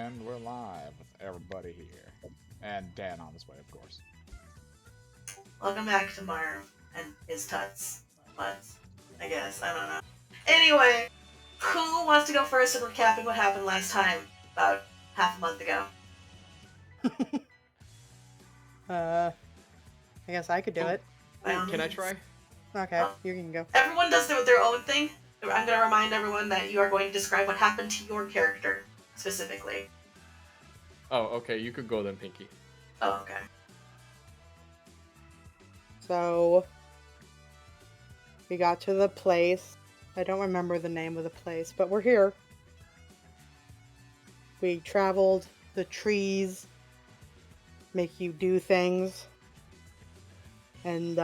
And we're live with everybody here. And Dan on his way, of course. Welcome back to Marv and his Tutts. Mutts, I guess. I don't know. Anyway, who wants to go first in recapping what happened last time, about half a month ago? I guess I could do it. Can I try? Okay, you can go. Everyone does their own thing. I'm going to remind everyone that you are going to describe what happened to your character, specifically. Oh, okay, you could go then, Pinky. Oh, okay. So, we got to the place. I don't remember the name of the place, but we're here. We traveled. The trees make you do things. And,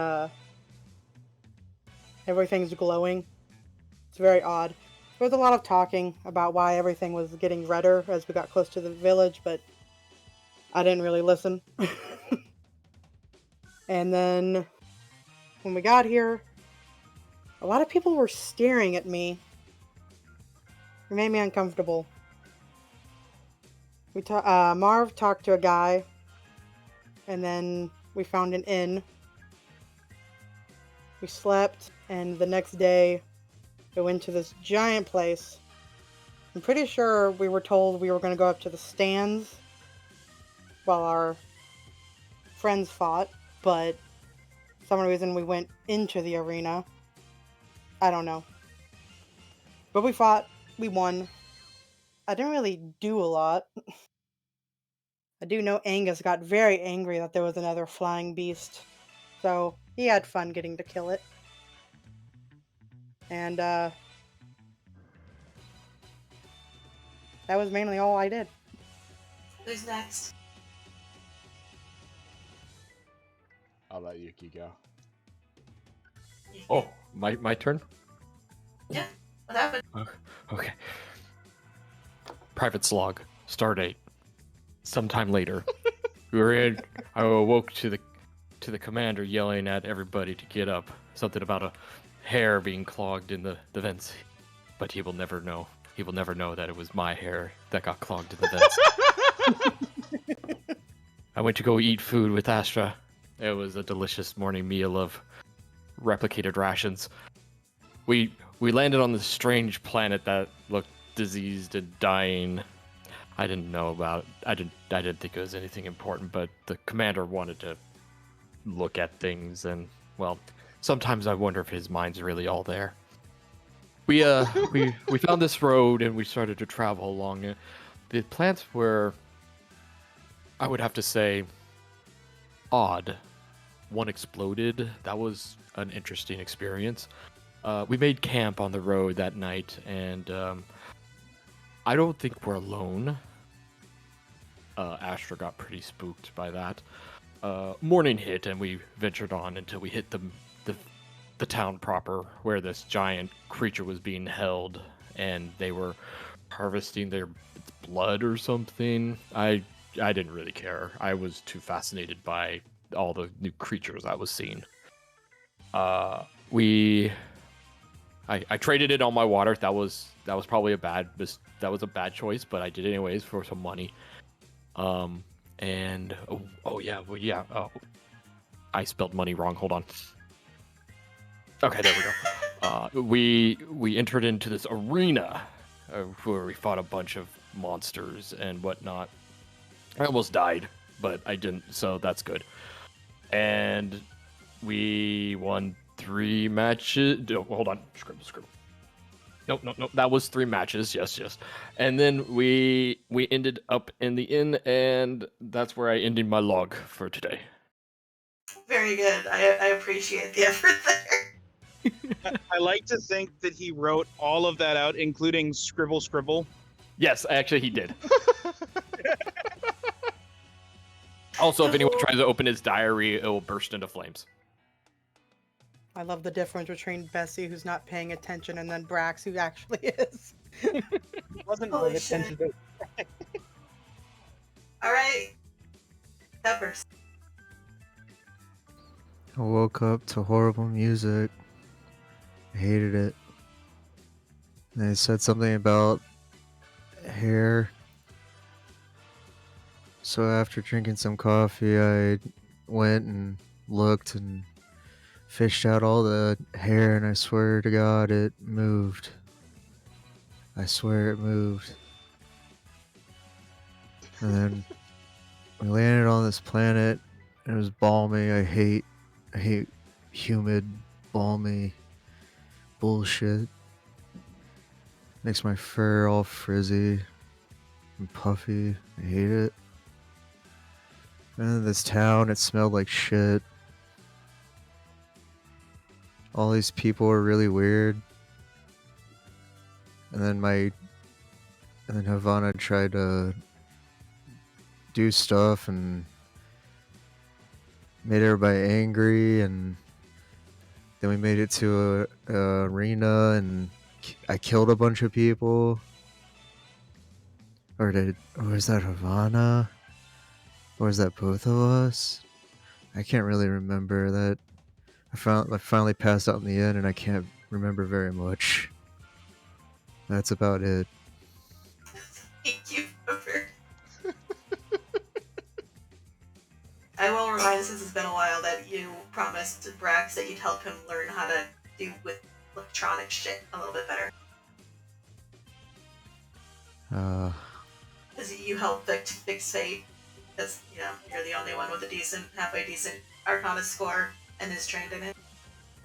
everything's glowing. It's very odd. There was a lot of talking about why everything was getting redder as we got close to the village, but I didn't really listen. And then, when we got here, a lot of people were staring at me. It made me uncomfortable. Marv talked to a guy, and then we found an inn. We slept, and the next day, we went to this giant place. I'm pretty sure we were told we were going to go up to the stands while our friends fought, but for some reason we went into the arena. I don't know. But we fought. We won. I didn't really do a lot. I do know Angus got very angry that there was another flying beast. So, he had fun getting to kill it. And, that was mainly all I did. Who's next? I'll let Yuukie go. Oh, my turn? Yeah, what happened? Okay. Private Slog, Stardate. Sometime later. I awoke to the commander yelling at everybody to get up. Something about a hair being clogged in the vents. But he will never know. He will never know that it was my hair that got clogged in the vents. I went to go eat food with Astra. It was a delicious morning meal of replicated rations. We landed on this strange planet that looked diseased and dying. I didn't know about. I didn't think it was anything important, but the commander wanted to look at things, and well, sometimes I wonder if his mind's really all there. We found this road and we started to travel along it. The plants were, I would have to say, odd. One exploded. That was an interesting experience. We made camp on the road that night, and I don't think we're alone. Astra got pretty spooked by that. Morning hit, and we ventured on until we hit the town proper, where this giant creature was being held, and they were harvesting their blood or something. I didn't really care. I was too fascinated by all the new creatures I was seeing. I traded it on my water. That was probably a bad choice, but I did it anyways for some money. And I spelled money wrong. Hold on. Okay, there we go. We entered into this arena where we fought a bunch of monsters and whatnot. I almost died, but I didn't, so that's good. And we won 3 matches. Oh, hold on, scribble. Nope. That was 3 matches. Yes. And then we ended up in the inn, and that's where I ended my log for today. Very good. I appreciate the effort there. I like to think that he wrote all of that out, including scribble. Yes, actually he did. Also, if anyone tries to open his diary, it will burst into flames. I love the difference between Bessy, who's not paying attention, and then Brax, who actually is. Wasn't Holy paying attention to it. All right. Peppers. I woke up to horrible music. I hated it. And they said something about hair. So after drinking some coffee, I went and looked and fished out all the hair, and I swear to God, it moved. I swear it moved. And then we landed on this planet, and it was balmy. I hate humid, balmy bullshit. Makes my fur all frizzy and puffy. I hate it. And then this town, it smelled like shit. All these people were really weird. And then Havana tried to do stuff and made everybody angry, and then we made it to a arena, and I killed a bunch of people. Or was that Havana? Or was that both of us? I can't really remember that. I finally passed out in the end, and I can't remember very much. That's about it. Thank you, Robert. I will remind, since it's been a while, that you promised to Brax that you'd help him learn how to do with electronic shit a little bit better. Because you helped fix Fate, because, you know, you're the only one with a halfway decent Arcana score and is trained in it.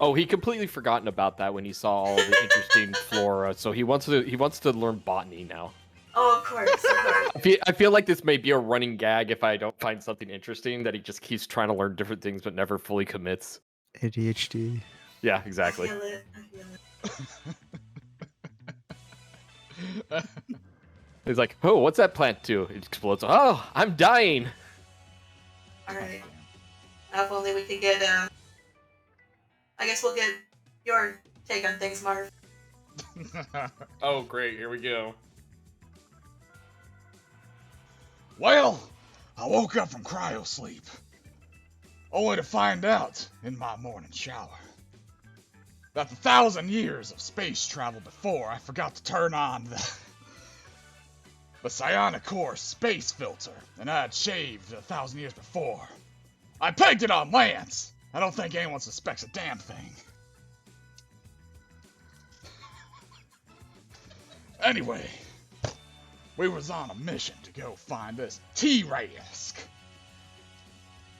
Oh, he completely forgotten about that when he saw all the interesting flora. So he wants to learn botany now. Oh, of course, of course. I feel like this may be a running gag if I don't find something interesting, that he just keeps trying to learn different things but never fully commits. ADHD. Yeah, exactly. I feel it. He's like, oh, what's that plant do? It explodes. Oh, I'm dying. Alright. If only we could get, I guess we'll get your take on things, Marv. Oh, great. Here we go. Well, I woke up from cryo sleep, only to find out in my morning shower that the 1,000 years of space travel before I forgot to turn on the Psionic Corps space filter, and I had shaved 1,000 years before. I pegged it on Lance. I don't think anyone suspects a damn thing. Anyway, we was on a mission to go find this T-Rask,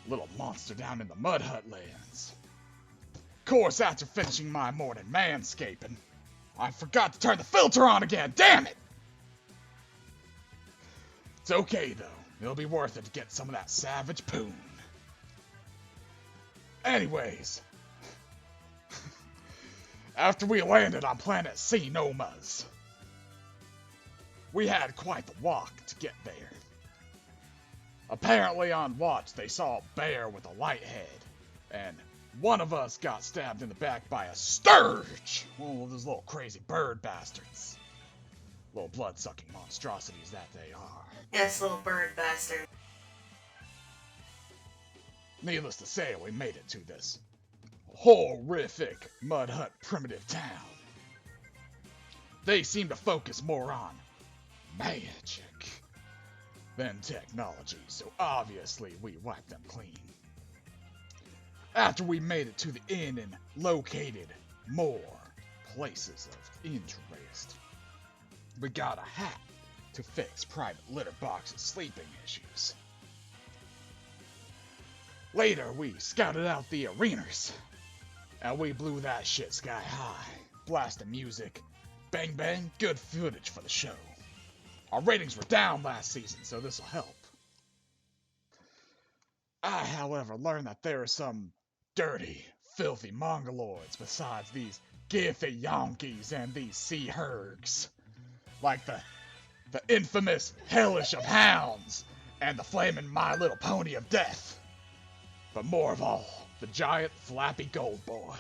little monster down in the Mud Hut lands. Of course, after finishing my morning manscaping, I forgot to turn the filter on again, damn it! It's okay though, it'll be worth it to get some of that savage poon. Anyways, after we landed on planet C Nomas, we had quite the walk to get there. Apparently on watch they saw a bear with a light head, and one of us got stabbed in the back by a sturge, one of those little crazy bird bastards. Little blood-sucking monstrosities that they are. Yes, little bird bastard. Needless to say, we made it to this horrific mud hut primitive town. They seem to focus more on magic than technology, so obviously we wiped them clean. After we made it to the inn and located more places of interest, we got a hat to fix Private Litter Box's sleeping issues. Later, we scouted out the arenas, and we blew that shit sky high, blasting music, bang bang, good footage for the show. Our ratings were down last season, so this'll help. I, however, learned that there are some dirty, filthy mongoloids besides these githy Yonkies and these sea hergs, like the infamous Hellish of Hounds and the flaming My Little Pony of Death. But more of all, the giant flappy gold boy.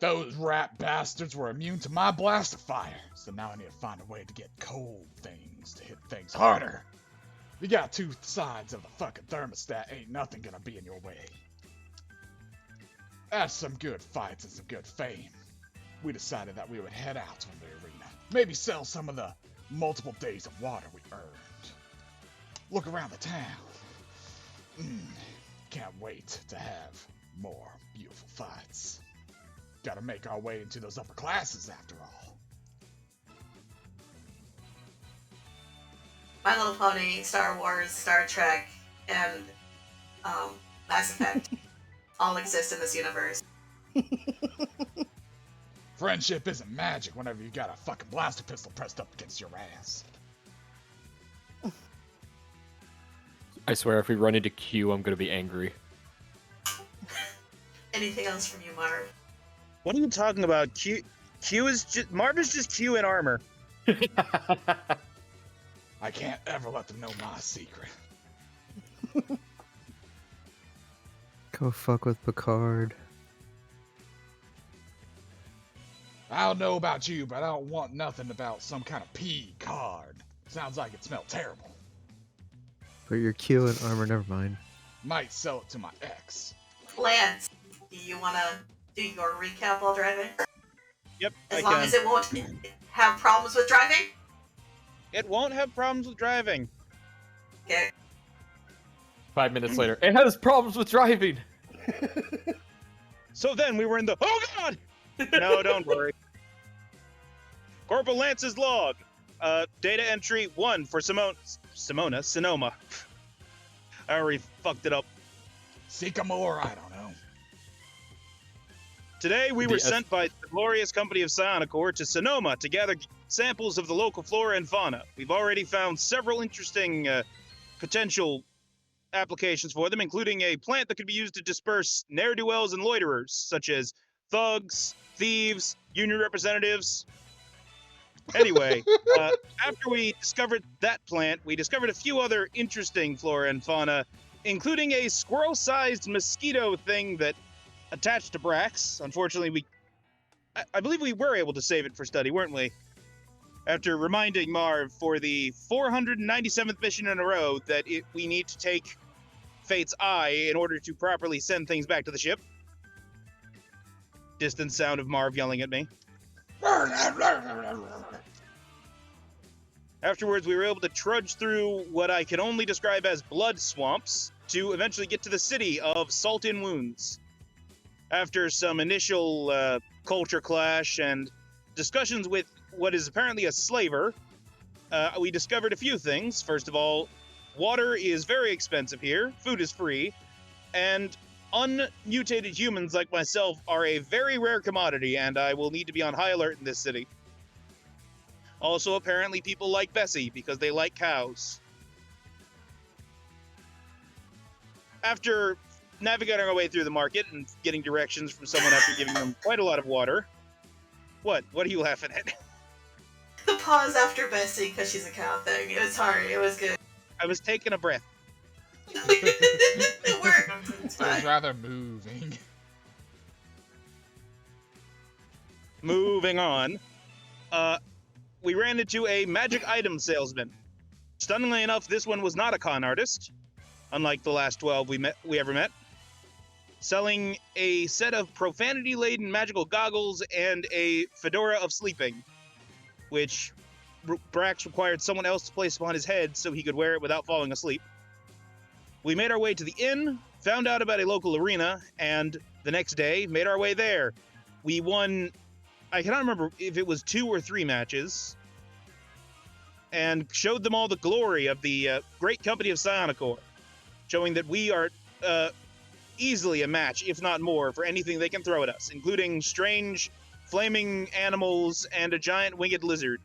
Those rat bastards were immune to my blast of fire, so now I need to find a way to get cold things to hit things harder. If you got two sides of the fucking thermostat, ain't nothing gonna be in your way. After some good fights and some good fame, we decided that we would head out to the arena. Maybe sell some of the multiple days of water we earned. look around the town. Can't wait to have more beautiful fights. Gotta make our way into those upper classes after all. My Little Pony, Star Wars, Star Trek, and Mass Effect all exist in this universe. Friendship isn't magic whenever you got a fucking blaster pistol pressed up against your ass. I swear, if we run into Q, I'm gonna be angry. Anything else from you, Marv? What are you talking about? Q is just Marv is just Q in armor. I can't ever let them know my secret. Go fuck with Picard. I don't know about you, but I don't want nothing about some kind of P card. Sounds like it smelled terrible. But you're Q in armor, never mind. Might sell it to my ex. Lance, do you want to do your recap while driving? Yep, As I long can. as it won't have problems with driving? It won't have problems with driving. Okay. 5 minutes later, it has problems with driving. So then we were in the oh god! No, don't worry. Corporal Lance's log. Data entry 1 for Sonoma. I already fucked it up. Sycamore, I don't know. Today we were sent by the glorious company of Psionic Corps to Sonoma to gather samples of the local flora and fauna. We've already found several interesting potential applications for them, including a plant that could be used to disperse ne'er-do-wells and loiterers, such as thugs, thieves, union representatives. Anyway, after we discovered that plant, we discovered a few other interesting flora and fauna, including a squirrel-sized mosquito thing that attached to Brax. Unfortunately, I believe we were able to save it for study, weren't we? After reminding Marv for the 497th mission in a row that we need to take Fate's Eye in order to properly send things back to the ship. Distant sound of Marv yelling at me. Afterwards, we were able to trudge through what I can only describe as blood swamps to eventually get to the city of Salt in Wounds. After some initial culture clash and discussions with what is apparently a slaver, we discovered a few things. First of all, water is very expensive here, food is free, and unmutated humans like myself are a very rare commodity, and I will need to be on high alert in this city. Also, apparently people like Bessy because they like cows. After navigating our way through the market and getting directions from someone after giving them quite a lot of water. What? What are you laughing at? The pause after Bessy because she's a cow thing. It was hard. It was good. I was taking a breath. It worked. It's It was fine. rather moving. Moving on. We ran into a magic item salesman. Stunningly enough, this one was not a con artist, unlike the last 12 we ever met. Selling a set of profanity-laden magical goggles and a fedora of sleeping, which Brax required someone else to place upon his head so he could wear it without falling asleep. We made our way to the inn, found out about a local arena, and the next day made our way there. We won, I cannot remember if it was 2 or 3 matches, and showed them all the glory of the great company of Psionic Corps, showing that we are easily a match, if not more, for anything they can throw at us, including strange flaming animals and a giant winged lizard.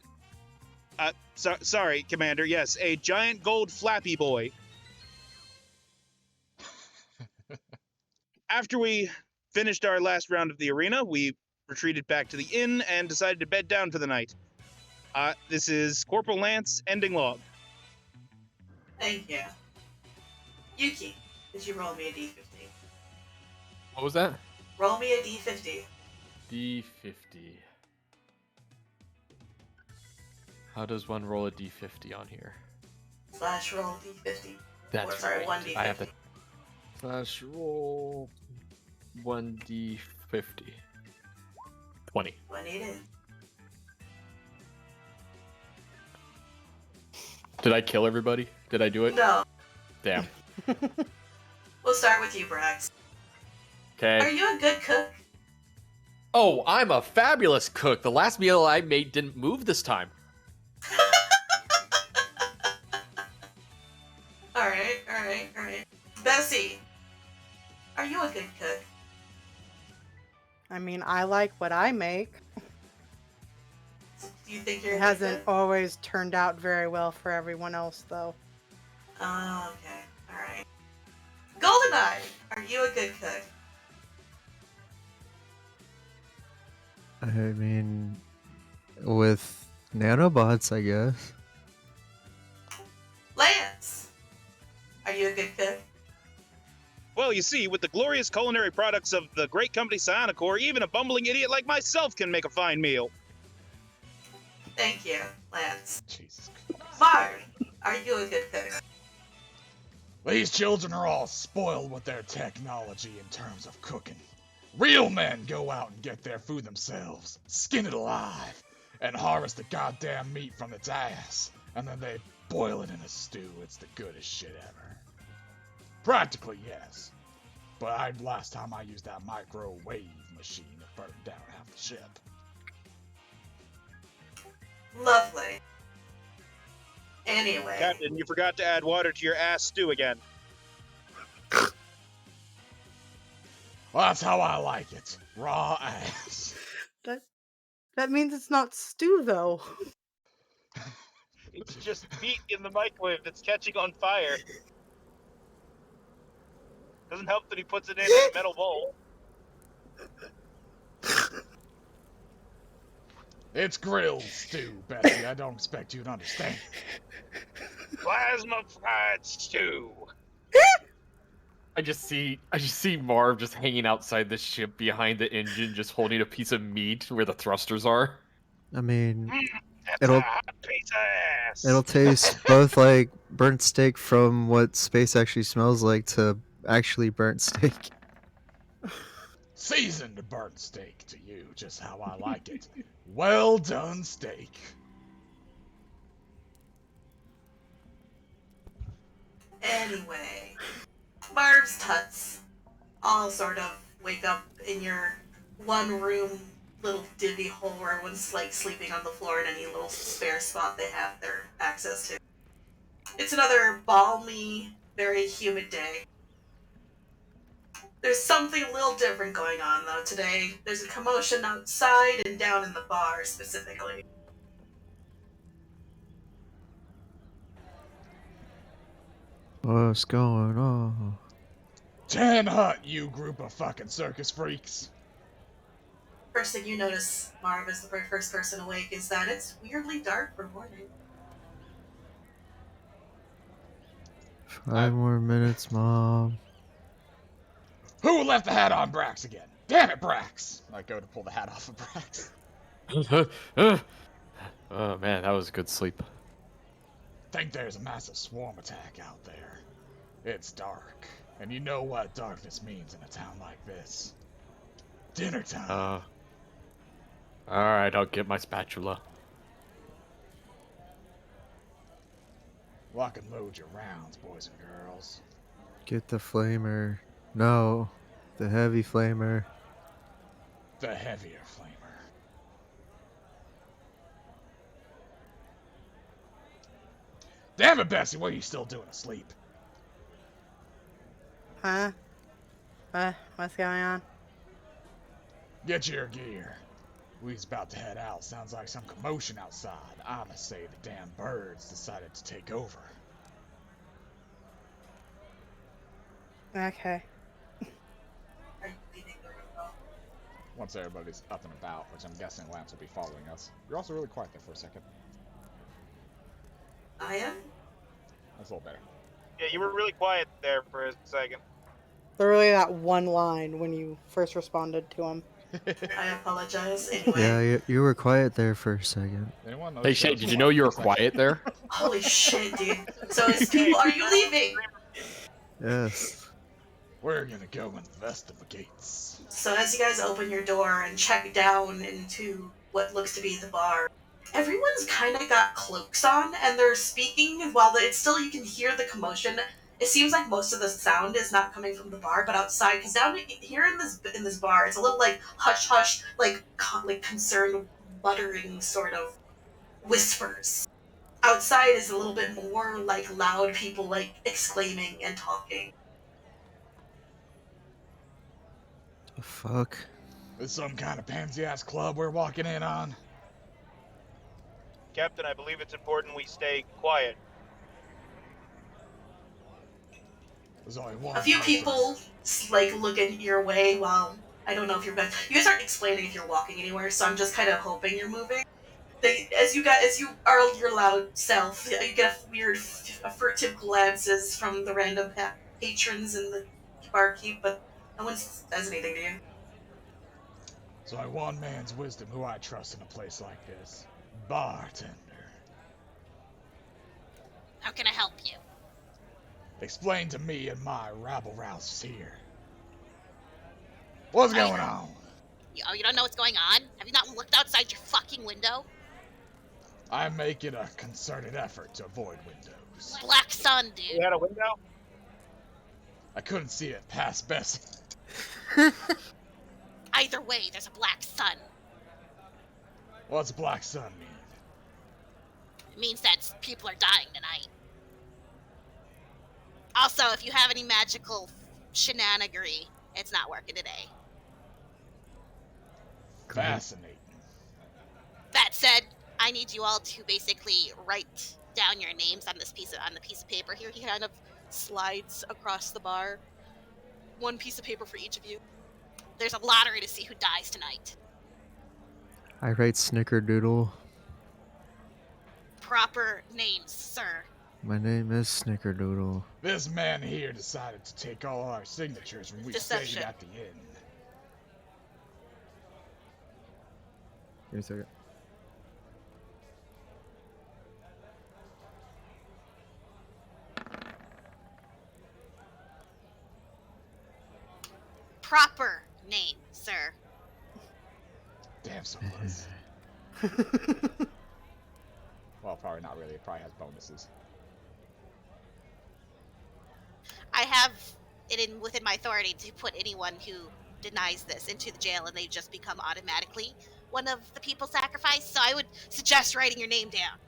Sorry, Commander, yes, a giant gold flappy boy. After we finished our last round of the arena, we retreated back to the inn and decided to bed down for the night. This is Corporal Lance, ending log. Thank you. Yuukie, did you roll me a d50? What was that? Roll me a d50. D50. How does one roll a D50 on here? / roll d50. That's Or, sorry, right. 1d50. I have to / roll 1D50. 20. What it is. Did I kill everybody? Did I do it? No. Damn. We'll start with you, Brax. Are Okay. you a good cook? Oh, I'm a fabulous cook. The last meal I made didn't move this time. Alright. Bessy, are you a good cook? I mean, I like what I make. Do you think you're It a good hasn't cook? always turned out very well for everyone else, though. Oh, okay. Alright. Goldeneye, are you a good cook? I mean, with nanobots, I guess. Lance, are you a good cook? Well, you see, with the glorious culinary products of the great company Psionic Corps, even a bumbling idiot like myself can make a fine meal. Thank you, Lance. Jesus. Marv, are you a good cook? These children are all spoiled with their technology in terms of cooking. Real men go out and get their food themselves, skin it alive, and harvest the goddamn meat from its ass, and then they boil it in a stew. It's the goodest shit ever. Practically, yes. But last time I used that microwave machine, it burned down half the ship. Lovely. Anyway. Captain, you forgot to add water to your ass stew again. Well, that's how I like it. Raw ass. That means it's not stew, though. It's just meat in the microwave that's catching on fire. Doesn't help that he puts it in a metal bowl. It's grilled stew, Bessy. I don't expect you to understand. Plasma fried stew. I just see Marv just hanging outside the ship behind the engine, just holding a piece of meat where the thrusters are. I mean, That's It'll- a hot piece of ass. it'll taste both like burnt steak from what space actually smells like to actually burnt steak. Seasoned burnt steak to you, just how I like it. Well done steak. Anyway. Marv's Tuts all sort of wake up in your one room little divvy hole where everyone's like sleeping on the floor in any little spare spot they have their access to. It's another balmy, very humid day. There's something a little different going on though today. There's a commotion outside and down in the bar specifically. What's going on? 10 hut, you group of fucking circus freaks. First thing you notice, Marv, as the very first person awake, is that it's weirdly dark for morning. 5 more minutes, Mom. Who left the hat on Brax again? Damn it, Brax! I go to pull the hat off of Brax. Oh man, that was a good sleep. Think there's a massive swarm attack out there. It's dark, and you know what darkness means in a town like this. Dinner time. Alright, I'll get my spatula. Lock and load your rounds, boys and girls. Get the flamer. No, the heavy flamer. The heavier flamer. Damn it, Bessy, what are you still doing asleep? Huh? What's going on? Get your gear. We's about to head out. Sounds like some commotion outside. I'ma say the damn birds decided to take over. Okay. Are you leaving the room though? Once everybody's up and about, which I'm guessing Lance will be following us. You're also really quiet there for a second. I am? That's a little better. Yeah, you were really quiet there for a second. Literally that one line when you first responded to him. I apologize. Anyway. Yeah, you were quiet there for a second. Anyone know Hey Shay, did you know you were quiet there? Holy shit, dude. So is people, are you leaving? Yes. We're gonna go investigate. So as you guys open your door and check down into what looks to be the bar, everyone's kind of got cloaks on, and they're speaking while it's still, you can hear the commotion. It seems like most of the sound is not coming from the bar, but outside, because down here in this bar, it's a little like hush hush, like concerned muttering sort of whispers. Outside is a little bit more like loud people like exclaiming and talking. The fuck? This some kind of pansy-ass club we're walking in on? Captain, I believe it's important we stay quiet. There's only one A few person. people like looking your way while I don't know if you're back. You guys aren't explaining if you're walking anywhere, so I'm just kind of hoping you're moving. As you are your loud self, you get weird, furtive glances from the random patrons and the barkeep, but no one says anything to you. So I one man's wisdom who I trust in a place like this. Bartender. How can I help you? Explain to me and my rabble-rousers here. What's going on? You don't know what's going on? Have you not looked outside your fucking window? I'm making a concerted effort to avoid windows. Black sun, dude. You had a window? I couldn't see it past Bessy. Either way, there's a black sun. What's black sun mean? It means that people are dying tonight. Also, if you have any magical shenanigery, it's not working today. Fascinating. That said, I need you all to basically write down your names on the piece of paper here. He kind of slides across the bar. One piece of paper for each of you. There's a lottery to see who dies tonight. I write Snickerdoodle. Proper names, sir. My name is Snickerdoodle. This man here decided to take all our signatures when we Deception. stayed at the inn. Give me a second. Proper name, sir. Damn, so close. Well, probably not really. It probably has bonuses. I have it within my authority to put anyone who denies this into the jail, and they just become automatically one of the people sacrificed. So I would suggest writing your name down.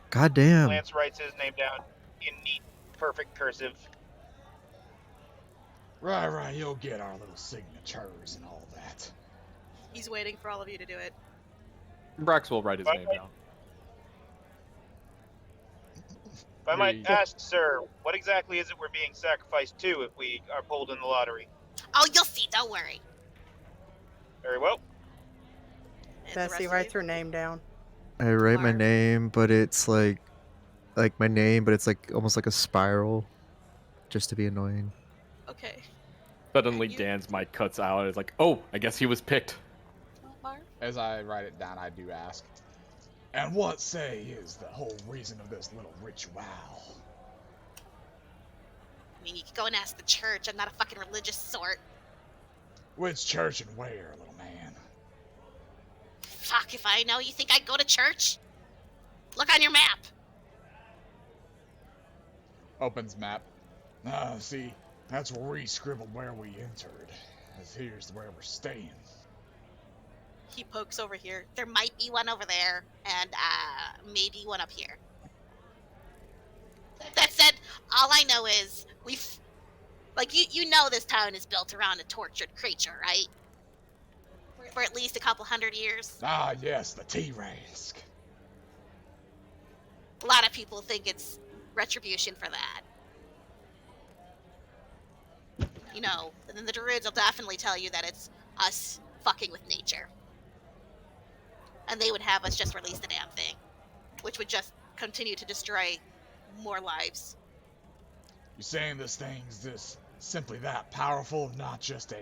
God damn. Lance writes his name down in neat, perfect cursive. Right, you'll get our little signatures and all that. He's waiting for all of you to do it. Brax will write his name down. If I might ask, sir, what exactly is it we're being sacrificed to if we are pulled in the lottery? Oh, you'll see. Don't worry. Very well. And the rest Bessy of writes you? her name down. I write my Marv. name, but it's like my name, but it's like almost like a spiral, just to be annoying. Okay. Suddenly, You- Dan's mic cuts out. And it's like, oh, I guess he was picked. Marv? As I write it down, I do ask. And what, say, is the whole reason of this little ritual? I mean, you could go and ask the church. I'm not a fucking religious sort. Which church and where, little man? Fuck if I know. You think I'd go to church? Look on your map. Opens map. See, that's where we scribbled where we entered. As here's where we're staying. He pokes over here. There might be one over there, and maybe one up here. That said, all I know is you know this town is built around a tortured creature, right? For at least a couple hundred years. Ah, yes, the T-Rask. A lot of people think it's retribution for that. You know, and then the Druids will definitely tell you that it's us fucking with nature. And they would have us just release the damn thing, which would just continue to destroy more lives. You saying this thing's this simply that powerful, not just a,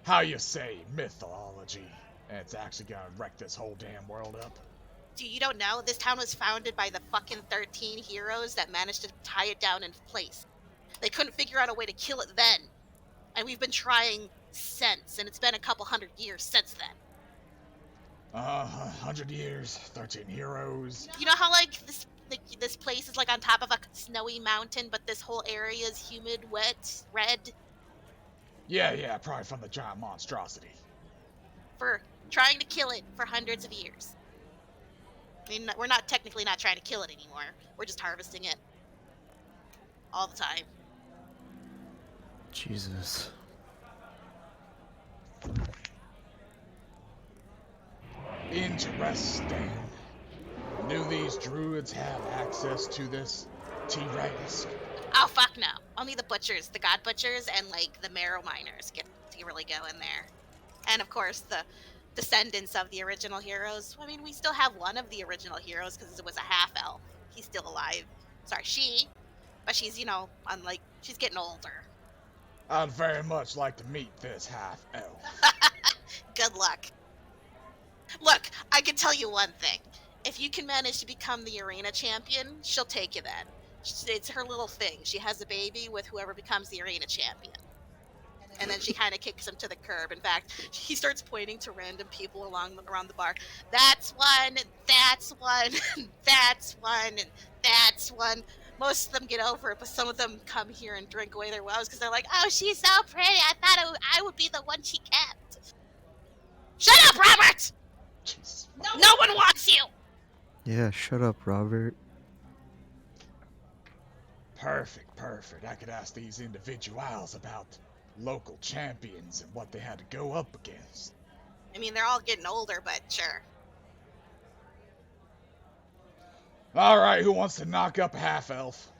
how you say, mythology, and it's actually gonna wreck this whole damn world up? You don't know? This town was founded by the fucking 13 heroes that managed to tie it down in place. They couldn't figure out a way to kill it then. And we've been trying since, and it's been a couple hundred years since then. 100 years, 13 heroes. You know how like this place is like on top of a snowy mountain, but this whole area is humid, wet, red Yeah, probably from the giant monstrosity. for trying to kill it for hundreds of years. I mean, we're not technically not trying to kill it anymore. We're just harvesting it all the time. Jesus. Interesting. Knew these druids have access to this T-Rex. Oh fuck no! Only the butchers, the god butchers, and like the marrow miners get to really go in there. And of course the descendants of the original heroes. I mean, we still have one of the original heroes because it was a half elf. He's still alive. Sorry, but she's she's getting older. I'd very much like to meet this half-elf. Good luck. Look, I can tell you one thing. If you can manage to become the arena champion, she'll take you then. It's her little thing. She has a baby with whoever becomes the arena champion. And then she kind of kicks him to the curb. In fact, he starts pointing to random people around the bar. That's one, that's one, that's one, and that's one. Most of them get over it, but some of them come here and drink away their woes because they're like, oh, she's so pretty. I thought I would be the one she kept. Shut up, Robert! Jesus. No one wants you! Yeah, shut up, Robert. Perfect. I could ask these individuals about local champions and what they had to go up against. I mean, they're all getting older, but sure. Alright, who wants to knock up a half-elf?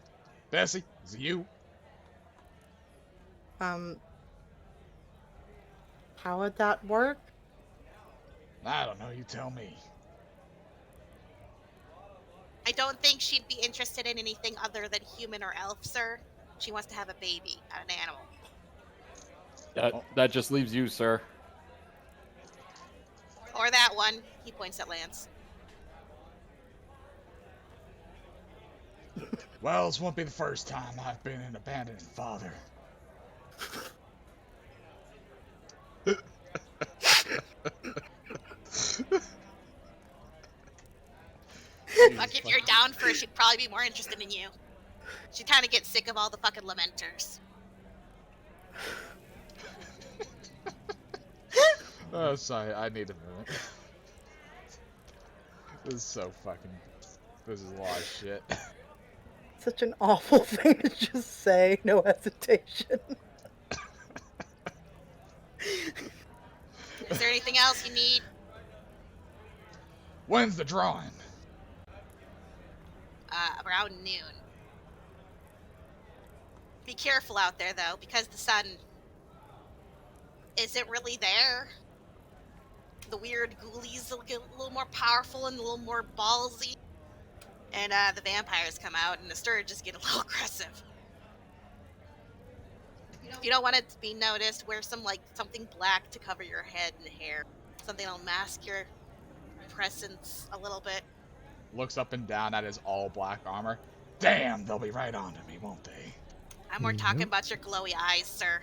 Bessy, is it you? How would that work? I don't know, you tell me. I don't think she'd be interested in anything other than human or elf, sir. She wants to have a baby, not an animal. That just leaves you, sir. Or that one. He points at Lance. Well, this won't be the first time I've been an abandoned father. Fuck, if you're down for it, she'd probably be more interested in you. She'd kind of get sick of all the fucking lamenters. Oh, sorry, I need a minute. This is so fucking... This is a lot of shit. Such an awful thing to just say, no hesitation. Is there anything else you need? When's the drawing? Around noon. Be careful out there, though, because the sun isn't really there. The weird ghoulies will get a little more powerful and a little more ballsy. And the vampires come out and the sturges get a little aggressive. If you don't want it to be noticed, wear something black to cover your head and hair. Something that'll mask your presence a little bit. Looks up and down at his all-black armor. Damn, they'll be right on to me, won't they? I'm more talking about your glowy eyes, sir.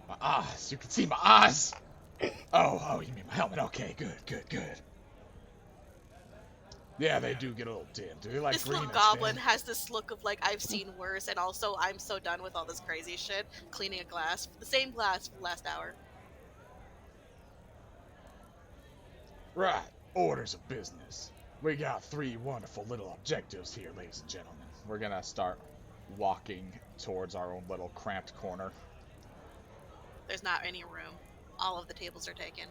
My eyes, you can see my eyes! Oh, you mean my helmet? Okay, good. Yeah, they do get a little dim. Do they like This green little or goblin dim? has this look of I've seen worse, and also I'm so done with all this crazy shit. Cleaning a glass, the same glass for the last hour. Right, orders of business. We got 3 wonderful little objectives here, ladies and gentlemen. We're gonna start walking towards our own little cramped corner. There's not any room. All of the tables are taken.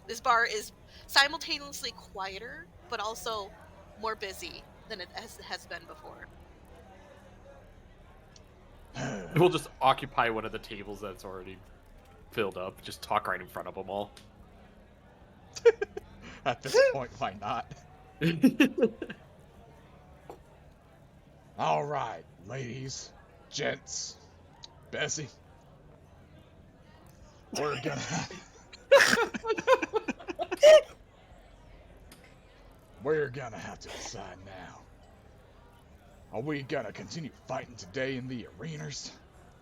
This bar is simultaneously quieter, but also more busy than it has been before. We'll just occupy one of the tables that's already filled up. Just talk right in front of them all. At this point, why not? Alright, ladies, gents, Bessy. We're gonna... We're gonna have to decide now. Are we gonna continue fighting today in the arenas?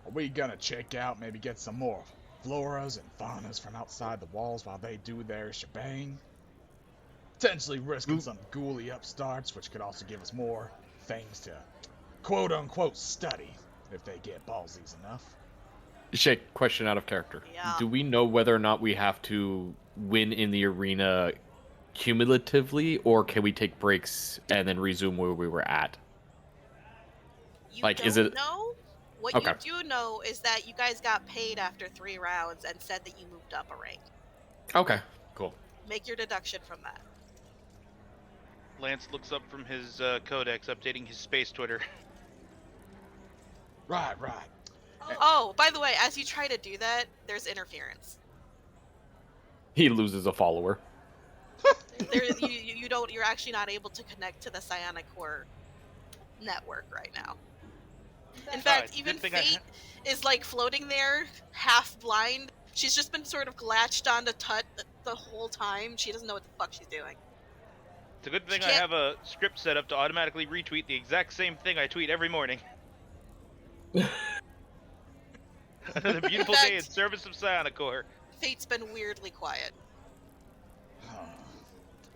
Are we gonna check out, maybe get some more floras and faunas from outside the walls while they do their shebang. Potentially risking some ghouly upstarts, which could also give us more things to quote-unquote study if they get ballsies enough. Shake, question out of character. Yeah. Do we know whether or not we have to win in the arena cumulatively, or can we take breaks and then resume where we were at? You Like, don't is it- know? What Okay. you do know is that you guys got paid after 3 rounds and said that you moved up a rank. Okay, cool. Make your deduction from that. Lance looks up from his codex, updating his space Twitter. Right. Oh, by the way, as you try to do that, there's interference. He loses a follower. You're actually not able to connect to the Psionic Corps network right now. In fact, even Fate is like floating there, half blind. She's just been sort of latched onto Tut the whole time. She doesn't know what the fuck she's doing. It's a good thing I have a script set up to automatically retweet the exact same thing I tweet every morning. Another beautiful day in service of Psionic Corps. Fate's been weirdly quiet.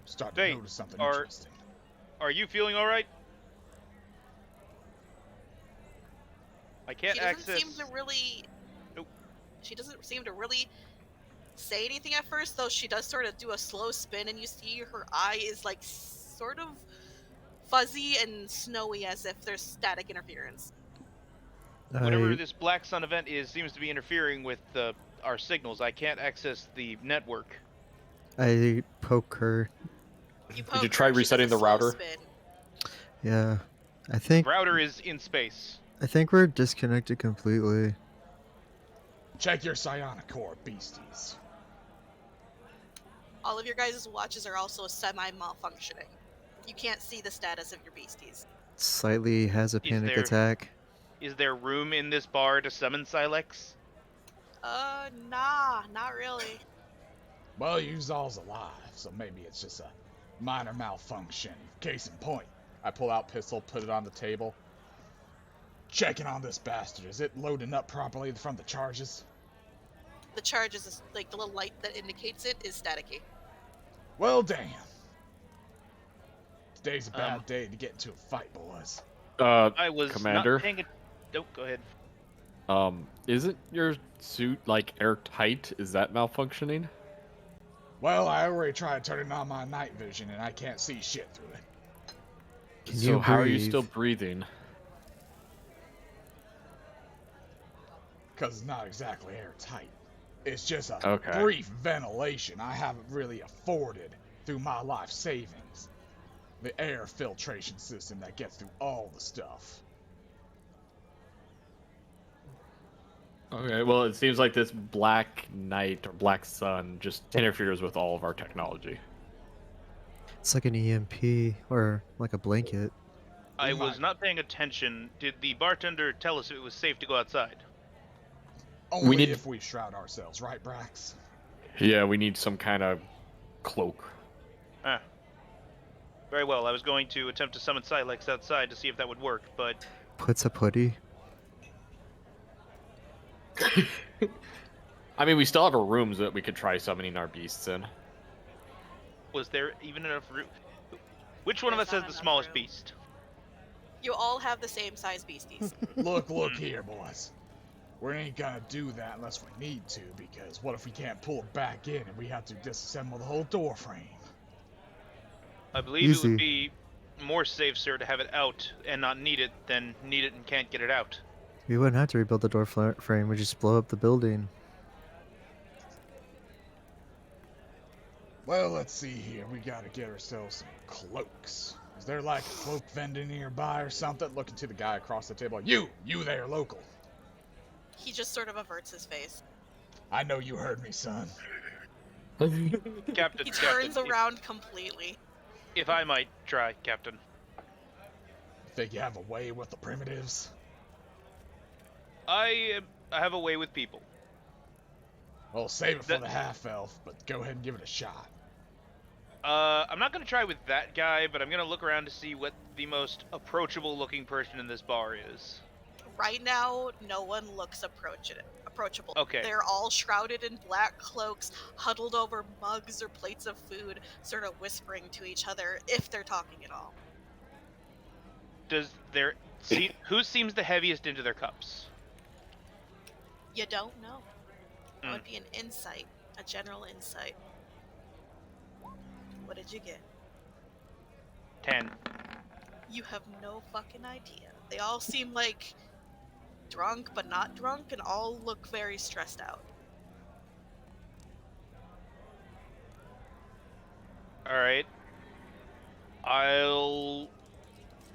Starting to notice something interesting. Are you feeling all right? I can't access. Nope. She doesn't seem to really say anything at first, though she does sort of do a slow spin, and you see her eye is like sort of fuzzy and snowy, as if there's static interference. Whatever this Black Sun event is seems to be interfering with our signals. I can't access the network. I poke her. Did you try resetting the router? Yeah, I think Router is in space. I think we're disconnected completely. Check your Psionic Corps, beasties. All of your guys' watches are also semi-malfunctioning. You can't see the status of your beasties. Slightly has a panic attack. Is there room in this bar to summon Silex? Nah, not really. Well, you's all's alive, so maybe it's just a minor malfunction. Case in point, I pull out pistol, put it on the table. Checking on this bastard. Is it loading up properly from the charges? The charges is like the little light that indicates it is staticky. Well, damn. Today's a bad day to get into a fight, boys. I was Commander. not paying Nope, go ahead. Isn't your suit like airtight? Is that malfunctioning? Well, I already tried turning on my night vision, and I can't see shit through it. So how are you still breathing? Because it's not exactly airtight. It's just a brief ventilation I haven't really afforded through my life savings. The air filtration system that gets through all the stuff. Okay, well, it seems like this black night or black sun just interferes with all of our technology. It's like an EMP or like a blanket. I was not paying attention. Did the bartender tell us if it was safe to go outside? Only if we shroud ourselves, right, Brax? Yeah, we need some kind of cloak. Ah. Very well, I was going to attempt to summon Silex outside to see if that would work, but... Puts a putty. I mean, we still have a room that we could try summoning our beasts in. Was there even enough room? Which one of us has the smallest beast? You all have the same size beasties. Look here, boys. We ain't gonna do that unless we need to, because what if we can't pull it back in and we have to disassemble the whole door frame? I believe it would be more safe, sir, to have it out and not need it than need it and can't get it out. We wouldn't have to rebuild the door frame. We just blow up the building. Well, let's see here. We gotta get ourselves some cloaks. Is there like a cloak vendor nearby or something? Looking to the guy across the table. You there, local. He just sort of averts his face. I know you heard me, son. Captain, he turns around completely. If I might try, Captain. Think you have a way with the primitives? I have a way with people. Well, save it for the half-elf, but go ahead and give it a shot. I'm not going to try with that guy, but I'm going to look around to see what the most approachable-looking person in this bar is. Right now, no one looks approachable. approachable. Okay. They're all shrouded in black cloaks, huddled over mugs or plates of food, sort of whispering to each other, if they're talking at all. Who seems the heaviest into their cups? You don't know. That Mm. would be an insight, a general insight. What did you get? 10. You have no fucking idea. They all seem like drunk but not drunk and all look very stressed out. Alright. I'll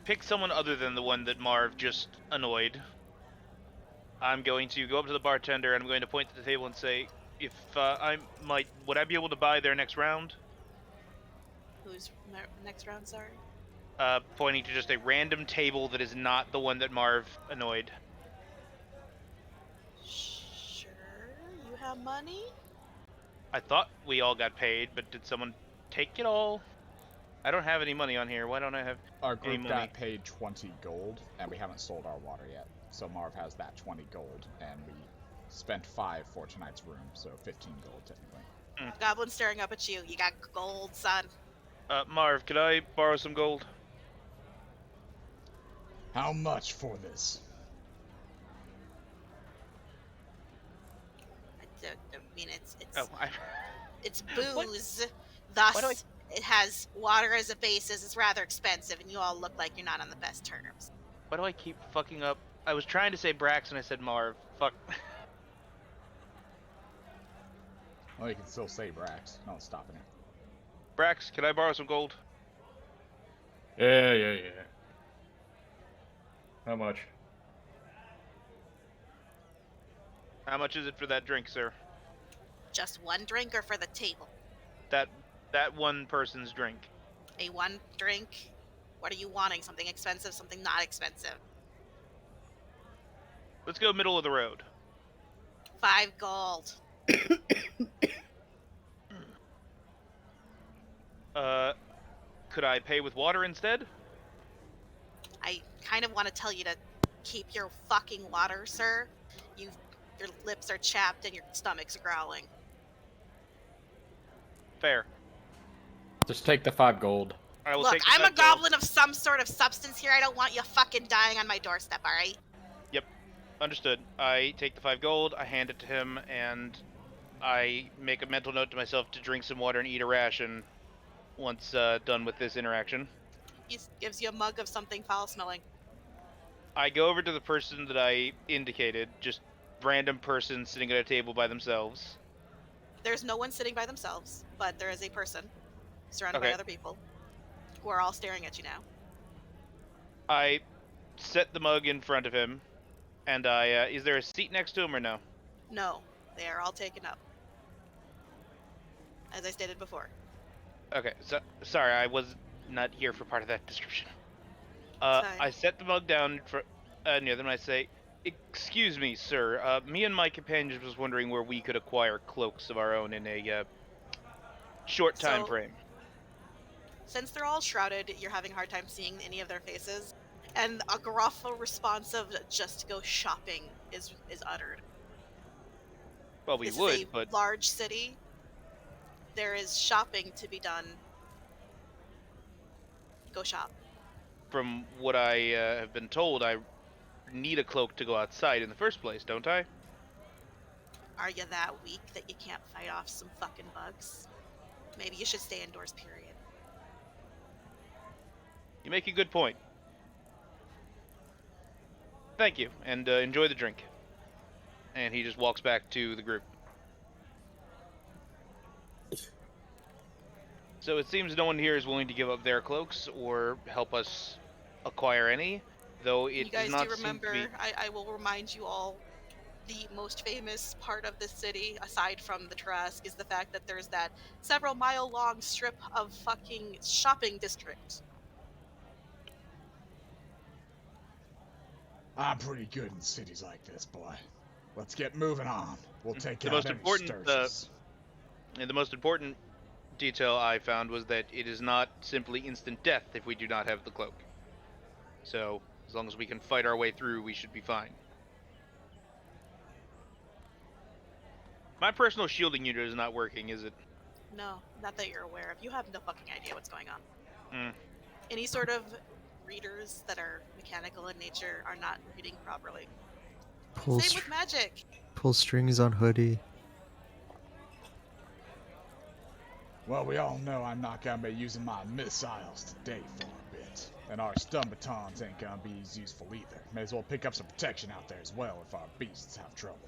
pick someone other than the one that Marv just annoyed. I'm going to go up to the bartender and I'm going to point to the table and say, if would I be able to buy their next round? Who's next round, sorry? Pointing to just a random table that is not the one that Marv annoyed. Sure, you have money? I thought we all got paid, but did someone take it all? I don't have any money on here. Why don't I have Our any group money? got paid 20 gold, and we haven't sold our water yet. So Marv has that 20 gold, and we spent 5 for tonight's room, so 15 gold technically. Goblin staring up at you. You got gold, son. Marv, could I borrow some gold? How much for this? I mean, it's it's What? booze. Why do Thus, it has water as a basis. It's rather expensive, and you all look like you're not on the best terms. Why do I keep fucking up? I was trying to say Brax and I said Marv. Fuck. Well, you can still say Brax. No one's stopping it. Brax, can I borrow some gold? Yeah. How much? How much is it for that drink, sir? Just one drink or for the table? That one person's drink. A one drink? What are you wanting? Something expensive, something not expensive? Let's go middle of the road. 5 gold. Could I pay with water instead? I kind of want to tell you to keep your fucking water, sir. Your lips are chapped and your stomach's growling. Fair. Just take the 5 gold. I will Look, take the I'm a 5 gold. goblin of some sort of substance here. I don't want you fucking dying on my doorstep, alright? Understood. I take the 5 gold, I hand it to him, and I make a mental note to myself to drink some water and eat a ration once done with this interaction. He gives you a mug of something foul-smelling. I go over to the person that I indicated, just random person sitting at a table by themselves. There's no one sitting by themselves, but there is a person surrounded by Okay. other people who are all staring at you now. I set the mug in front of him, and is there a seat next to him or no? No, they are all taken up. As I stated before. Okay, so sorry, I was not here for part of that description. It's fine. I set the mug down near them and I say, "Excuse me, sir. Me and my companions was wondering where we could acquire cloaks of our own in a short time So- frame." Since they're all shrouded, you're having a hard time seeing any of their faces, and a gruff response of just go shopping is uttered. Well, we This would, is a but large city. There is shopping to be done. Go shop. from what I have been told, I need a cloak to go outside in the first place, don't I? Are you that weak that you can't fight off some fucking bugs? Maybe you should stay indoors, period. You make a good point. Thank you, and enjoy the drink. And he just walks back to the group. So it seems no one here is willing to give up their cloaks or help us acquire any, though it You guys does not do seem remember, to be... I will remind you all, the most famous part of this city, aside from the Trask, is the fact that there's that several mile long strip of fucking shopping district. I'm pretty good in cities like this, boy. Let's get moving on. We'll take The out most any important, sturges. And the most important detail I found was that it is not simply instant death if we do not have the cloak. So, as long as we can fight our way through, we should be fine. My personal shielding unit is not working, is it? No, not that you're aware of. You have no fucking idea what's going on. Hmm. Any sort of readers that are mechanical in nature are not reading properly. Pull, Same with magic. pull strings on hoodie. Well, we all know I'm not gonna be using my missiles today for a bit. And our stun batons ain't gonna be as useful either. May as well pick up some protection out there as well if our beasts have trouble.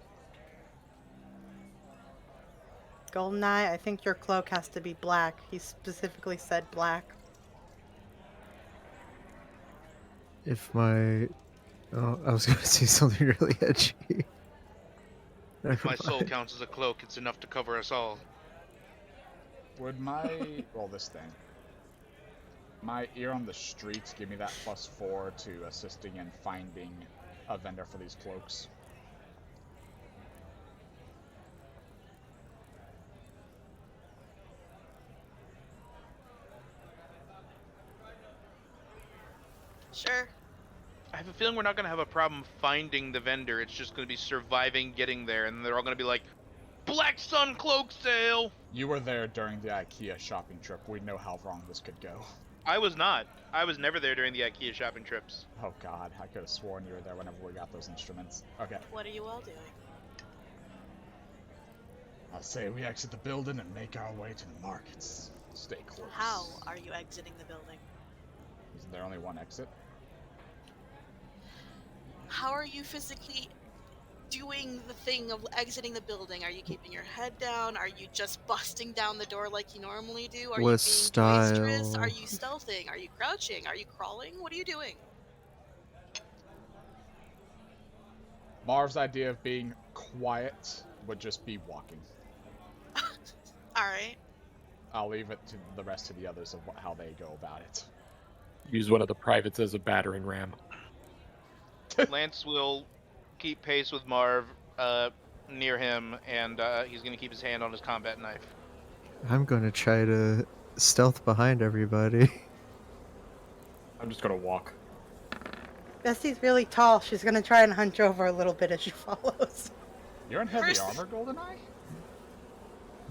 Goldeneye, I think your cloak has to be black. He specifically said black. If my... Oh, I was gonna say something really edgy. If my Never soul mind. counts as a cloak, it's enough to cover us all. Would my... well, this thing. My ear on the streets give me that +4 to assisting in finding a vendor for these cloaks. Sure. I have a feeling we're not going to have a problem finding the vendor. It's just going to be surviving getting there, and they're all going to be like, Black Sun cloak sale! You were there during the IKEA shopping trip. We know how wrong this could go. I was not. I was never there during the IKEA shopping trips. Oh god, I could have sworn you were there whenever we got those instruments. Okay. What are you all doing? I say we exit the building and make our way to the markets. Stay close. How are you exiting the building? Isn't there only one exit? How are you physically doing the thing of exiting the building? Are you keeping your head down? Are you just busting down the door like you normally do? Are you being With boisterous? style. Are you stealthing? Are you crouching? Are you crawling? What are you doing? Marv's idea of being quiet would just be walking. Alright. I'll leave it to the rest of the others of how they go about it. Use one of the privates as a battering ram. Lance will keep pace with Marv near him, and he's going to keep his hand on his combat knife. I'm gonna try to stealth behind everybody. I'm just gonna walk. Bessy's really tall. She's gonna try and hunch over a little bit as she follows. You're in heavy First- armor, Goldeneye?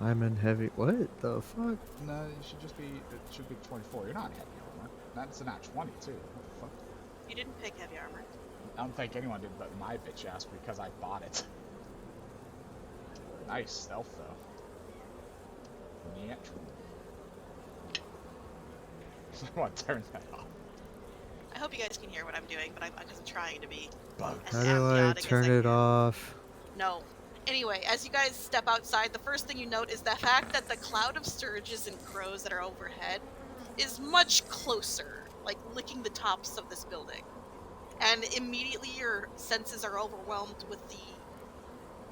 I'm in heavy... What the fuck? No, it should just be, it should be 24. You're not in heavy armor. That's a nat 20 too. What the fuck? You didn't pick heavy armor. I don't think anyone did but my bitch ass because I bought it. Nice stealth though. Natural. I want to turn that off. I hope you guys can hear what I'm doing, but I'm just trying to be Bugs. as How do I amniotic as turn I it can. off? No. Anyway, as you guys step outside, the first thing you note is the fact that the cloud of sturges and crows that are overhead is much closer, like licking the tops of this building. And immediately your senses are overwhelmed with the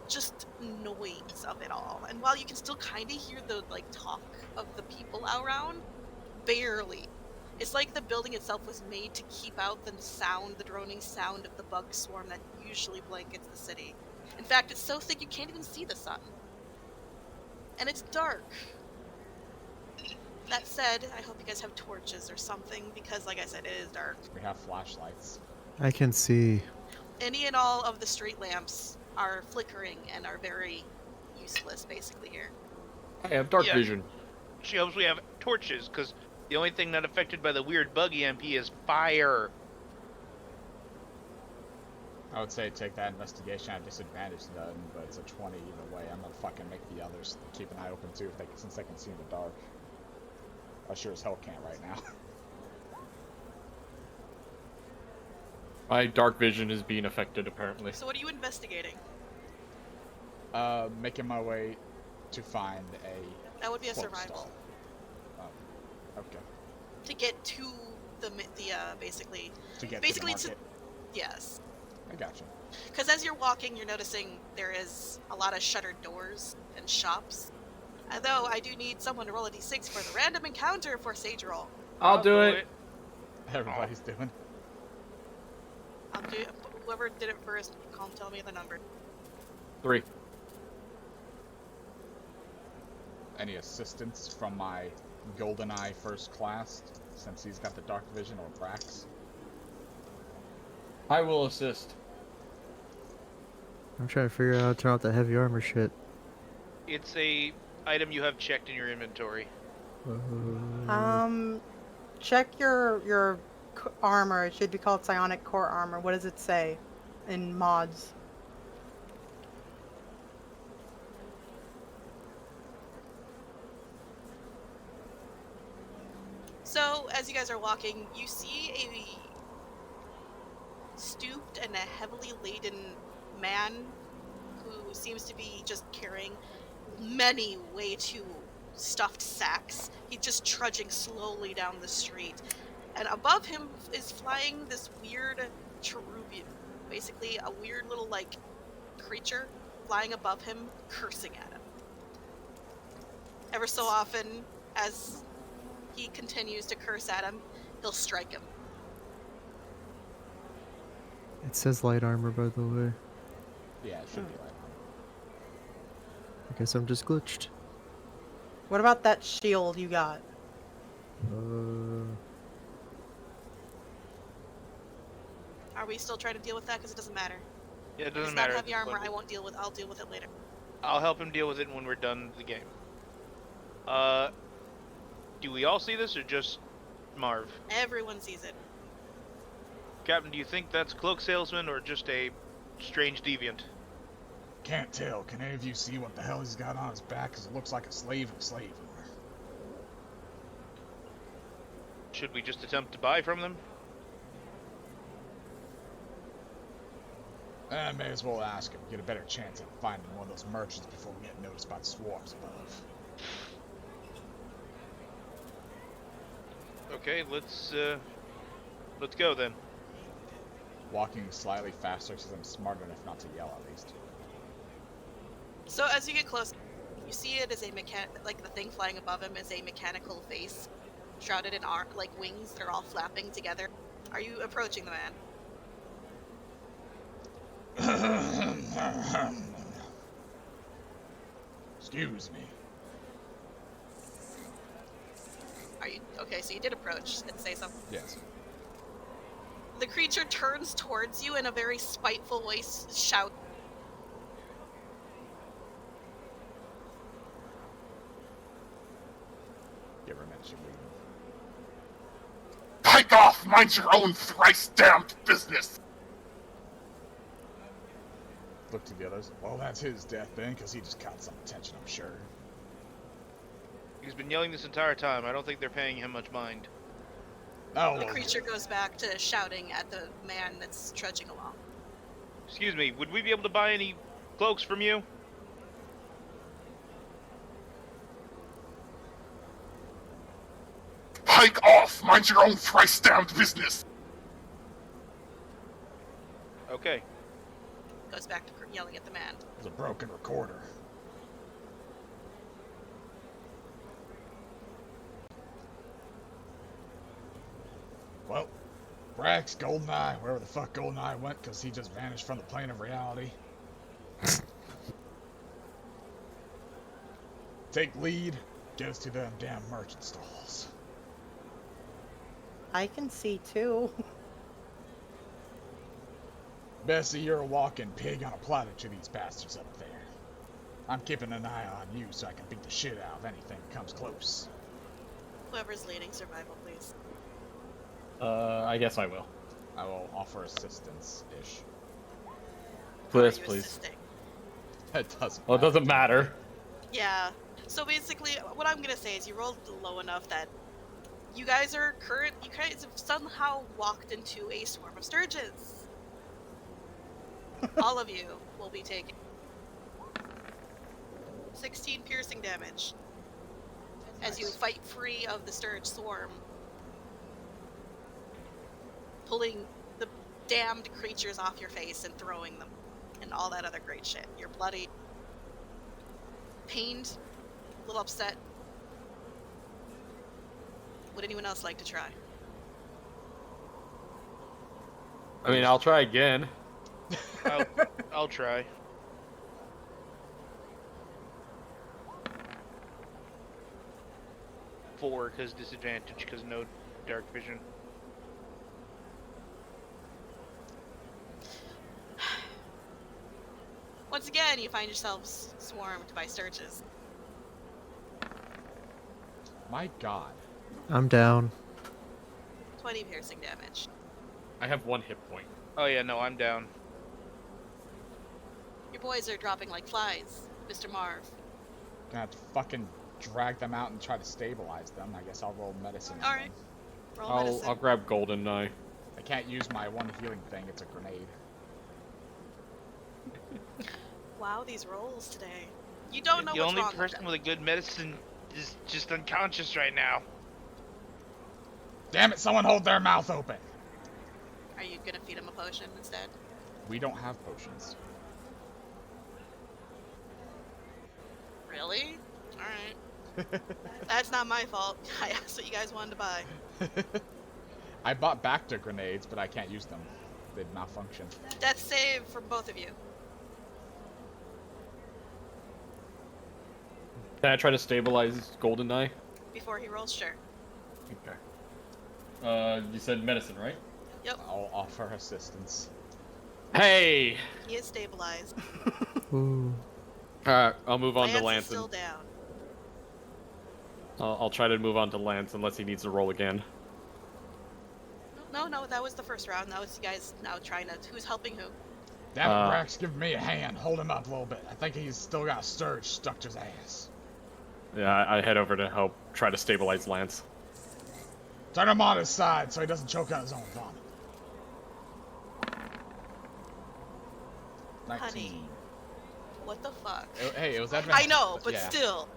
just noise of it all. And while you can still kind of hear the like talk of the people around, barely. It's like the building itself was made to keep out the sound, the droning sound of the bug swarm that usually blankets the city. In fact, it's so thick you can't even see the sun. And it's dark. That said, I hope you guys have torches or something, because like I said, it is dark. We have flashlights. I can see. Any and all of the street lamps are flickering and are very useless, basically, here. I have dark Yeah. vision. She hopes we have torches, because the only thing not affected by the weird bug EMP is fire. I would say take that investigation at disadvantage then, but it's a 20 either way. I'm gonna fucking make the others keep an eye open too, if they, since they can see in the dark. I sure as hell can't right now. My dark vision is being affected, apparently. So what are you investigating? Making my way to find a That would be a cloak survival. stall. Okay. To get to the basically, To get basically to the to, market. yes. I gotcha. Because as you're walking, you're noticing there is a lot of shuttered doors and shops. Although I do need someone to roll a d6 for the random encounter for Sage Roll. I'll do it. Everybody's doing. I'll do whoever did it first. Tell me the number. 3. Any assistance from my Goldeneye first class, since he's got the dark vision, or Brax? I will assist. I'm trying to figure out how to turn off the heavy armor shit. It's a item you have checked in your inventory. Check your armor. It should be called Psionic Corps armor. What does it say in mods? So, as you guys are walking, you see a stooped and a heavily laden man who seems to be just carrying many way too stuffed sacks. He's just trudging slowly down the street. And above him is flying this weird cherubian, basically a weird little, like, creature flying above him, cursing at him. Ever so often, as he continues to curse at him, he'll strike him. It says light armor, by the way. Yeah, it should be light armor. I guess I'm just glitched. What about that shield you got? Are we still trying to deal with that? Because it doesn't matter. Yeah, it If doesn't it's matter. not heavy armor, When- I'll deal with it later. I'll help him deal with it when we're done with the game. Do we all see this or just Marv? Everyone sees it. Captain, do you think that's cloak salesman or just a strange deviant? Can't tell. Can any of you see what the hell he's got on his back? Because it looks like a slave in a slave owner. Should we just attempt to buy from them? I may as well ask him. Get a better chance at finding one of those merchants before we get noticed by the swarms above. Okay, let's go then. Walking slightly faster because I'm smart enough not to yell at least. So as you get close, you see it as a like the thing flying above him is a mechanical face, shrouded in like wings that are all flapping together. Are you approaching the man? Excuse me. Are you okay? So you did approach and say something. Yes. The creature turns towards you in a very spiteful voice, shout. Give her a minute, she's leaving. Pike off! Mind your own thrice-damned business! Look to the others. Well, that's his death then, because he just caught some attention, I'm sure. He's been yelling this entire time. I don't think they're paying him much mind. Oh, The well, creature goes back to shouting at the man that's trudging along. Excuse me, would we be able to buy any cloaks from you? Pike off! Mind your own thrice-damned business! Okay. Goes back to yelling at the man. It's a broken recorder. Well, Brax, Goldeneye, wherever the fuck Goldeneye went, because he just vanished from the plane of reality. Take lead, get us to them damn merchant stalls. I can see too. Bessy, you're a walking pig on a platter to these bastards up there. I'm keeping an eye on you so I can beat the shit out of anything that comes close. Whoever's leading survival, please. I guess I will. I will offer assistance-ish. Please, Are you please. assisting? It doesn't Well, it doesn't matter. Yeah. So basically, what I'm gonna say is you rolled low enough that you guys have somehow walked into a swarm of sturges. All of you will be taking 16 piercing damage as you fight free of the sturge swarm, pulling the damned creatures off your face and throwing them, and all that other great shit. You're bloody, pained, a little upset. Would anyone else like to try? I mean, I'll try again. I'll try. Four, because disadvantage, because no dark vision. Once again, you find yourselves swarmed by sturges. My god. I'm down. 20 piercing damage. I have 1 hit point. Oh yeah, no, I'm down. Your boys are dropping like flies, Mr. Marv. Gonna have to fucking drag them out and try to stabilize them. I guess I'll roll medicine. on Alright. them. Roll I'll medicine. grab Goldeneye. I can't use my one healing thing. It's a grenade. Wow, these rolls today. You don't know The what's only wrong person with a good medicine is just unconscious right now. Damn it! Someone hold their mouth open. Are you gonna feed him a potion instead? We don't have potions. Really? Alright. That's not my fault. I asked what you guys wanted to buy. I bought Bacta grenades, but I can't use them. They'd malfunction. Death save from both of you. Can I try to stabilize Goldeneye? Before he rolls, sure. Okay. You said medicine, right? Yep, I'll offer assistance. Hey! he is stabilized. Ooh. Alright, I'll move on to Lance Lance. is still down. I'll try to move on to Lance unless he needs to roll again. No, that was the first round. That was you guys now trying to... Who's helping who? Damn it, Brax, give me a hand. Hold him up a little bit. I think he's still got a sturge stuck to his ass. Yeah, I head over to help try to stabilize Lance. Turn him on his side so he doesn't choke on his own vomit. 19. Honey. What the fuck? Hey, it was advantage. I know, but yeah. still.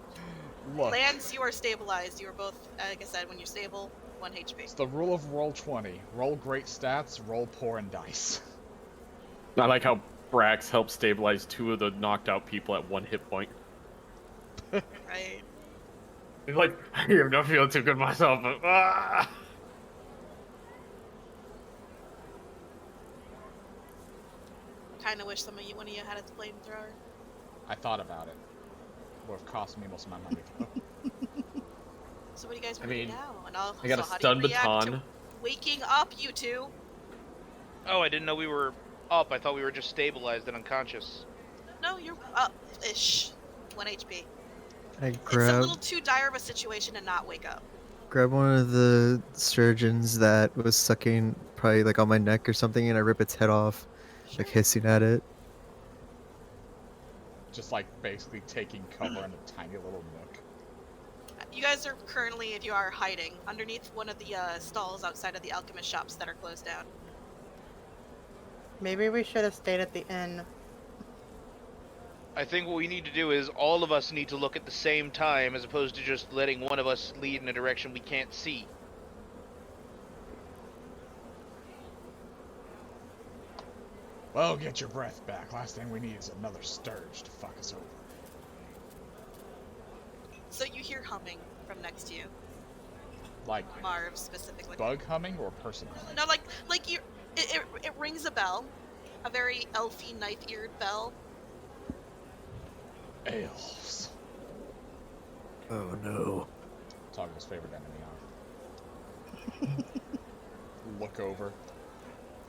Look, Lance, you are stabilized. You are both, like I said, when you're stable, 1 HP. it's the rule of roll 20. Roll great stats, roll poor in dice. I like how Brax helped stabilize 2 of the knocked out people at 1 hit point. Right? He's like, I'm not feeling too good myself, but Kind of wish one of you had a flamethrower. I thought about it. Would have cost me most of my money though. So what do you guys I want to do mean, now? And I'll, I got so a how do stun you react baton. to waking up, you two? Oh, I didn't know we were up. I thought we were just stabilized and unconscious. No, you're up-ish. 1 HP. I It's a grab little too dire of a situation to not wake up. grab one of the sturgeons that was sucking probably like on my neck or something, and I rip its head off, like hissing at it. Just like basically taking cover in a tiny little nook. You guys are currently, if you are, hiding underneath one of the stalls outside of the alchemist shops that are closed down. Maybe we should have stayed at the inn. I think what we need to do is all of us need to look at the same time as opposed to just letting one of us lead in a direction we can't see. Well, get your breath back. Last thing we need is another sturge to fuck us over. So you hear humming from next to you, Like Marv specifically. bug humming or person humming? No, like you, it rings a bell, a very elfy, knife-eared bell. Elves. Oh no. Toggle's favorite enemy. Look over.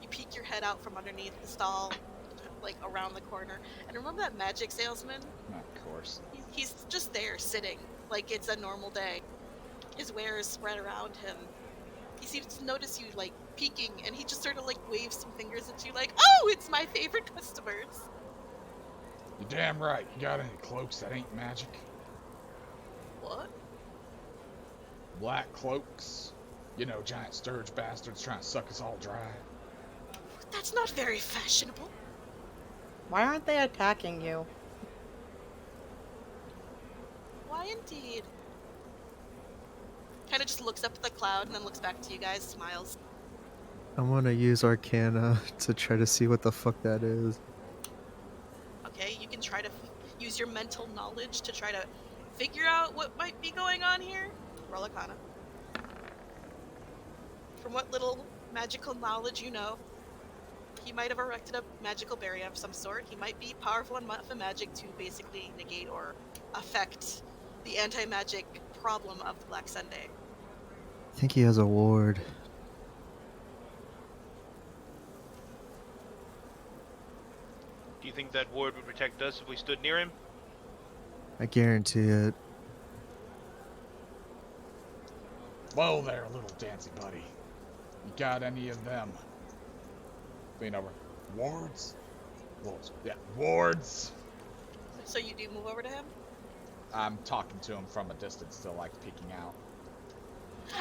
You peek your head out from underneath the stall, like around the corner, and remember that magic salesman? Of course. He's just there, sitting, like it's a normal day. His wares spread around him. He seems to notice you, like, peeking, and he just sort of, like, waves some fingers at you, like, oh, it's my favorite customers! You're damn right. You got any cloaks that ain't magic? What? Black cloaks. You know, giant sturge bastards trying to suck us all dry. That's not very fashionable. Why aren't they attacking you? Why indeed? Kind of just looks up at the cloud and then looks back to you guys, smiles. I'm gonna use Arcana to try to see what the fuck that is. Okay, you can try to use your mental knowledge to try to figure out what might be going on here. Roll Arcana. From what little magical knowledge you know, he might have erected a magical barrier of some sort. He might be powerful enough in magic to basically negate or affect the anti-magic problem of the Black Sunday. I think he has a ward. Do you think that ward would protect us if we stood near him? I guarantee it. Whoa there, little dancy buddy. You got any of them? Lean over. Wards? Wards. Yeah, wards. So you do move over to him? I'm talking to him from a distance, still like peeking out.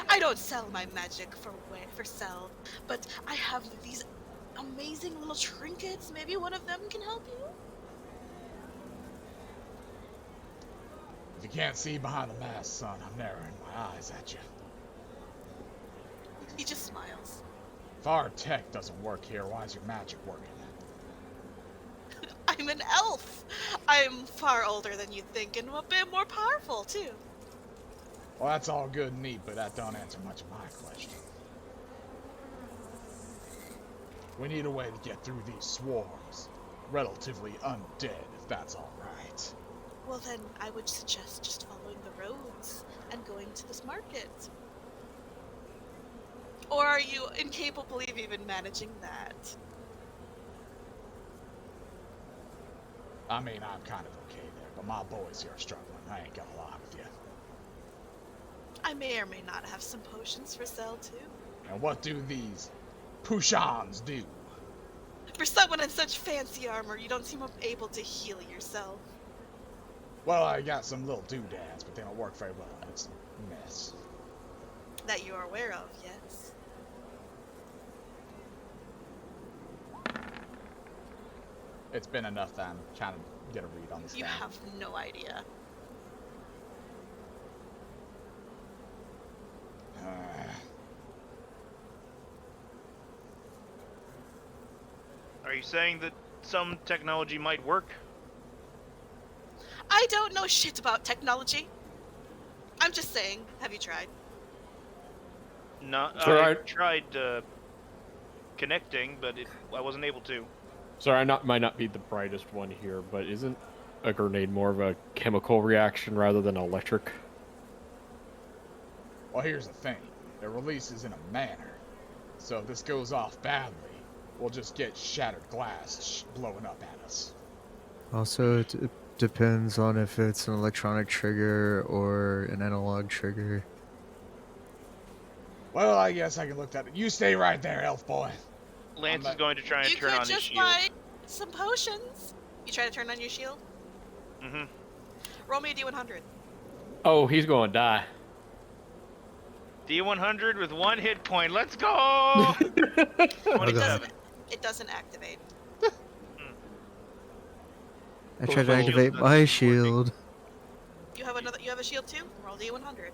I don't sell my magic for sell, but I have these amazing little trinkets. Maybe one of them can help you? If you can't see behind the mask, son, I'm narrowing my eyes at you. He just smiles. If our tech doesn't work here, why is your magic working? I'm an elf. I'm far older than you think and a bit more powerful, too. Well, that's all good and neat, but that don't answer much of my question. We need a way to get through these swarms. Relatively undead, if that's all right. Well, then I would suggest just following the roads and going to this market. Or are you incapable of even managing that? I mean, I'm kind of okay there, but my boys here are struggling. I ain't gonna lie with you. I may or may not have some potions for sale, too. And what do these Pushans do? For someone in such fancy armor, you don't seem able to heal yourself. Well, I got some little doodads, but they don't work very well. It's a mess. That you are aware of, yes. It's been enough that I'm trying to get a read on this You guy. have no idea. Are you saying that some technology might work? I don't know shit about technology. I'm just saying, have you tried? No, Sir, I I- tried connecting, but I wasn't able to. Sorry, I might not be the brightest one here, but isn't a grenade more of a chemical reaction rather than electric? Well, here's the thing. It releases in a manner. So if this goes off badly, we'll just get shattered glass blowing up at us. Also, it depends on if it's an electronic trigger or an analog trigger. Well, I guess I can look at it. You stay right there, elf boy. Lance is going to try and You turn could on his just shield. buy some potions. You try to turn on your shield? Mm-hmm. Roll me a d100. Oh, he's going to die. D100 with 1 hit point. Let's go! 27. It doesn't activate. I tried to Well, activate that's my working. shield. You have a shield too? Roll d100.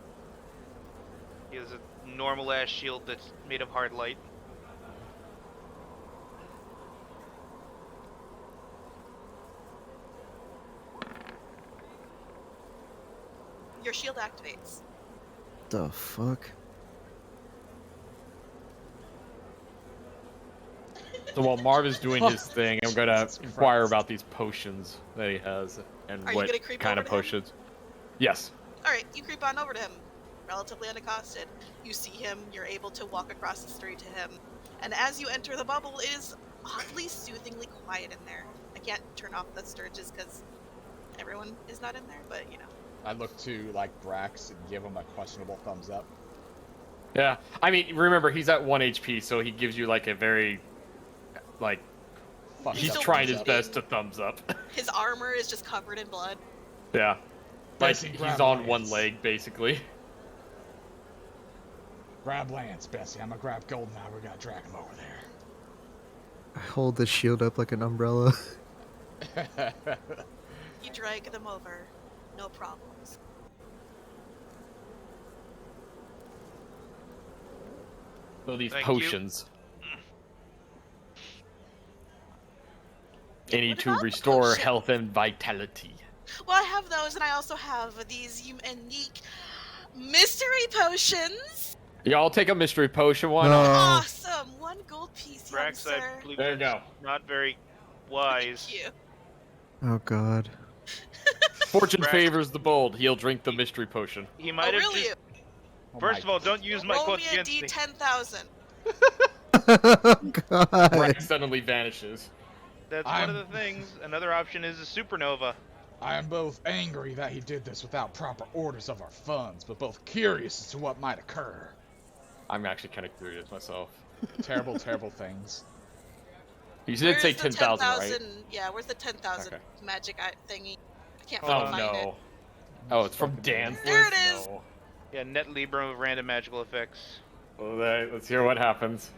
He has a normal ass shield that's made of hard light. Your shield activates. The fuck? So while Marv is doing his thing, I'm going to Jesus inquire Christ. about these potions that he has and Are you what gonna creep kind over of to him? potions. Yes. Alright, you creep on over to him. Relatively unaccosted. You see him, you're able to walk across the street to him. And as you enter the bubble, it is oddly soothingly quiet in there. I can't turn off the sturges because everyone is not in there, but you know. I look to, like, Brax and give him a questionable thumbs up. Yeah. I mean, remember, he's at 1 HP, so he gives you like a very, like, Fuck he's still trying his bleeding. best to thumbs up. His armor is just covered in blood. Yeah. Like, Bessy, he's grab on one Lance. leg, basically. Grab Lance, Bessy. I'm gonna grab Goldeneye. We gotta drag him over I hold the shield up like an umbrella. there. You drag them over. No problems. So these Thank you. potions. They need What to about the restore potion? health and vitality. Well, I have those, and I also have these unique mystery potions. Y'all take a mystery potion, why No. not? Awesome! 1 gold piece, young Brax, sir. I believe There you that's go. not very wise. Thank you. Oh god. Fortune Brax. favors the bold. He'll drink the mystery potion. He Oh, might have really? just... Oh First my- of all, don't use my Roll quotes me a against me. d10,000. Oh god. Brax suddenly vanishes. That's one of the things. Another option is a supernova. I am both angry that he did this without proper orders of our funds, but both curious as to what might occur. I'm actually kind of curious myself. Terrible, terrible things. You did say 10,000, right? Yeah, where's the 10,000 Okay. magic thingy? I can't Oh fucking find it. no. Oh, it's from Dan. There it is! No. Yeah, net Libram of random magical effects. Well, let's hear what happens.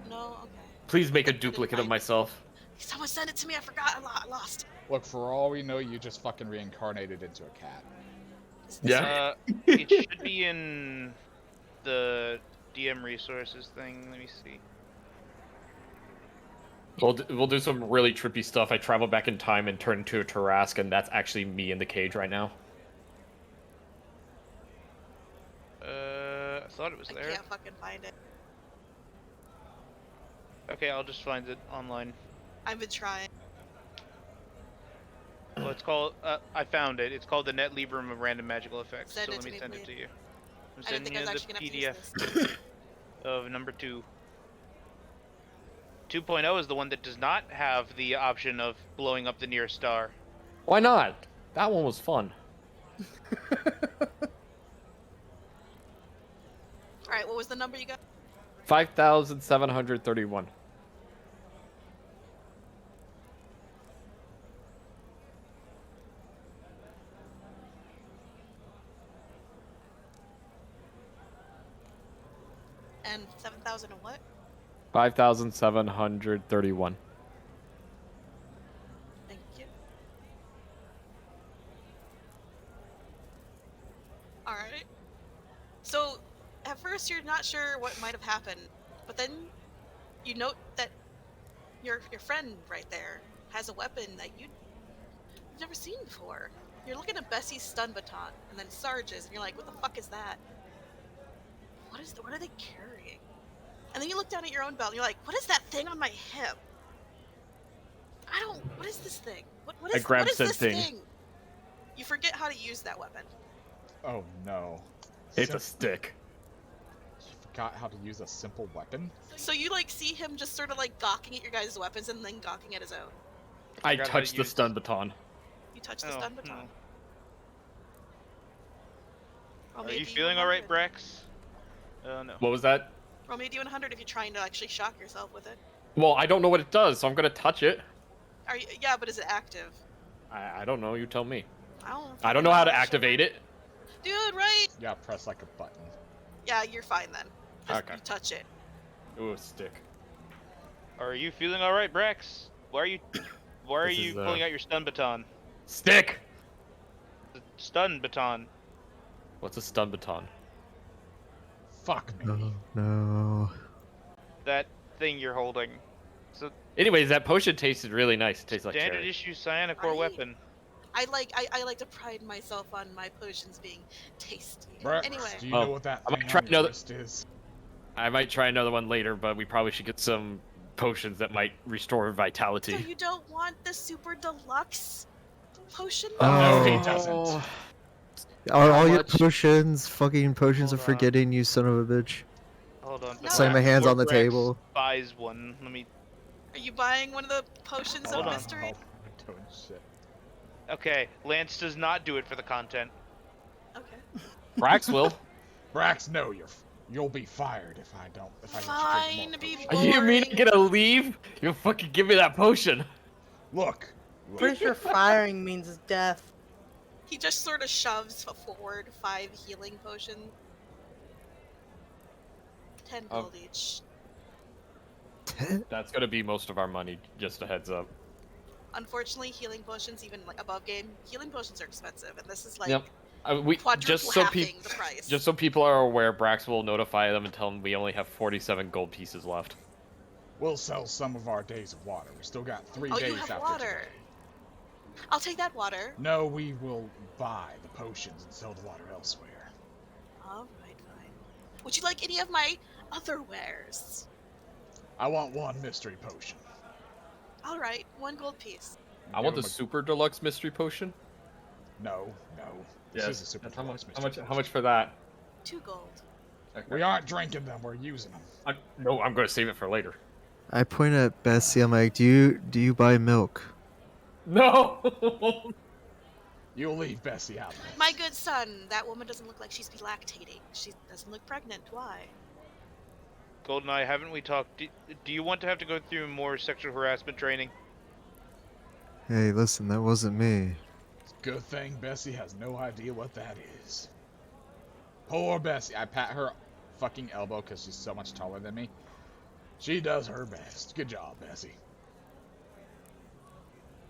No, okay. Please make a duplicate of myself. Someone sent it to me, I forgot, I lost. Look, for all we know, you just fucking reincarnated into a cat. Yeah. It should be in the DM resources thing. Let me see. We'll do some really trippy stuff. I travel back in time and turn into a Tarrasque, and that's actually me in the cage right now. I thought it was there. I can't fucking find it. Okay, I'll just find it online. I've been trying. Well, it's called. I found it. It's called the Net Libram of Random Magical Effects. Send so it let to me me, send it please. to you. I'm I didn't sending think I you was the actually gonna have to use PDF this. of number 2. 2.0 is the one that does not have the option of blowing up the nearest star. Why not? That one was fun. Alright, what was the number you got? 5,731. And 7,000 and what? 5,731. Thank you. Alright. So, at first you're not sure what might have happened, but then you note that your friend right there has a weapon that you've never seen before. You're looking at Bessy's stun baton, and then Sarge's, and you're like, what the fuck is that? What are they carrying? And then you look down at your own belt, and you're like, what is that thing on my hip? What is this thing? What is this thing? You forget how to use that weapon. Oh no. It's a stick. You forgot how to use a simple weapon? So you see him just sort of gawking at your guys' weapons and then gawking at his own. I forgot how to touched the use- stun baton. You touch the stun baton. Roll me Are a you D100. feeling alright, Brax? Oh no. What was that? Roll me a D100 if you're trying to actually shock yourself with it. Well, I don't know what it does, so I'm gonna touch it. Yeah, but is it active? I don't know. You tell me. I don't know. I don't know how to activate it. Dude, right? Yeah, press like a button. Yeah, you're fine then. Just Okay. you touch it. Ooh, a stick. Are you feeling alright, Brax? Why are you This is, pulling out your stun baton? Stick! The stun baton. What's a stun baton? Fuck me. No, no. That thing you're holding. So Anyways, that potion tasted really nice. It tastes like standard cherry. issue Psionic Corps Right. weapon. I like to pride myself on my potions being tasty. Brax, Anyway, do you Oh, know what that I'm gonna thing try on your another- wrist is? I might try another one later, but we probably should get some potions that might restore so vitality. you don't want the super deluxe potion? No, he Oh. doesn't. All your much? fucking potions Hold of on. forgetting, you son of a bitch. Hold on. No. Slam my hands on the Brax table. Buys one. Let me. Are you buying one of the potions Hold of on. mystery? Oh, I'm doing shit. Okay, Lance does not do it for the content. Okay. Brax will. Brax, no, you'll be fired if I don't. If I Fine, don't be drink more Are you mean Boring. gonna leave? You fucking give me that potion. Look. Pretty sure firing means death. He just sort of shoves forward 5 healing potions. 10 Oh. gold each. That's gonna be most of our money. Just a heads up. Unfortunately, healing potions, even above game, healing potions are expensive, and this is Yep. We quadruple just so halving people the price. just so people are aware, Brax will notify them and tell them we only have 47 gold pieces left. We'll sell some of our days of water. We still got 3 Oh, days you have after water. today. I'll take that water. No, we will buy the potions and sell the water elsewhere. All right, fine. Would you like any of my other wares? I want 1 mystery potion. All right, 1 gold piece. I want the Give 'em super deluxe mystery potion. No. This is a super That's how deluxe much? mystery How much for that? 2 gold. potion. We aren't drinking them, we're using them. No, I'm gonna save it for later. I point at Bessy. I'm like, do you buy milk? No. You'll leave Bessy out of this. My good son, that woman doesn't look like she's lactating. She doesn't look pregnant. Why? Goldeneye, haven't we talked? Do you want to have to go through more sexual harassment training? Hey, listen, that wasn't me. It's a good thing Bessy has no idea what that is. Poor Bessy. I pat her fucking elbow because she's so much taller than me. She does her best. Good job, Bessy.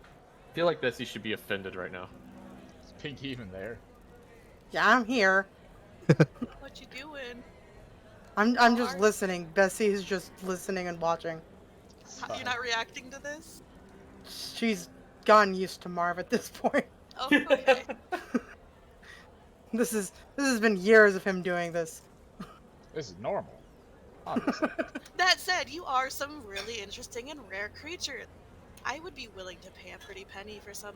I feel like Bessy should be offended right now. Is Pink even there? Yeah, I'm here. What you doing? I'm just listening. Bessy is just listening and watching. You're not reacting to this? She's gotten used to Marv at this point. Oh, okay. This has been years of him doing this. This is normal. Obviously. That said, you are some really interesting and rare creatures. I would be willing to pay a pretty penny for some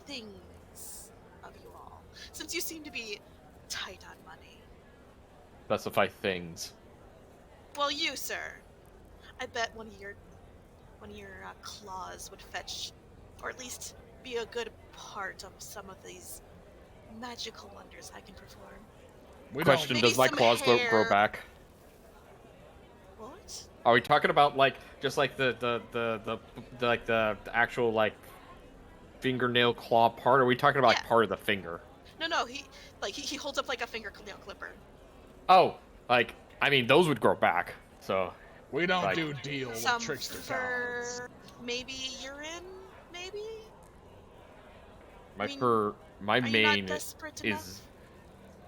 things of you all, since you seem to be tight on money. Specify things. Well, you, sir. I bet one of your claws would fetch, or at least be a good part of some of these magical wonders I can perform. Question: Maybe does my some claws grow hair. back? What? Are we talking about like just like the actual like fingernail claw part? Or are we talking about like Yeah. part of the finger? No, he holds up like a fingernail clipper. Oh, like I mean those would grow back. So We don't Like- do deal with Some trickster gods. fur, maybe urine, maybe? my I mean, my Are you mane not desperate enough?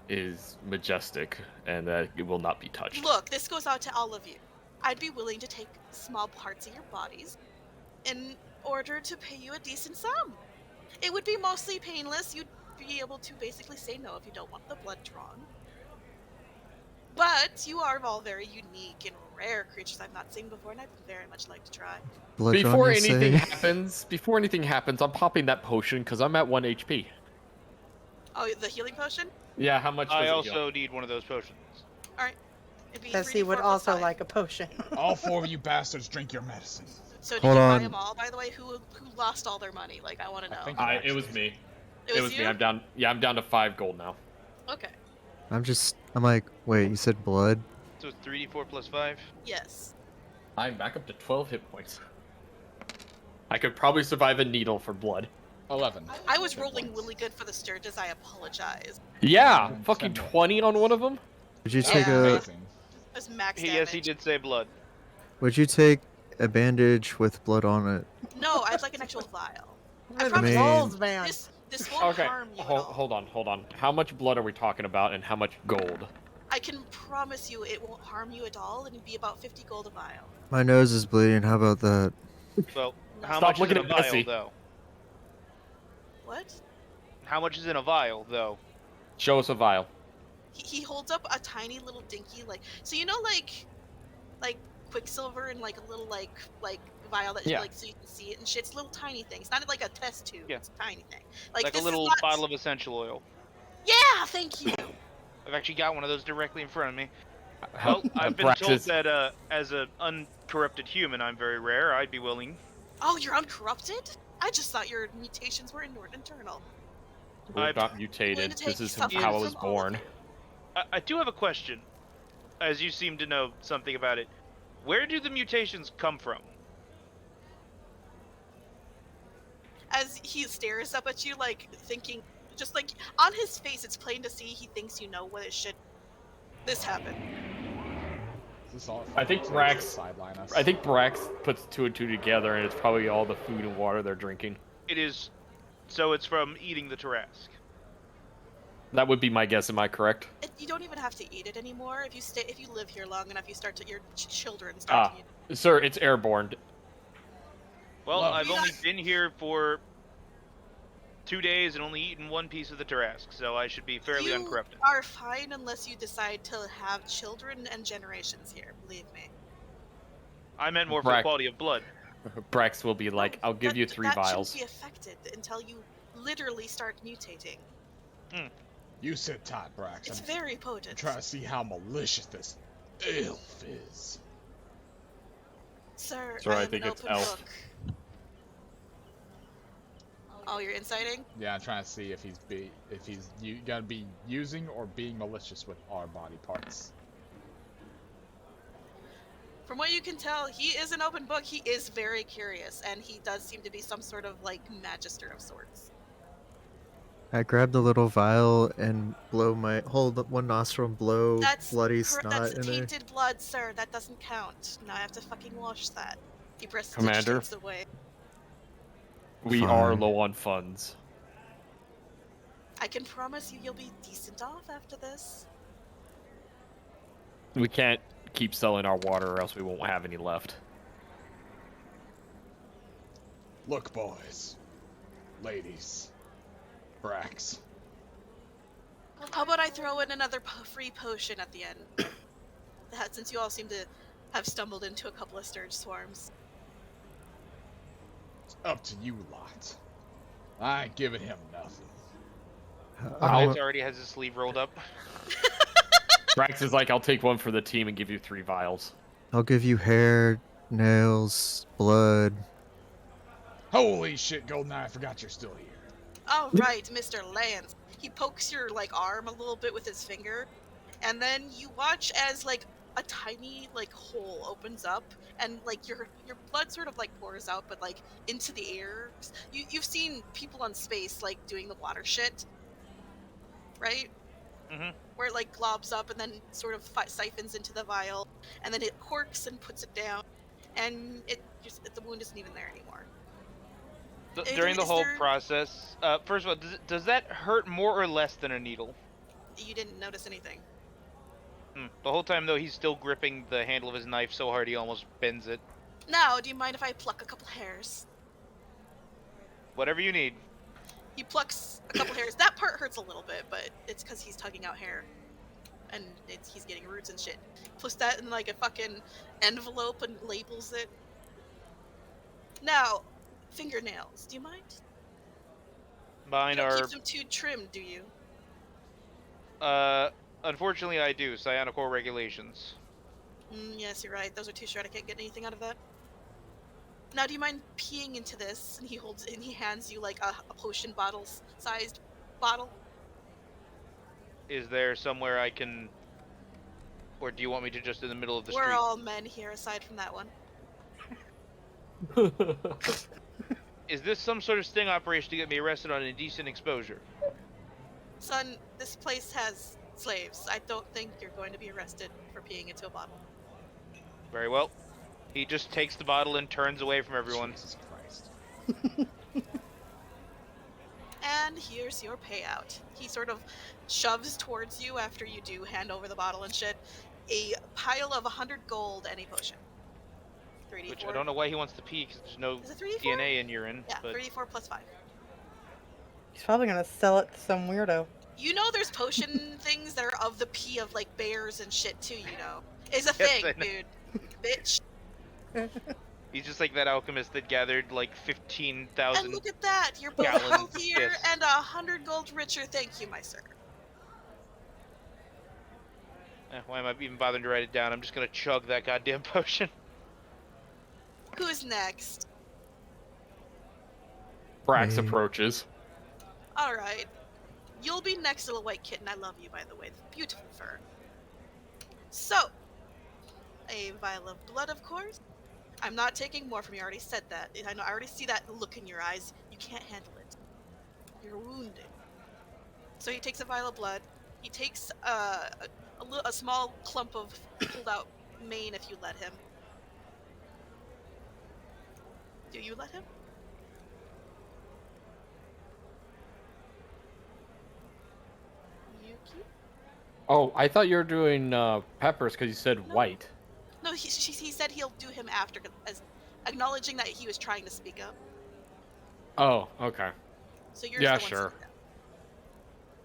is majestic and that it will not be touched. Look, this goes out to all of you. I'd be willing to take small parts of your bodies in order to pay you a decent sum. It would be mostly painless. You'd be able to basically say no if you don't want the blood drawn. But you are all very unique and rare creatures I've not seen before, and I'd very much like to try. Blood drawn, Before you anything say? happens, I'm popping that potion because I'm at 1 HP. Oh, the healing potion? Yeah, how much does I it heal? also need one of those potions. It'd be Bessy 3d4 would plus also 5. like a potion. All four of you bastards drink your medicine. So did Hold you on. buy them all, by the way? Who lost all their money? Like, I want to know. I think It was me. It was me. you? I'm down. Yeah, I'm down to 5 gold now. Okay. I'm like, wait, you said blood? So it's 3d4 plus 5. Yes. I'm back up to 12 hit points. I could probably survive a needle for blood. 11. I was rolling really good for the Sturges. I apologize. Yeah, 10 fucking more. 20 on one of them. Would you Yeah. take a Amazing. It was max damage. Yes, he did say blood. Would you take a bandage with blood on it? No, I'd like an actual vial. I With promise mean- rolls, man. this won't Okay, harm you at all. hold on. How much blood are we talking about, and how much gold? I can promise you it won't harm you at all, and it'd be about 50 gold a vial. My nose is bleeding. How about that? Well, how Stop much is looking in a at vial, Bessy. though? What? How much is in a vial, though? Show us a vial. He holds up a tiny little dinky, like, so you know, like Quicksilver and like a little like vial that Yeah. like so you can see it and shit. It's little tiny things, not like a test tube. Yeah. It's a tiny thing. Like a this is little not- bottle of essential oil. Yeah, thank you. I've actually got one of those directly in front of me. How- Well, I've been Brax told is- that as an uncorrupted human, I'm very rare. I'd be willing. Oh, you're uncorrupted? I just thought your mutations were internal. We're I've- not mutated. Willing to take This is something how I was from all of born. you. I do have a question, as you seem to know something about it. Where do the mutations come from? As he stares up at you, like thinking, just like on his face, it's plain to see he thinks you know what it should. This happened. Is this all I think to Brax- sideline us? I think Brax puts 2 and 2 together, and it's probably all the food and water they're drinking. It is, so it's from eating the Tarask. That would be my guess. Am I correct? You don't even have to eat it anymore. If you live here long enough, you start to your children start to eat it. Sir, it's airborne. Well, Well, I've we only got- been here for 2 days and only eaten 1 piece of the Tarask, so I should be fairly You uncorrupted. are fine unless you decide to have children and generations here. Believe me. I meant more for Brack. the quality of blood. Brax will be like, No, I'll give you that- 3 that vials. shouldn't be affected until you literally start mutating. You sit tight, Brax. It's I'm very potent. trying to see how malicious this elf is. Sir, Sir, I am think an it's open elf. book. Oh, you're inciting? Yeah, I'm trying to see if he's gonna be using or being malicious with our body parts. From what you can tell, he is an open book. He is very curious, and he does seem to be some sort of, like, magister of sorts. I grab the little vial and hold one nostril and blow bloody snot That's in there. tainted blood, sir. That doesn't count. Now I have to fucking wash that. He presses Commander? it away. We are Fine. low on funds. I can promise you'll be decent off after this. We can't keep selling our water or else we won't have any left. Look, boys, ladies, Brax. How about I throw in another free potion at the end? That, since you all seem to have stumbled into a couple of sturge swarms. It's up to you lot. I ain't giving him nothing. I'll- Mutts already has his sleeve rolled up. Brax is like, I'll take one for the team and give you 3 vials. I'll give you hair, nails, blood. Holy shit, Goldeneye, I forgot you're still here. Oh, right, Mr. Lance. He pokes your, like, arm a little bit with his finger, and then you watch as, like, a tiny, like, hole opens up, and, like, your blood sort of, like, pours out, but, like, into the air. You've seen people on space, like, doing the water shit, right? Mhm. Where it, like, globs up and then sort of siphons into the vial, and then it corks and puts it down, and the wound isn't even there anymore. During the Is whole there- process, first of all, does that hurt more or less than a needle? You didn't notice anything. The whole time, though, he's still gripping the handle of his knife so hard he almost bends it. Now, do you mind if I pluck a couple hairs? Whatever you need. He plucks a couple hairs. That part hurts a little bit, but it's because he's tugging out hair. And he's getting roots and shit. Puts that in like a fucking envelope and labels it. Now, fingernails. Do you mind? Mine You don't are, keep them too trimmed, do you? unfortunately I do. Psionic Corps regulations. Yes, you're right. Those are too short. I can't get anything out of that. Now, do you mind peeing into this? And he hands you like a potion sized bottle. Is there somewhere I can, or do you want me to just in the middle of the We're street? all men here, aside from that one. Is this some sort of sting operation to get me arrested on indecent exposure? Son, this place has slaves. I don't think you're going to be arrested for peeing into a bottle. Very well. He just takes the bottle and turns away from everyone. Jesus Christ. And here's your payout. He sort of shoves towards you after you do hand over the bottle and shit. A pile of 100 gold and a potion. 3d4. Which I don't know why he wants to pee, because there's no Is it 3d4? DNA in urine. Yeah, but 3d4 plus 5. He's probably gonna sell it to some weirdo. You know there's potion things that are of the pee of like bears and shit too, you know. It's a Yes, thing, I know. dude. Bitch. he's just like that alchemist that gathered like And 15,000. look at that. You're both gallons of healthier piss. and 100 gold richer. Thank you, my sir. Why am I even bothering to write it down? I'm just gonna chug that goddamn potion. Who's next? Brax Hey. approaches. Alright. You'll be next, little white kitten. I love you, by the way. Beautiful fur. So, a vial of blood, of course. I'm not taking more from you. I already said that. I know. I already see that look in your eyes. You can't handle it. You're wounded. So he takes a vial of blood. He takes a small clump of pulled out mane if you let him. Do you let him? Yuukie? Oh, I thought you were doing peppers because you said No. white. No, he said he'll do him after, as acknowledging that he was trying to speak up. Oh, okay. So you're Yeah, the one sure. speaking up.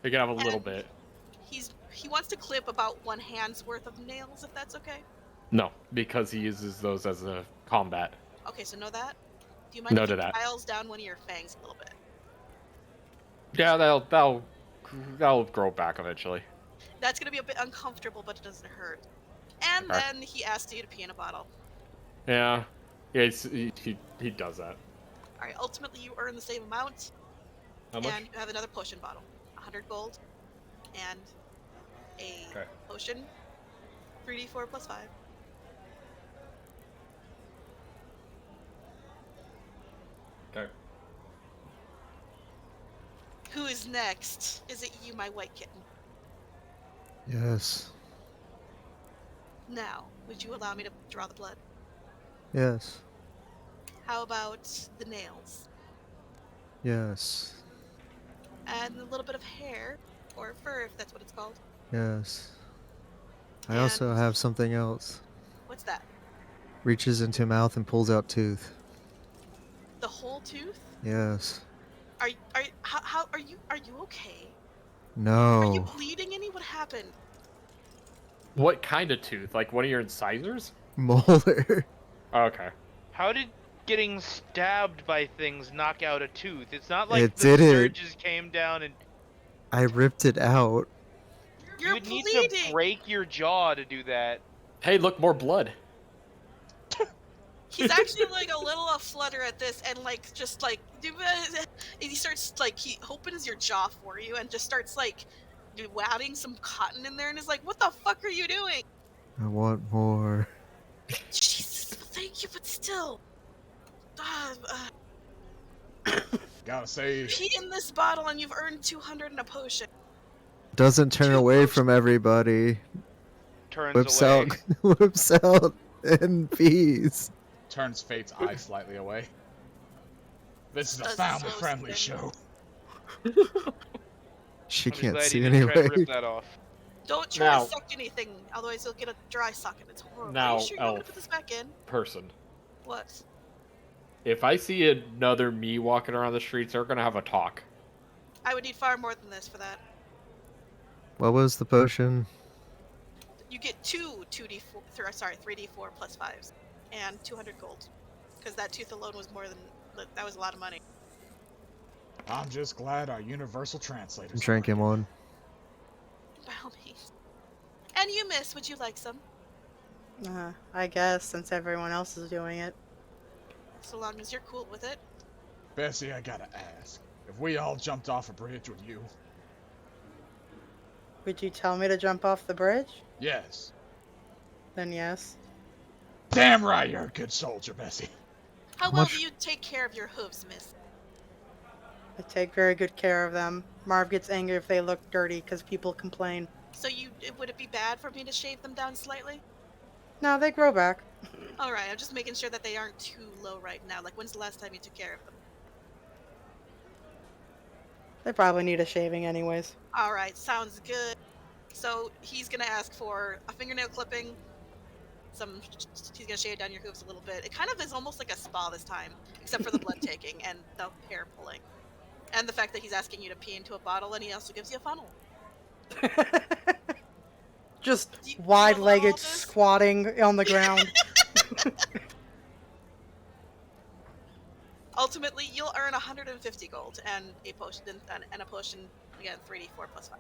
We can have a little And bit. He wants to clip about 1 hand's worth of nails, if that's okay. No, because he uses those as a combat. Okay, so know that. Do you mind No if to he that. files down one of your fangs a little bit? Yeah, that'll grow back eventually. That's gonna be a bit uncomfortable, but it doesn't hurt. And Okay. then he asks you to pee in a bottle. Yeah, Yeah, he does that. All right. Ultimately, you earn the same amount, How much? and you have another potion bottle, 100 gold, and a Okay. potion, 3d4 plus 5. Okay. Who is next? Is it you, my white kitten? Yes. Now, would you allow me to draw the blood? Yes. How about the nails? Yes. And a little bit of hair, or fur, if that's what it's called. Yes. I also And- have something else. What's that? Reaches into mouth and pulls out tooth. The whole tooth? Yes. How are you okay? No. Are you bleeding any? What happened? What kind of tooth? Like one of your incisors? Molar. Okay. How did getting stabbed by things knock out a tooth? It's not like It the didn't. surgeons came down and I ripped it out. you You're would need bleeding! to break your jaw to do that. Hey, look, more blood. He's actually like a little aflutter at this, and like just like he starts like he opens your jaw for you and just starts like wadding some cotton in there and is like, "What the fuck are you doing?" I want more. Jesus, thank you, but still, Gotta say, pee in this bottle and you've earned 200 in a potion. Doesn't turn Two away potions. from everybody. Turns Whips away. out, whips out, and pees. turns Fate's eye slightly away. This is a Does family-friendly slow show. She I'm just can't glad see you didn't try to anyway. rip that off. Don't try Now- to suck anything, otherwise you'll get a dry suck and it's horrible. Are Now, you sure you want me to Elf. put this back in? Person. What? If I see another me walking around the streets, they're gonna have a talk. I would need far more than this for that. What was the potion? You get 3d4 plus 5s, and 200 gold. Because that tooth alone was more than, that was a lot of money. I'm just glad our universal translators. I'm drinking one. By all means. And you, miss, would you like some? I guess, since everyone else is doing it. So long as you're cool with it. Bessy, I gotta ask. If we all jumped off a bridge with you? Would you tell me to jump off the bridge? Yes. Then yes. Damn right you're a good soldier, Bessy. How How well much- do you take care of your hooves, miss? I take very good care of them. Marv gets angry if they look dirty because people complain. So would it be bad for me to shave them down slightly? No, they grow back. Alright, I'm just making sure that they aren't too low right now. Like, when's the last time you took care of them? They probably need a shaving anyways. Alright, sounds good. So he's gonna ask for a fingernail clipping, he's gonna shave down your hooves a little bit. It kind of is almost like a spa this time, except for the blood taking and the hair pulling. And the fact that he's asking you to pee into a bottle, and he also gives you a funnel. Just Do you allow wide-legged this? squatting on the ground. Ultimately, you'll earn 150 gold and a potion, and a potion, again, 3d4 plus 5.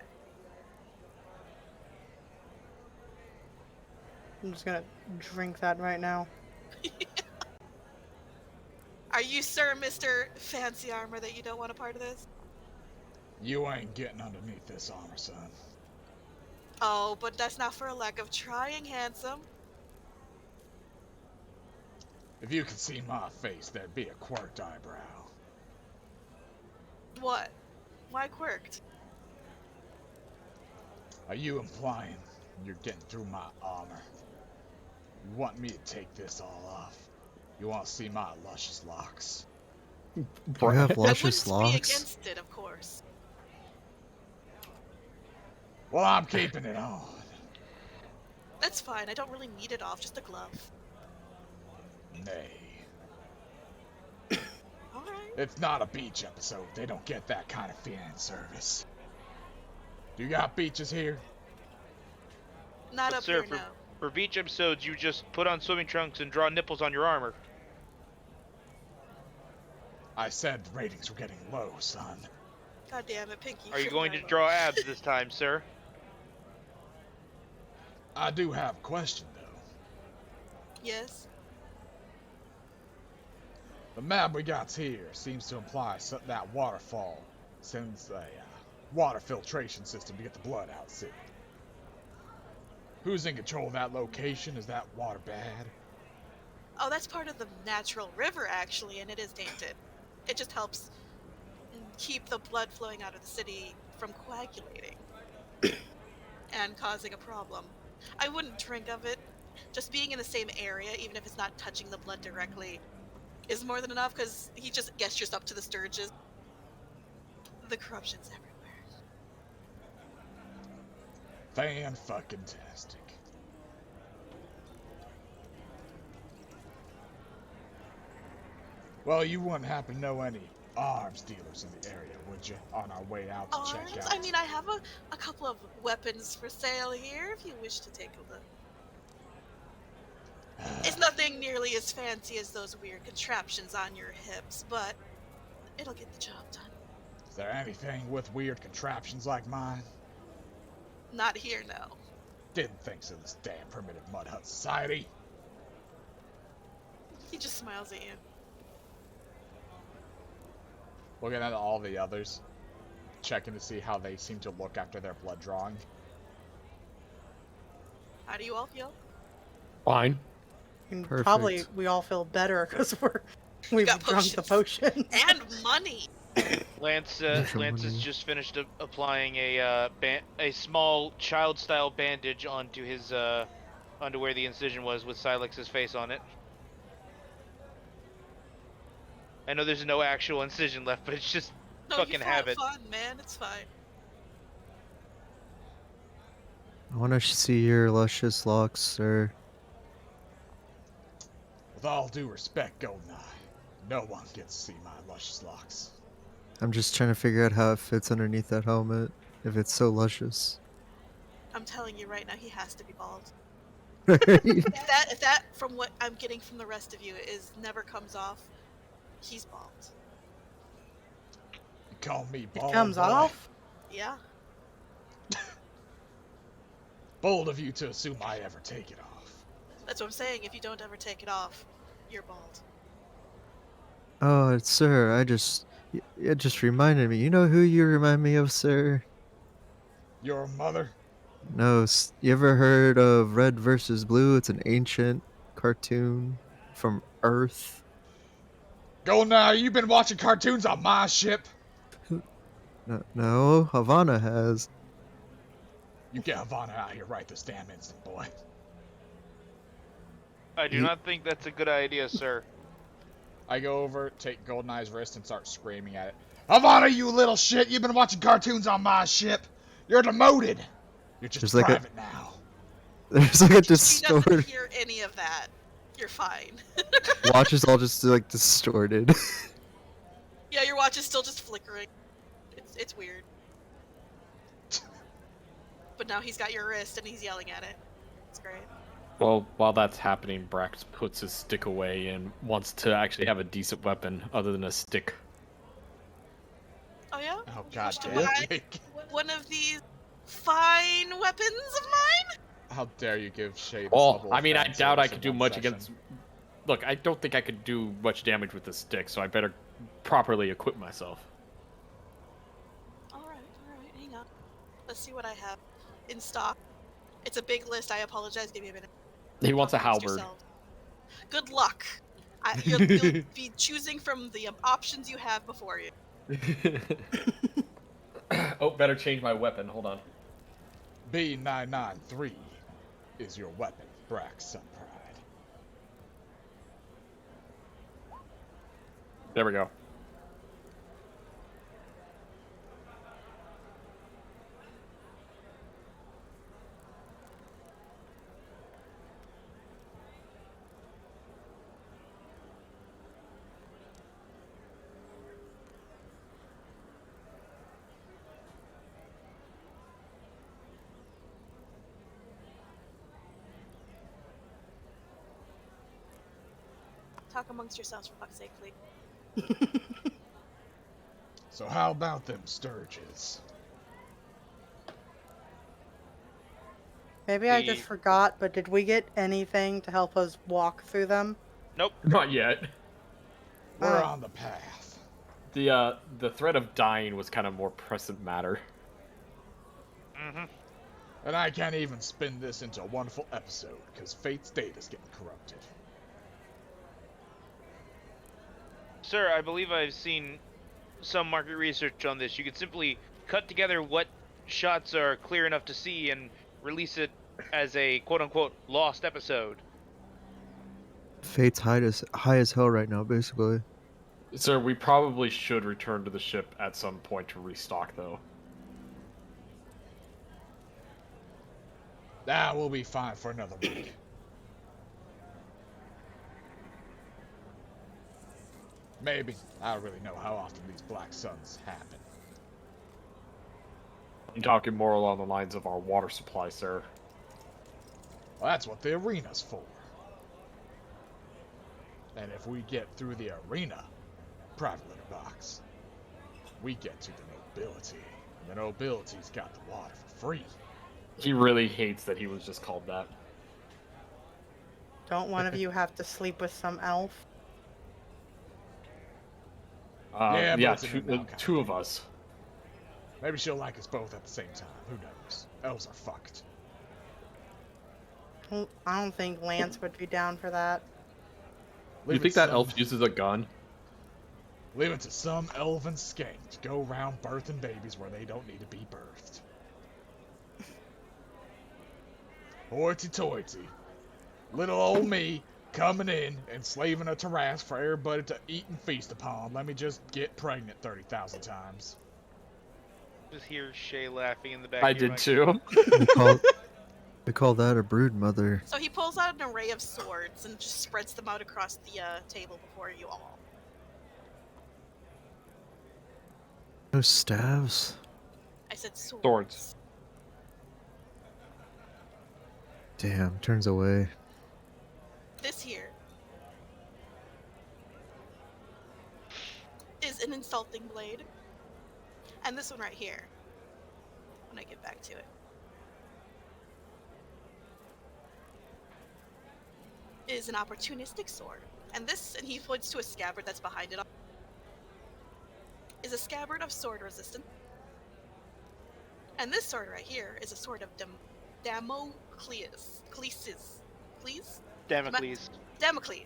I'm just gonna drink that right now. Are you sure, Mr. Fancy Armor, that you don't want a part of this? You ain't getting underneath this armor, son. Oh, but that's not for a lack of trying, handsome. If you could see my face, there'd be a quirked eyebrow. What? Why quirked? Are you implying you're getting through my armor? You want me to take this all off? You want to see my luscious locks? Do you have luscious I wouldn't be locks? against it, of course. Well, I'm keeping it on. That's fine, I don't really need it off, just a glove. Nay. Alright. It's not a beach episode. They don't get that kind of fan service. Do you got beaches here? Not But up sir, here, no. For beach episodes, you just put on swimming trunks and draw nipples on your armor. I said the ratings were getting low, son. God damn it, Pinky. Are you shouldn't going to I? draw abs this time, sir? I do have a question, though. Yes. The map we got here seems to imply that waterfall sends a water filtration system to get the blood out of the city. Who's in control of that location? Is that water bad? Oh, that's part of the natural river, actually, and it is tainted. It just helps keep the blood flowing out of the city from coagulating and causing a problem. I wouldn't drink of it. Just being in the same area, even if it's not touching the blood directly, is more than enough, because he just gestures up to the Sturges. The corruption's everywhere. Fan-fucking-tastic. Well, you wouldn't happen to know any arms dealers in the area, would you? On our way out to check Arms? out. I mean, I have a couple of weapons for sale here, if you wish to take a look. It's nothing nearly as fancy as those weird contraptions on your hips, but it'll get the job done. Is there anything with weird contraptions like mine? Not here, no. Didn't think so, this damn primitive mud hut society. He just smiles at you. Looking at all the others, checking to see how they seem to look after their blood drawing. How do you all feel? Fine. And Perfect. probably we all feel better because we've got drunk the potion. And money! Lance Extra Lance has money. just finished applying a small child-style bandage onto his onto where the incision was with Silex's face on it. I know there's no actual incision left, but it's just No, fucking you have habit. fun, man. It's fine. I want to see your luscious locks, sir. With all due respect, Goldeneye, no one gets to see my luscious locks. I'm just trying to figure out how it fits underneath that helmet, if it's so luscious. I'm telling you right now, he has to be bald. Right? If that, from what I'm getting from the rest of you, never comes off, he's bald. You call me It bald, comes boy? off. Yeah. Bold of you to assume I ever take it off. That's what I'm saying. If you don't ever take it off, you're bald. Oh, sir, it just reminded me. You know who you remind me of, sir? Your mother? No, you ever heard of Red versus Blue? It's an ancient cartoon from Earth. Goldeneye, you been watching cartoons on my ship? No, Havana has. You get Havana out here right this damn instant, boy. I do not think that's a good idea, sir. I go over, take Goldeneye's wrist, and start screaming at it. Havana, you little shit! You've been watching cartoons on my ship! You're demoted! You're just There's like private now. There's like a He doesn't distorted. hear any of that. You're fine. Watch is all just like distorted. Yeah, your watch is still just flickering. It's weird. But now he's got your wrist and he's yelling at it. It's great. Well, while that's happening, Brax puts his stick away and wants to actually have a decent weapon other than a stick. Oh yeah? Oh, You god wish to damn buy it. one of these fine weapons of mine? How dare you give Shay this Well, level I of mean, I fan doubt I service could in do one much session. against... Look, I don't think I could do much damage with the stick, so I better properly equip myself. Alright, hang on. Let's see what I have in stock. It's a big list, I apologize, give me a minute. He wants a Talk amongst halberd. yourselves. Good luck. You'll be choosing from the options you have before you. Oh, better change my weapon. Hold on. B993 is your weapon, Brax Sunpride. There we go. Talk amongst yourselves for fuck's sake, please. So how about them Sturges? Maybe I just The- forgot, but did we get anything to help us walk through them? Nope. Not yet. We're the path. The threat of dying was kind of more pressing matter. Mm-hmm. And I can't even spin this into a wonderful episode, because Fate's data's getting corrupted. Sir, I believe I've seen some market research on this. You could simply cut together what shots are clear enough to see and release it as a quote-unquote lost episode. Fate's high as hell right now, basically. Sir, we probably should return to the ship at some point to restock, though. We'll be fine for another week. Maybe. I don't really know how often these black suns happen. I'm talking more along the lines of our water supply, sir. Well, that's what the arena's for. And if we get through the arena, private litter box, we get to the nobility. And the nobility's got the water for free. He really hates that he was just called that. Don't one of you have to sleep with some elf? Yeah, but Yeah, it's an email two of us. Maybe she'll like us both at the same time. Who knows? Elves are fucked. Well, I don't think Lance would be down for that. You think that elf uses a gun? Leave it to some elven skank to go around birthing babies where they don't need to be birthed. Hoity-toity. Little old me coming in and slaving a terrace for everybody to eat and feast upon. Let me just get pregnant 30,000 times. Just hear Shay laughing in the back. I of your did mic. too. We call that a brood mother. So he pulls out an array of swords and just spreads them out across the table before you all. No staves. I said swords. Swords. Damn, turns away. This here is an insulting blade. And this one right here, when I get back to it, is an opportunistic sword. And this, and he points to a scabbard that's behind it, is a scabbard of sword resistance. And this sword right here is a sword of Damocles. Damocles. Damocles.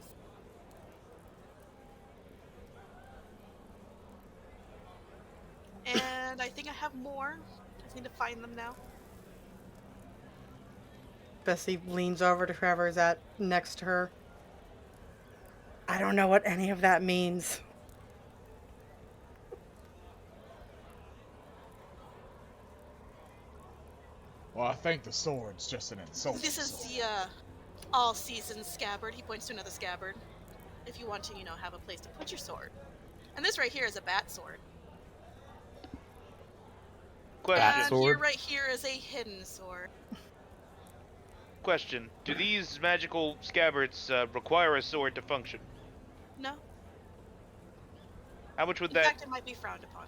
And I think I have more. I just need to find them now. Bessy leans over to whoever's at next to her. I don't know what any of that means. Well, I think the sword's just an insult. This is the all-season scabbard. He points to another scabbard. If you want to, have a place to put your sword. And this right here is a bat sword. Question. And sword? here, right here, is a hidden sword. Question. Do these magical scabbards require a sword to function? No. How much would In that? fact, it might be frowned upon.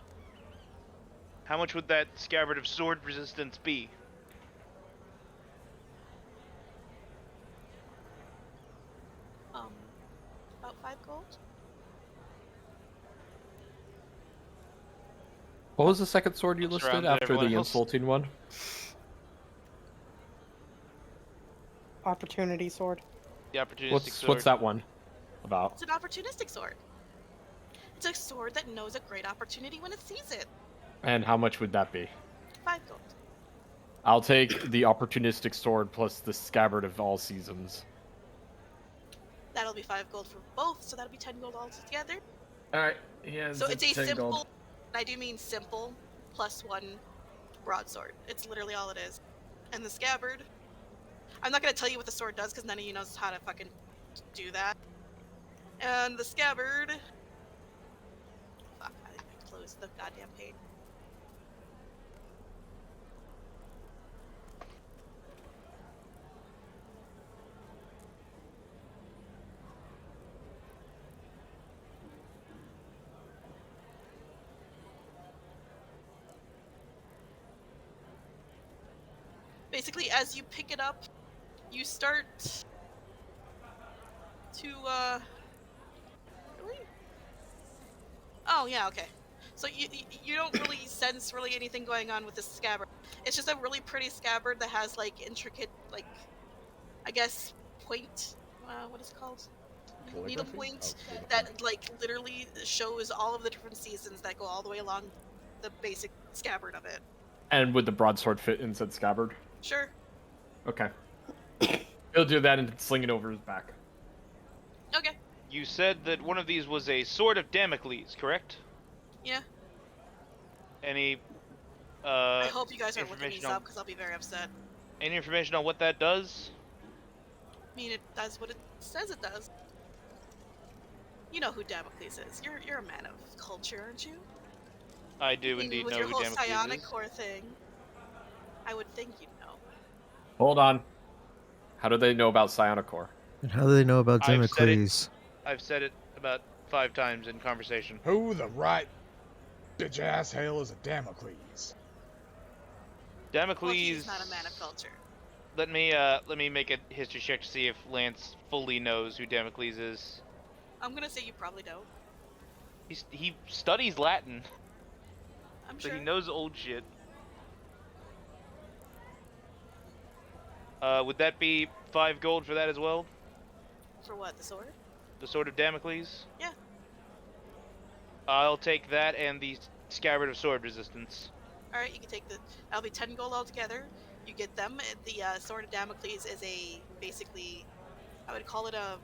How much would that scabbard of sword resistance be? About 5 gold. What was the second sword you Looks listed around at after the everyone else. insulting one? Opportunity sword. The opportunistic sword. What's that one about? It's an opportunistic sword. It's a sword that knows a great opportunity when it sees it. And how much would that be? 5 gold. I'll take the opportunistic sword plus the scabbard of all seasons. That'll be 5 gold for both, so that'll be 10 gold altogether. Alright, yeah. So it's a simple, and I do mean simple, +1 broadsword. It's literally all it is. And the scabbard, I'm not going to tell you what the sword does because none of you knows how to fucking do that. And the scabbard, fuck, I closed the goddamn page. Basically, as you pick it up, you start to, really Oh, yeah, okay. So you don't really sense really anything going on with this scabbard. It's just a really pretty scabbard that has, like, intricate, like, I guess, point. What is it called? Needle Calligraphy? point. Oh, needle That, point. like, literally shows all of the different seasons that go all the way along the basic scabbard of it. And would the broadsword fit in said scabbard? Sure. Okay. He'll do that and sling it over his back. Okay. You said that one of these was a sword of Damocles, correct? Yeah. Any I hope you guys aren't looking information these on- up because I'll be very upset. any information on what that does? I mean, it does what it says it does. You know who Damocles is. You're a man of culture, aren't you? I do I mean, indeed with know your who whole Damocles Psionic is. Corps thing, I would think you'd know. Hold on. How do they know about Psionic Corps? And how do they know about I've said it. Damocles? I've said it about 5 times in conversation. Who the right bitch ass hell is a Damocles? Damocles. Well, he's not a man of culture. Let me make a history check to see if Lance fully knows who Damocles is. I'm gonna say you probably don't. He studies Latin, I'm so sure. he knows old shit. Would that be 5 gold for that as well? For what? The sword? The sword of Damocles? Yeah. I'll take that and the scabbard of sword resistance. All right, you can take the. That'll be 10 gold altogether. You get them. The sword of Damocles is a basically, I would call it a.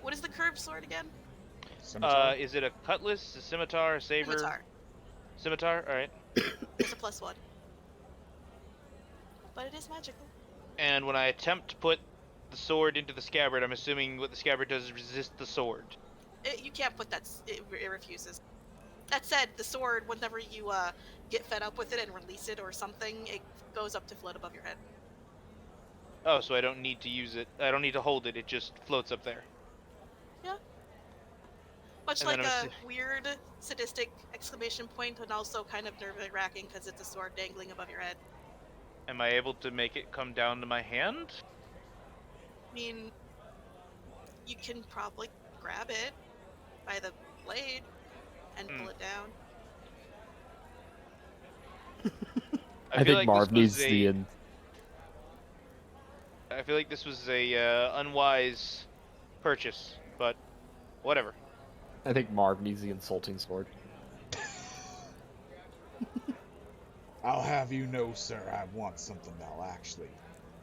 What is the curved sword again? Scimitar? Is it a cutlass, a scimitar, a saber? Scimitar. Scimitar? Alright. It's a +1. But it is magical. And when I attempt to put the sword into the scabbard, I'm assuming what the scabbard does is resist the sword. You can't put that. It refuses. That said, the sword, whenever you get fed up with it and release it or something, it goes up to float above your head. Oh, so I don't need to use it. I don't need to hold it. It just floats up there. Yeah. Much And like then I'm a weird, sadistic exclamation point, and also kind of nerve-wracking because it's a sword dangling above your head. Am I able to make it come down to my hand? I mean, you can probably grab it by the blade and pull it down. I feel think like Marv this was needs a- the. I feel like this was a unwise purchase, but whatever. I think Marv needs the insulting sword. I'll have you know, sir, I want something that'll actually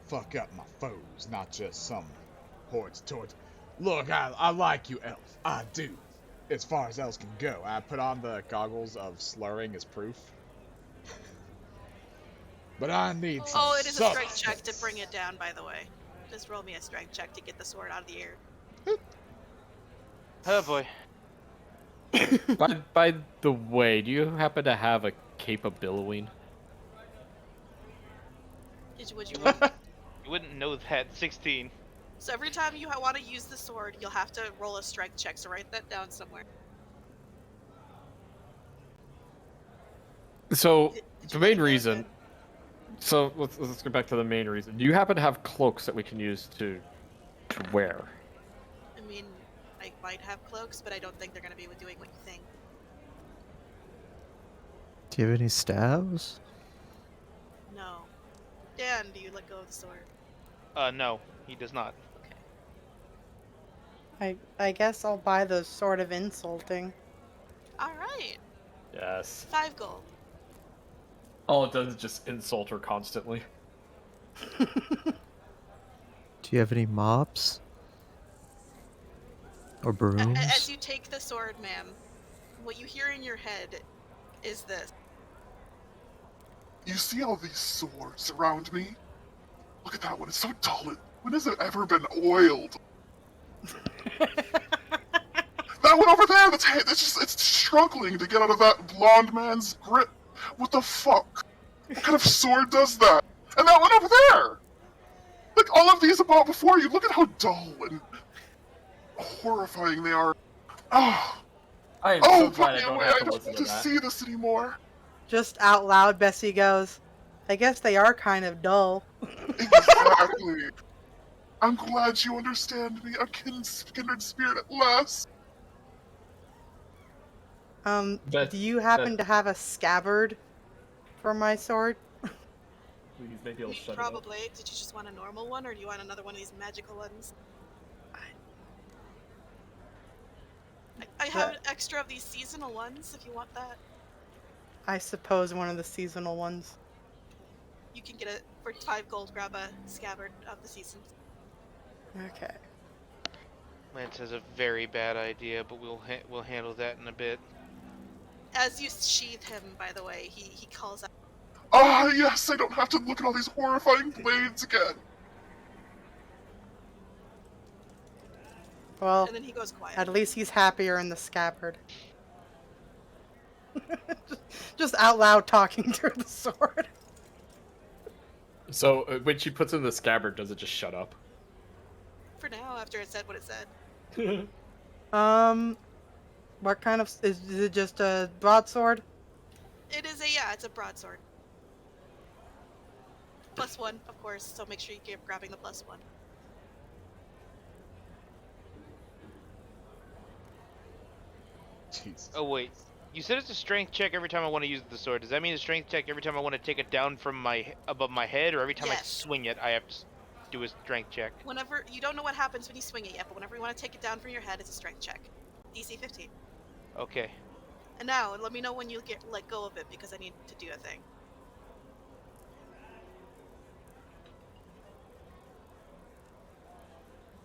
fuck up my foes, not just some hordes towards. Look, I like you, Elf. I do. As far as elves can go. I put on the goggles of slurring as proof. But I need some Oh, it is a strength substance. check to bring it down, by the way. Just roll me a strength check to get the sword out of the air. Oh boy. By the way, do you happen to have a cape of billowing? Would you want? You wouldn't know that. 16. So every time you want to use the sword, you'll have to roll a strength check. So write that down somewhere. So Did the you main write that reason. down? So let's get back to the main reason. Do you happen to have cloaks that we can use to wear? I mean, I might have cloaks, but I don't think they're going to be doing what you think. Do you have any staves? No. Dan, do you let go of the sword? No, he does not. Okay. I guess I'll buy the sword of insulting. All right. Yes. 5 gold. All it does is just insult her constantly. Do you have any mops? Or brooms? As you take the sword, ma'am, what you hear in your head is this. You see all these swords around me? Look at that one, it's so dull. When has it ever been oiled? That one over there, it's struggling to get out of that blonde man's grip. What the fuck? What kind of sword does that? And that one over there! Like all of these I bought before you, look at how dull and horrifying they are. Oh, I am oh, so put glad I me don't away, have I to don't listen want to to that. see this anymore. Just out loud, Bessy goes, I guess they are kind of dull. Exactly. I'm glad you understand me, a kindred spirit at last. Do you happen to have a scabbard for my sword? Please, maybe I'll shut Probably. Did you just want a normal one, or do you want another one of these magical ones? I have an extra of these seasonal ones, if you want that. I suppose one of the seasonal ones. You can get it for 5 gold, grab a scabbard of the seasons. Okay. Lance has a very bad idea, but we'll handle that in a bit. As you sheath him, by the way, he calls out. Ah, yes, I don't have to look at all these horrifying blades again. Well, And then he goes quiet. at least he's happier in the scabbard. Just out loud talking through the sword. So when she puts in the scabbard, does it just shut up? For now, after it said what it said. What kind of is it? Just a broadsword? It is it's a broadsword. +1, of course, so make sure you keep grabbing the +1. Jesus. Oh wait, you said it's a strength check every time I want to use the sword. Does that mean a strength check every time I want to take it down from above my head, or every time I Yes. swing it, I have to do a strength check? Whenever you don't know what happens when you swing it yet, but whenever you want to take it down from your head, it's a strength check. DC 15. Okay. And now, let me know when you let go of it, because I need to do a thing.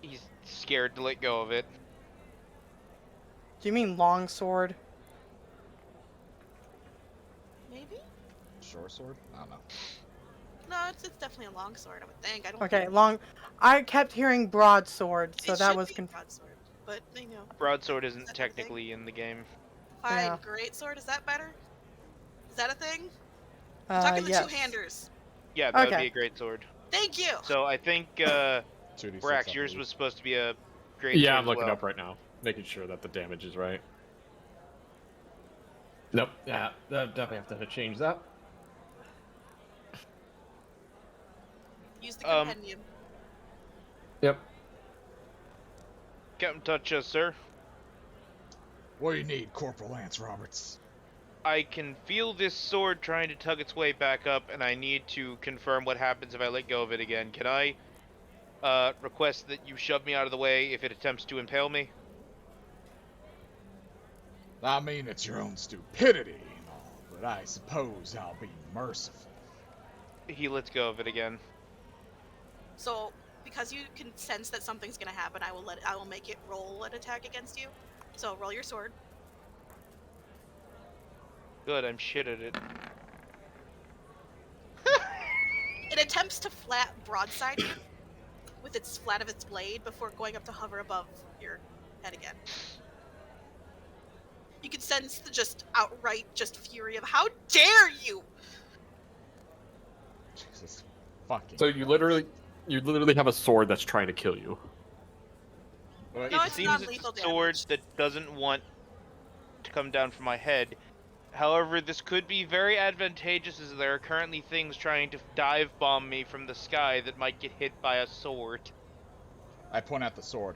He's scared to let go of it. Do you mean long sword? Maybe? Short sword? I don't know. No, it's definitely a long sword, I would think. I don't Okay, think long. I kept hearing broadsword, so it that should was be broadsword, but you know. Broadsword isn't Is that a thing? technically in the game. Fine, Yeah. greatsword, is that better? Is that a thing? I'm talking the yes. two-handers. Yeah, that would Okay. be a great sword. Thank you! So I think 2d6, Brax, I yours believe. was supposed to be a great Yeah, sword I'm as looking well. up right now, making sure that the damage is right. Nope. Yeah, definitely have to change that. Use the compendium. Yep. Captain Tutcha, sir. What do you need, Corporal Lance Roberts? I can feel this sword trying to tug its way back up, and I need to confirm what happens if I let go of it again. Can I request that you shove me out of the way if it attempts to impale me? I mean, it's your own stupidity and all, but I suppose I'll be merciful. He lets go of it again. So, because you can sense that something's gonna happen, I will make it roll an attack against you. So roll your sword. Good, I'm shit at it. It attempts to flat broadside you with its flat of its blade before going up to hover above your head again. You can sense the outright fury of how dare you! Jesus fucking. So you literally have a sword that's trying to kill you. What? No, It it's seems non-lethal it's a sword damage. that doesn't want to come down from my head. However, this could be very advantageous as there are currently things trying to dive bomb me from the sky that might get hit by a sword. I point at the sword.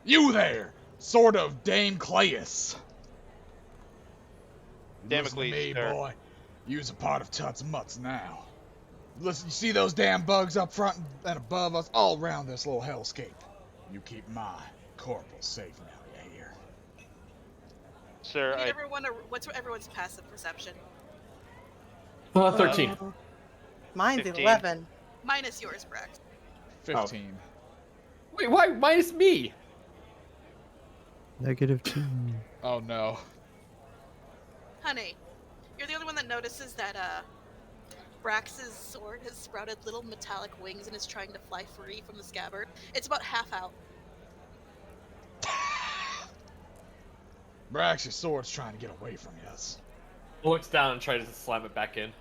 You there, sword of Dame Clayus. Listen to Damocles, me, sir. boy. You's a part of Tut's Mutts now. Listen, you see those damn bugs up front and above us, all around this little hellscape. You keep my corporal safe now, you hear? Sir, What's everyone's passive perception? 13. Mine's 15. 11. Minus yours, Brax. 15. Wait, why minus me? -2. Oh no. Honey, you're the only one that notices that Brax's sword has sprouted little metallic wings and is trying to fly free from the scabbard. It's about half out. Brax's sword's trying to get away from us. Looks down and tries to slam it back in.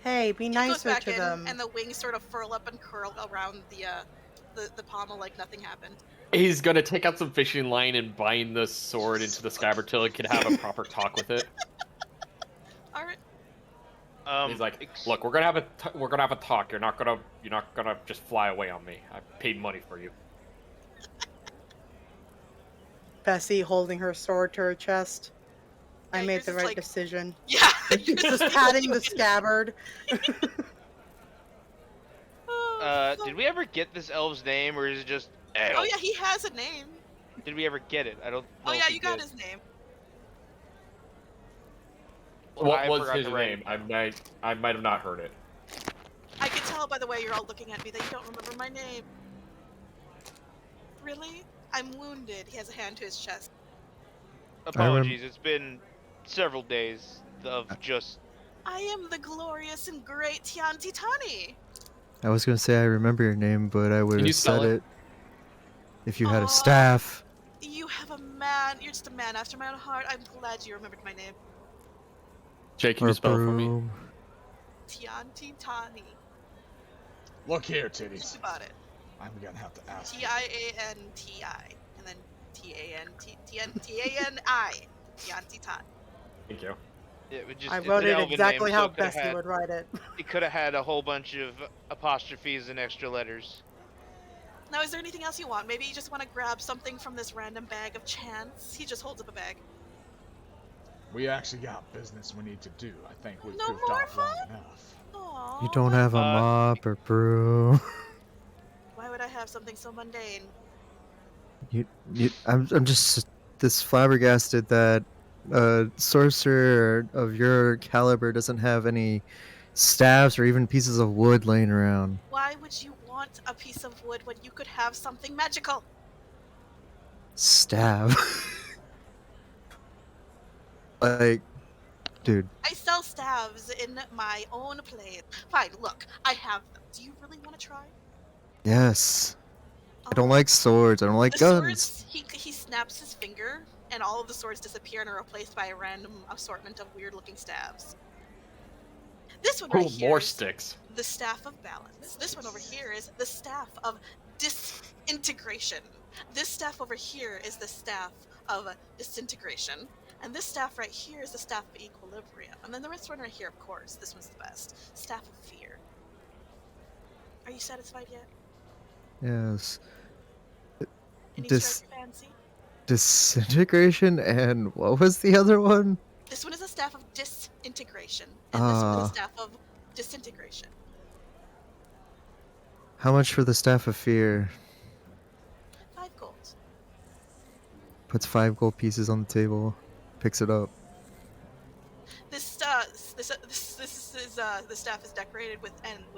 Hey, be It goes nicer back to in, them. and the wings sort of furl up and curl around the pommel like nothing happened. He's gonna take out some fishing line and bind the sword into the scabbard till it can have a proper talk with it. Alright. He's like, look, we're gonna have a talk. You're not gonna just fly away on me. I paid money for you. Bessy holding her sword to her chest. Yeah, I made yours the is right like- decision. Yeah. Just patting the scabbard. Did we ever get this elf's name, or is it just elf? Oh yeah, he has a name. Did we ever get it? I don't know. Oh if yeah, we you got did. his name. What I was forgot his to write name? I might have not heard it. I can tell by the way you're all looking at me that you don't remember my name. Really? I'm wounded. He has a hand to his chest. Apologies. It's been several days of just. I am the glorious and great Tian Titani. I was gonna say I remember your name, but I would Can you have spell said it? it if you had Aw. a staff. You have a man. You're just a man after my own heart. I'm glad you remembered my name. Jay, can Or you spell it for me? broom. Tian Titani. Look here, Just titties. about it. I'm gonna have to ask you. T-I-A-N-T-I. And then T-A-N-T-T-N-T-A-N-I. Tian Titani. Thank you. It would just, I it's wrote an it elven exactly name, how so it coulda Bessy had, would write it. It could have had a whole bunch of apostrophes and extra letters. Now, is there anything else you want? Maybe you just want to grab something from this random bag of chance? He just holds up a bag. We actually got business we need to do. I think we've No goofed more off long fun? enough. Aww. You don't have a mop or broom. Why would I have something so mundane? I'm just this flabbergasted that a sorcerer of your caliber doesn't have any staves or even pieces of wood laying around. Why would you want a piece of wood when you could have something magical? Stab. Like, dude. I sell staves in my own place. Fine, look, I have them. Do you really want to try? Yes. I don't Oh. like swords. I don't like The guns. swords, he snaps his finger, and all of the swords disappear and are replaced by a random assortment of weird-looking staves. This one right Oh, here more is sticks. the Staff of Balance. This one over here is the Staff of Disintegration. This staff over here is the Staff of Disintegration. And this staff right here is the Staff of Equilibrium. And then the rest one right here, of course. This one's the best. Staff of Fear. Are you satisfied yet? Yes. Any Dis- strike fancy? Disintegration and what was the other one? This one is a Staff of Disintegration. And this one is Ah. a Staff of Disintegration. How much for the Staff of Fear? 5 gold. Puts 5 gold pieces on the table. Picks it up. The staff is decorated with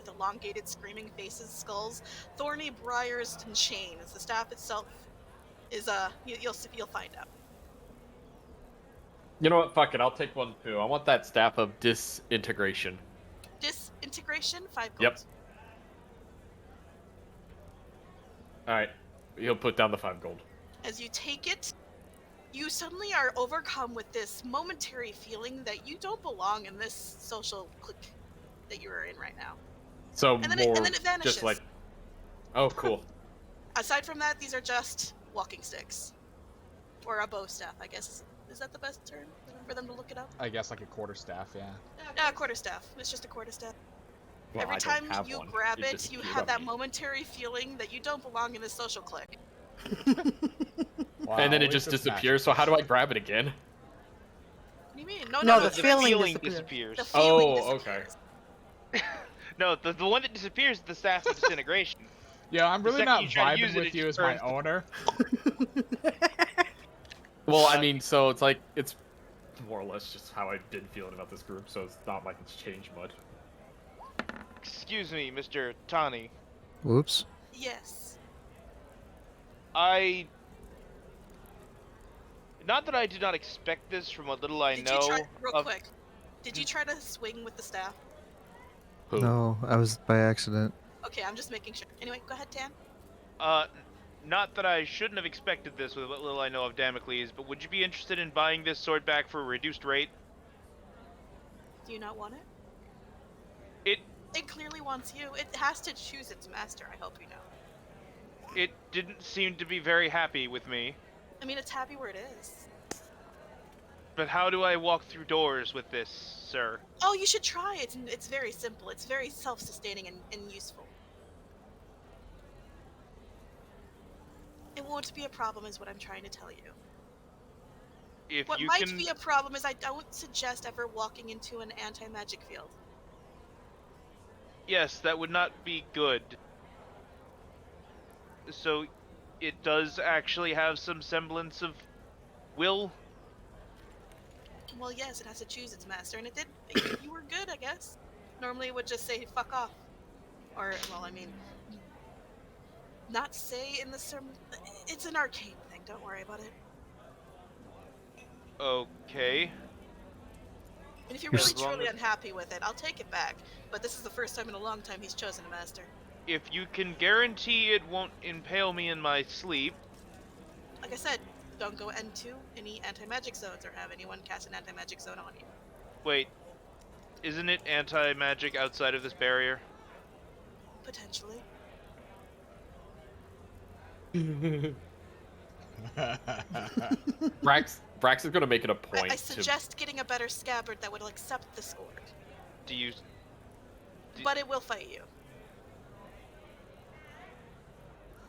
elongated, screaming faces, skulls, thorny briars, and chains. The staff itself is you'll find out. You know what? Fuck it. I'll take one too. I want that staff of disintegration. Disintegration, 5 gold. Yep. All right. He'll put down the 5 gold. As you take it, you suddenly are overcome with this momentary feeling that you don't belong in this social clique that you are in right now. So And then more it vanishes. just like, oh, cool. Aside from that, these are just walking sticks. Or a bow staff, I guess. Is that the best term for them to look it up? I guess like a quarterstaff, yeah. Yeah, quarterstaff. It's just a quarterstaff. Well, Every I don't time have you one. grab it, you disappeared have on that me. momentary feeling that you don't belong in this social clique. Wow, And then it at just least it's disappears. So how do I grab it again? What do you mean? No, No, the The feeling disappears. The feeling Oh, okay. disappears. No, the one that disappears is the staff of disintegration. Yeah, I'm The really second not you try to use vibing it, with it you just as my burns the- owner. Well, I mean, so it's like it's more or less just how I've been feeling about this group. So it's not like it's changed much. Excuse me, Mr. Tani. Whoops. Yes. Not that I did not expect this from what little I Did know you try real of... quick? Did you try to swing with the staff? Who? No, I was by accident. Okay, I'm just making sure. Anyway, go ahead, Tan. Not that I shouldn't have expected this with what little I know of Damocles, but would you be interested in buying this sword back for a reduced rate? Do you not want it? It It clearly wants you. It has to choose its master, I hope you know. it didn't seem to be very happy with me. I mean, it's happy where it is. But how do I walk through doors with this, sir? Oh, you should try it. It's very simple. It's very self-sustaining and useful. It won't be a problem is what I'm trying to tell you. If What you might can... be a problem is I don't suggest ever walking into an anti-magic field. Yes, that would not be good. So, it does actually have some semblance of will? Well, yes, it has to choose its master, and it did. You were good, I guess. Normally it would just say, fuck off. Or, well, I mean, not say in the sermon. It's an arcane thing, don't worry about it. Okay. And if you're You're really As long truly as- unhappy with it, I'll take it back. But this is the first time in a long time he's chosen a master. If you can guarantee it won't impale me in my sleep, Like I said, don't go into any anti-magic zones or have anyone cast an anti-magic zone on you. wait, isn't it anti-magic outside of this barrier? Potentially. Brax is gonna make it a point I to. suggest getting a better scabbard that would accept the sword. Do you... But it will fight you.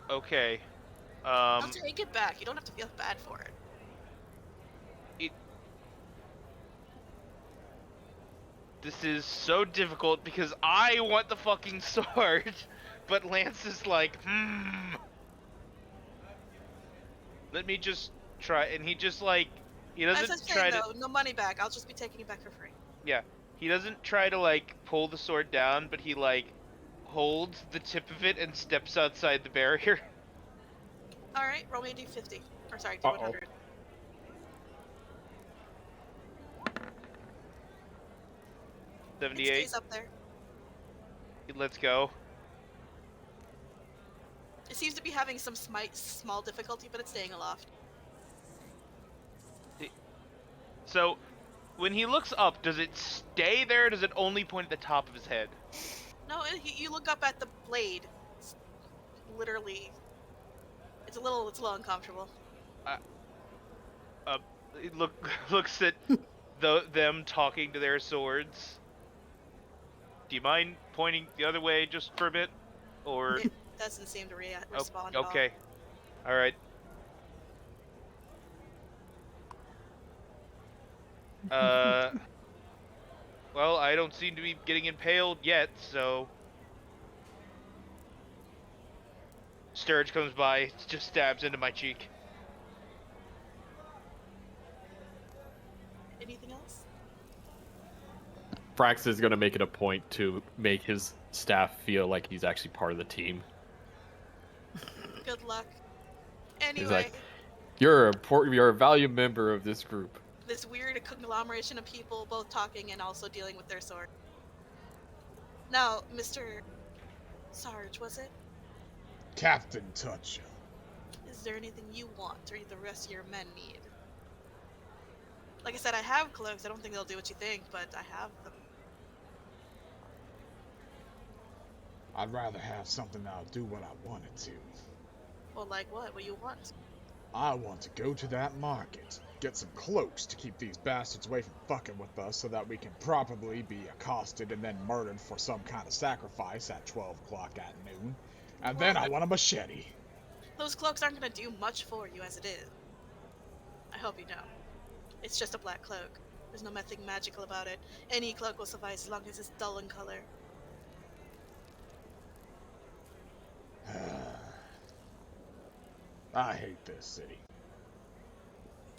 Okay. I'll take it back. You don't have to feel bad for it. This is so difficult because I want the fucking sword, but Lance is like, let me just try, and he just like, he As I doesn't say, try to, though, no money back. I'll just be taking it back for free. yeah, he doesn't try to like pull the sword down, but he like holds the tip of it and steps outside the barrier. Alright, roll me a d50. Or sorry, d100. It 78. stays up there. Let's go. It seems to be having some small difficulty, but it's staying aloft. So, when he looks up, does it stay there? Or does it only point at the top of his head? No, you look up at the blade. It's literally, it's a little uncomfortable. It looks at them talking to their swords. Do you mind pointing the other way just for a bit, or? It doesn't seem to respond at all. Okay. All right. Well, I don't seem to be getting impaled yet, so. Sturge comes by, just stabs into my cheek. Anything else? Brax is gonna make it a point to make his staff feel like he's actually part of the team. Good luck. He's Anyway, like, you're a valued member of this group. this weird conglomeration of people both talking and also dealing with their sword. Now, Mr. Sarge, was it? Captain Tutcha. Is there anything you want or the rest of your men need? Like I said, I have cloaks. I don't think they'll do what you think, but I have them. I'd rather have something that'll do what I want it to. Well, like what? What you want? I want to go to that market, get some cloaks to keep these bastards away from fucking with us so that we can probably be accosted and then murdered for some kind of sacrifice at 12 o'clock at noon. And then I want a machete. Those cloaks aren't going to do much for you as it is. I hope you know. It's just a black cloak. There's nothing magical about it. Any cloak will suffice as long as it's dull in color. I hate this city.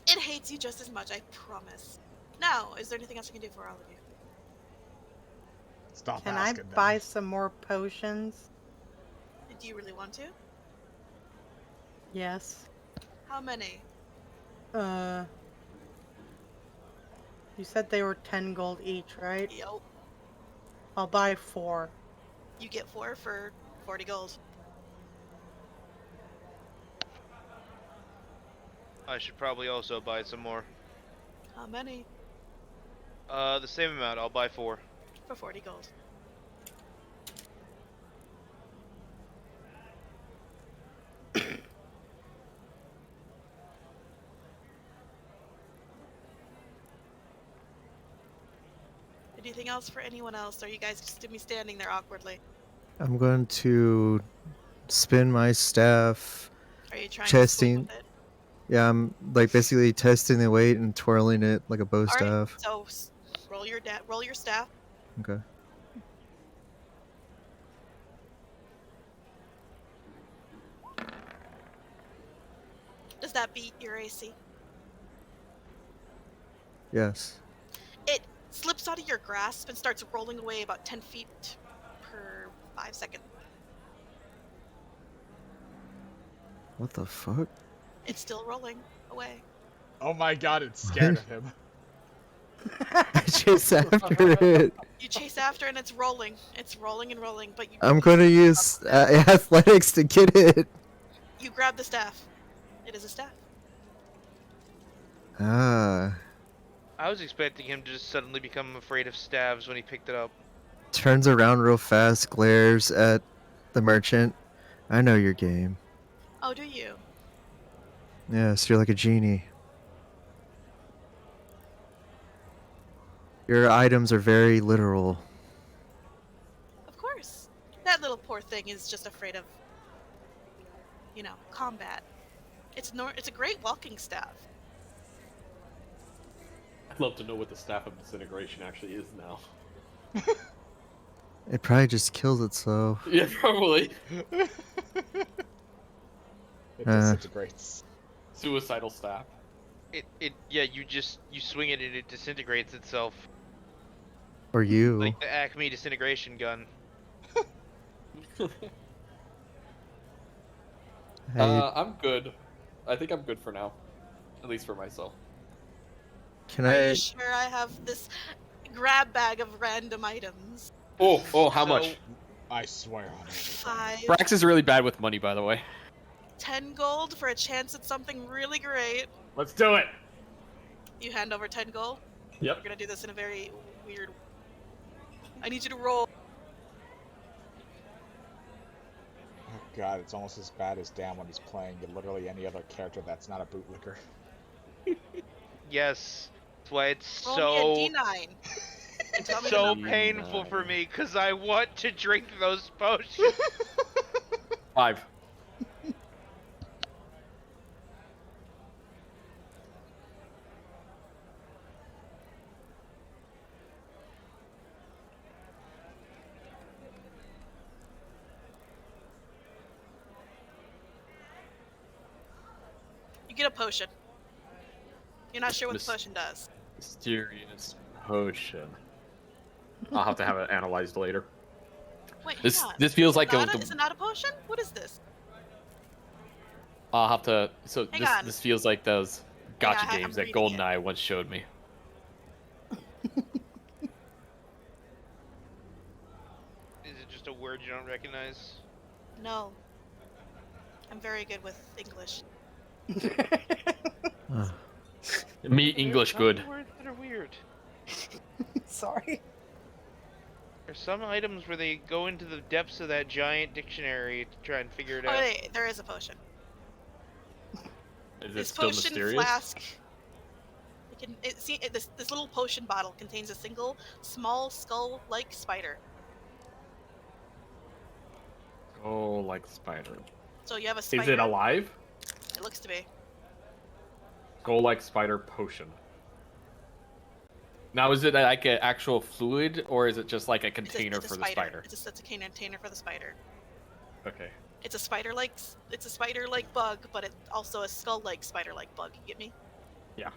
It hates you just as much, I promise. Now, is there anything else I can do for all of you? Stop Can I asking them. buy some more potions? Do you really want to? Yes. How many? You said they were 10 gold each, right? Yo, I'll buy 4. you get 4 for 40 gold. I should probably also buy some more. How many? The same amount. I'll buy 4. For 40 gold. Anything else for anyone else? Or are you guys just gonna be standing there awkwardly? I'm going to spin my staff, Are you trying to swing testing. with it? Yeah, I'm like basically testing the weight and twirling it like a bow All right. staff. So roll your staff. Okay. Does that beat your AC? Yes. It slips out of your grasp and starts rolling away about 10 feet per 5 seconds. What the fuck? It's still rolling away. Oh my god, it's scared of him. I chase after it. You chase after and it's rolling. It's rolling and rolling, but you I'm going to use athletics to get it. you grab the staff. It is a staff. Ah. I was expecting him to just suddenly become afraid of stabs when he picked it up. Turns around real fast, glares at the merchant. I know your game. Oh, do you? Yes, you're like a genie. Your items are very literal. Of course. That little poor thing is just afraid of, combat. It's a great walking staff. I'd love to know what the Staff of Disintegration actually is now. It probably just kills itself. Yeah, probably. It disintegrates. Suicidal staff. Yeah, you swing it and it disintegrates itself. Or you. Like the Acme disintegration gun. Hey, I'm good. I think I'm good for now. At least for myself. can Are I... you sure I have this grab bag of random items? Oh, how much? I swear on it. 5, Brax is really bad with money, by the way. 10 gold for a chance at something really great. Let's do it! You hand over 10 gold. Yep. We're gonna do this in a very weird. I need you to roll. Oh god, it's almost as bad as Dan when he's playing literally any other character that's not a bootlicker. Yes. That's why it's Roll me a D9. it's Tell me the so number. painful for me because I want to drink those potions. 5. You get a potion. You're not sure what the potion does. Mysterious potion. I'll have to have it analyzed later. Wait, hang This on. this feels like Is it not a potion? What is this? I'll have to. So Hang this on. this feels like those Hang on, gotcha I'm games that reading it. Goldeneye once showed me. Is it just a word you don't recognize? No. I'm very good with English. Me English There's good. some words that are weird. Sorry. There's some items where they go into the depths of that giant dictionary to try and figure it Oh, out. wait, there is a potion. Is it This still potion mysterious? flask. This little potion bottle contains a single small skull-like spider. Oh, like spider. So you have a spider. Is it alive? It looks to be. Go like spider potion. Now, is it like an actual fluid, or is it just like a container it's a for the spider? It's a container for the spider. Okay. It's a spider-like bug, but it's also a skull-like spider-like bug. You get me? Yeah.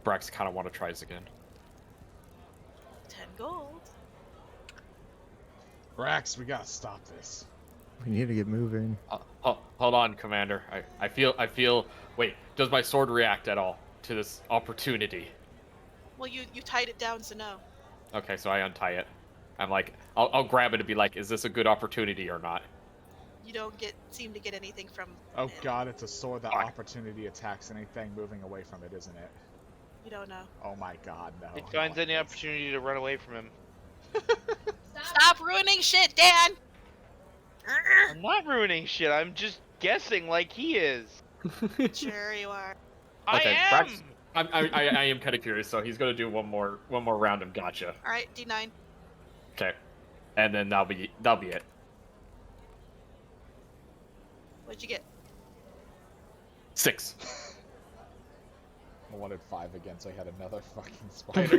Brax kind of want to try this again. 10 gold. Brax, we gotta stop this. We need to get moving. Hold on, Commander. I feel. Wait, does my sword react at all to this opportunity? Well, you tied it down, so no. Okay, so I untie it. I'm like, I'll grab it and be like, is this a good opportunity or not? You don't seem to get anything from. Oh it. god, it's a sword that Fuck. opportunity attacks anything moving away from it, isn't it? You don't know. Oh my god, no. It finds any opportunity to run away from him. Stop ruining shit, Dan! I'm not ruining shit. I'm just guessing like he is. Sure you are. I Okay, am. I am kind of curious, so he's gonna do one more round of gotcha. All right, D9. Okay, and then that'll be it. What'd you get? 6. I wanted 5 again, so I had another fucking spider.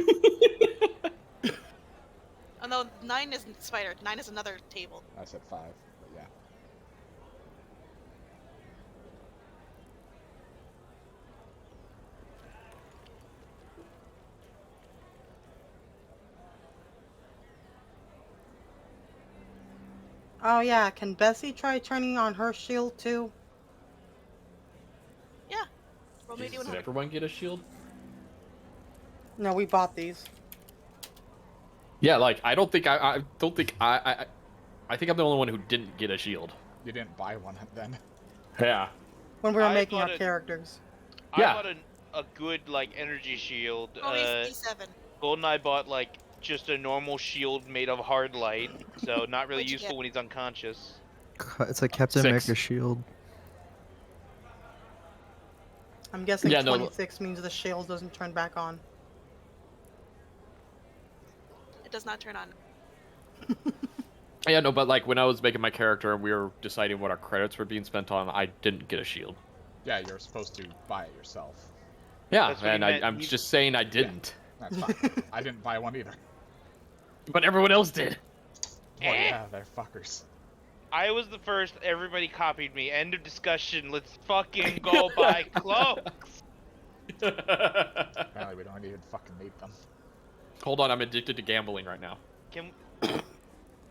Oh no, 9 isn't spider. 9 is another table. I said 5, but yeah. Oh yeah, can Bessy try turning on her shield too? Yeah. Roll me Jesus, D100. did everyone get a shield? No, we bought these. Yeah, like I think I'm the only one who didn't get a shield. You didn't buy one then. Yeah. When we were I making our bought a- characters. Yeah. I bought a good like energy shield. Roll me D7. Goldeneye bought like just a normal shield made of hard light, so not really What'd you useful get? when he's unconscious. It's like Captain 6. America's shield. I'm guessing Yeah, no. 26 means the shield doesn't turn back on. It does not turn on. Yeah, no, but like when I was making my character and we were deciding what our credits were being spent on, I didn't get a shield. Yeah, you're supposed to buy it yourself. Yeah, That's what he and meant. I'm just saying I didn't. That's fine. I didn't buy one either. But everyone else did. Oh yeah, they're fuckers. I was the first. Everybody copied me. End of discussion. Let's fucking go buy cloaks. Apparently we don't even fucking need them. Hold on, I'm addicted to gambling right now. Can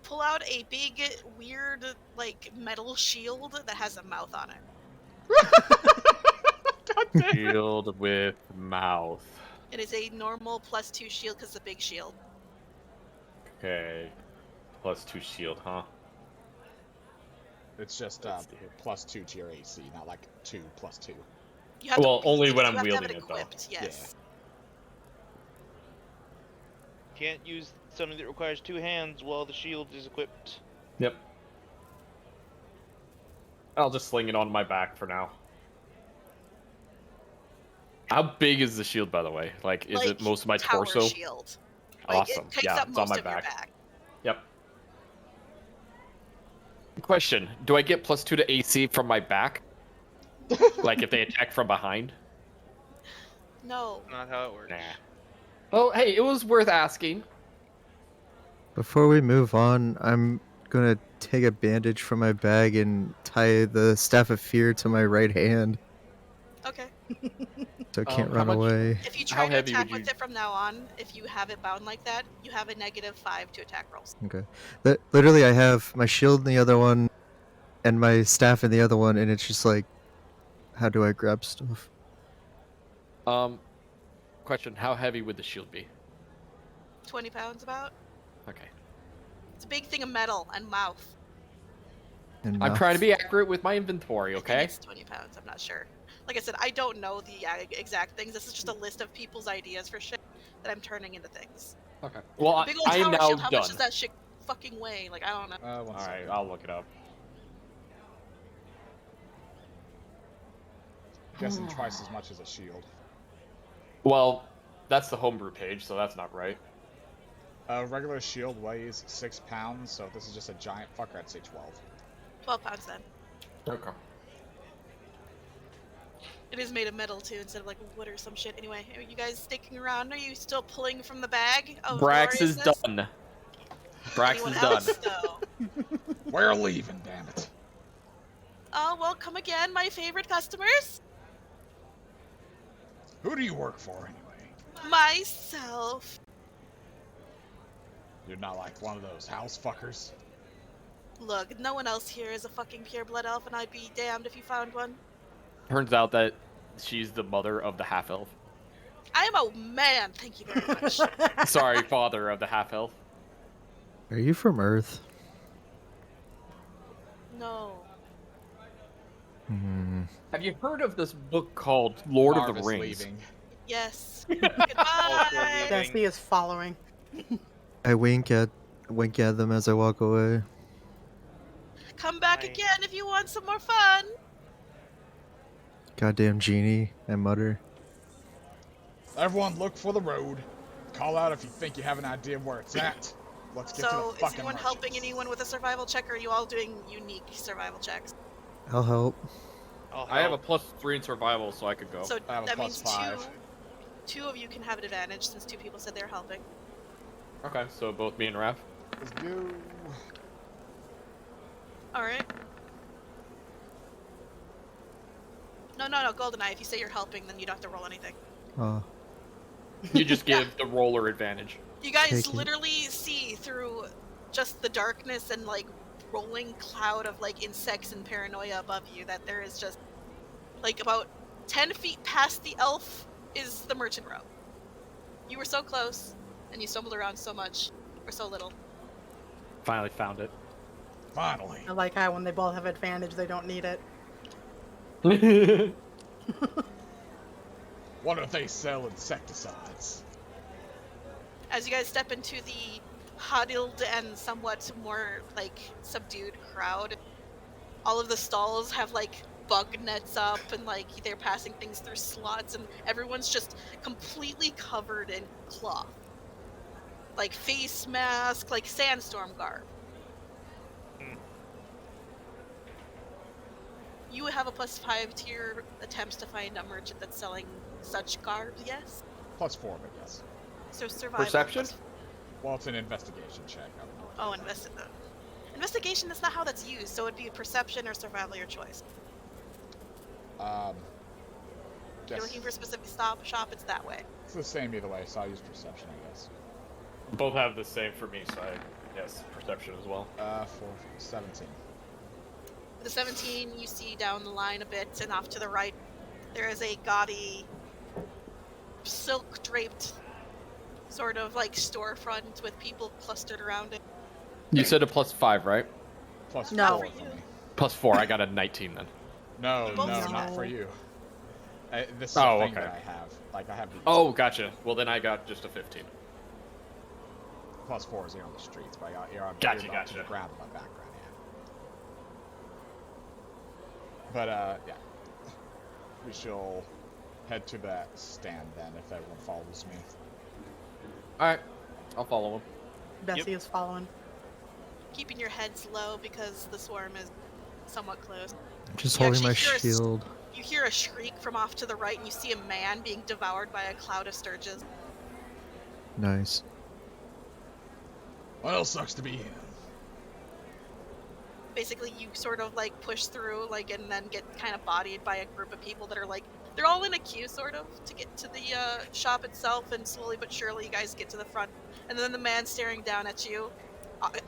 Pull out a big, weird, like, metal shield that has a mouth on it. Shield with mouth. It is a normal +2 shield because it's a big shield. Okay. +2 shield, huh? It's just +2 to your AC, not like 2 + 2. You have Well, to, only you when have I'm to have wielding it it, though. equipped, yes. can't use something that requires 2 hands while the shield is equipped. Yep. I'll just sling it on my back for now. How big is the shield, by the way? Like, is it most of my tower torso? shield. Like, Awesome. It takes Yeah, up it's on most my of your back. back. Yep. Question: do I get +2 to AC from my back? Like if they attack from behind? No. Not how it works. Nah. Well, hey, it was worth asking. Before we move on, I'm gonna take a bandage from my bag and tie the Staff of Fear to my right hand Okay. so I can't How run much- away. If you How try to heavy attack would with you- it from now on, if you have it bound like that, you have a -5 to attack rolls. Okay. Literally, I have my shield in the other one and my staff in the other one, and it's just like, how do I grab stuff? Question: how heavy would the shield be? 20 pounds about. Okay. It's a big thing of metal and mouth. And I'm mouth. trying to be accurate with my inventory, I think okay? it's 20 pounds. I'm not sure. Like I said, I don't know the exact things. This is just a list of people's ideas for shit that I'm turning into things. Okay. Well, Big old I am tower now shield. How done. much does that shit fucking weigh? Like, I don't know. One All right, second. I'll look it up. Guessing twice as much as a shield. Well, that's the homebrew page, so that's not right. A regular shield weighs 6 pounds, so if this is just a giant fucker, I'd say 12. 12 pounds then. Okay. It is made of metal too, instead of like wood or some shit. Anyway, are you guys sticking around? Are you still pulling from the bag? Brax is gloriousness? done. Brax Anyone is done. else, though? We're leaving, damn it. Oh, well, come again, my favorite customers. Who do you work for, anyway? Myself. You're not like one of those house fuckers. Look, no one else here is a fucking pureblood elf, and I'd be damned if you found one. Turns out that she's the mother of the half-elf. I am a man, thank you very much. Sorry, father of the half-elf. Are you from Earth? No. Hmm. Have you heard of this book called Lord Marv of the is Rings? leaving. Yes. Also Goodbye. leaving. Bessy is following. I wink at them as I walk away. Come back Bye. again if you want some more fun. Goddamn genie, I mutter. Everyone look for the road. Call out if you think you have an idea of where it's at. Let's get to So, the is fucking anyone helping merchants. anyone with a survival check, or are you all doing unique survival checks? I'll help. I have a +3 in survival, so I could go. So I have a that means +5. two of you can have an advantage since 2 people said they're helping. Okay, so both me and Raph. Let's go. All right. No, Goldeneye. If you say you're helping, then you don't have to roll anything. You just give the roller advantage. You guys Take it. literally see through just the darkness and like rolling cloud of like insects and paranoia above you that there is just like about 10 feet past the elf is the merchant row. You were so close and you stumbled around so much or so little. Finally found it. Finally. I like how when they both have advantage, they don't need it. Wonder if they sell insecticides. As you guys step into the huddled and somewhat more like subdued crowd, all of the stalls have like bug nets up and like they're passing things through slots and everyone's just completely covered in cloth. Like face mask, like sandstorm garb. You have a +5 to your attempts to find a merchant that's selling such garb, yes? +4, but yes. So survival. Perception? Well, it's an investigation check. Oh, investigation, that's not how that's used, so it'd be perception or survival, your choice. If you're Guess looking for a specific shop, it's that way. it's the same either way, so I'll use perception, I guess. Both have the same for me, so yes, perception as well. For 17. With the 17, you see down the line a bit, and off to the right, there is a gaudy, silk-draped sort of like storefront with people clustered around it. You said a +5, right? +4 No. for me. +4, I got a 19 then. No, Both no, suck. not for you. This is Oh, a thing okay. that I have. Like, I have these. Oh, gotcha. Well, then I got just a 15. +4 is here on the streets, but I'm Gotcha, about to the gotcha. ground in my background, yeah. But, yeah. We shall head to that stand then, if everyone follows me. Alright, I'll follow him. Bessy is following. Keeping your heads low because the swarm is somewhat close. Just You holding my actually hear a shield. You hear a shriek from off to the right, and you see a man being devoured by a cloud of sturges. Nice. Well, sucks to be him. Basically, you sort of like push through, like, and then get kind of bodied by a group of people that are like, they're all in a queue, sort of, to get to the shop itself, and slowly but surely you guys get to the front. And then the man staring down at you,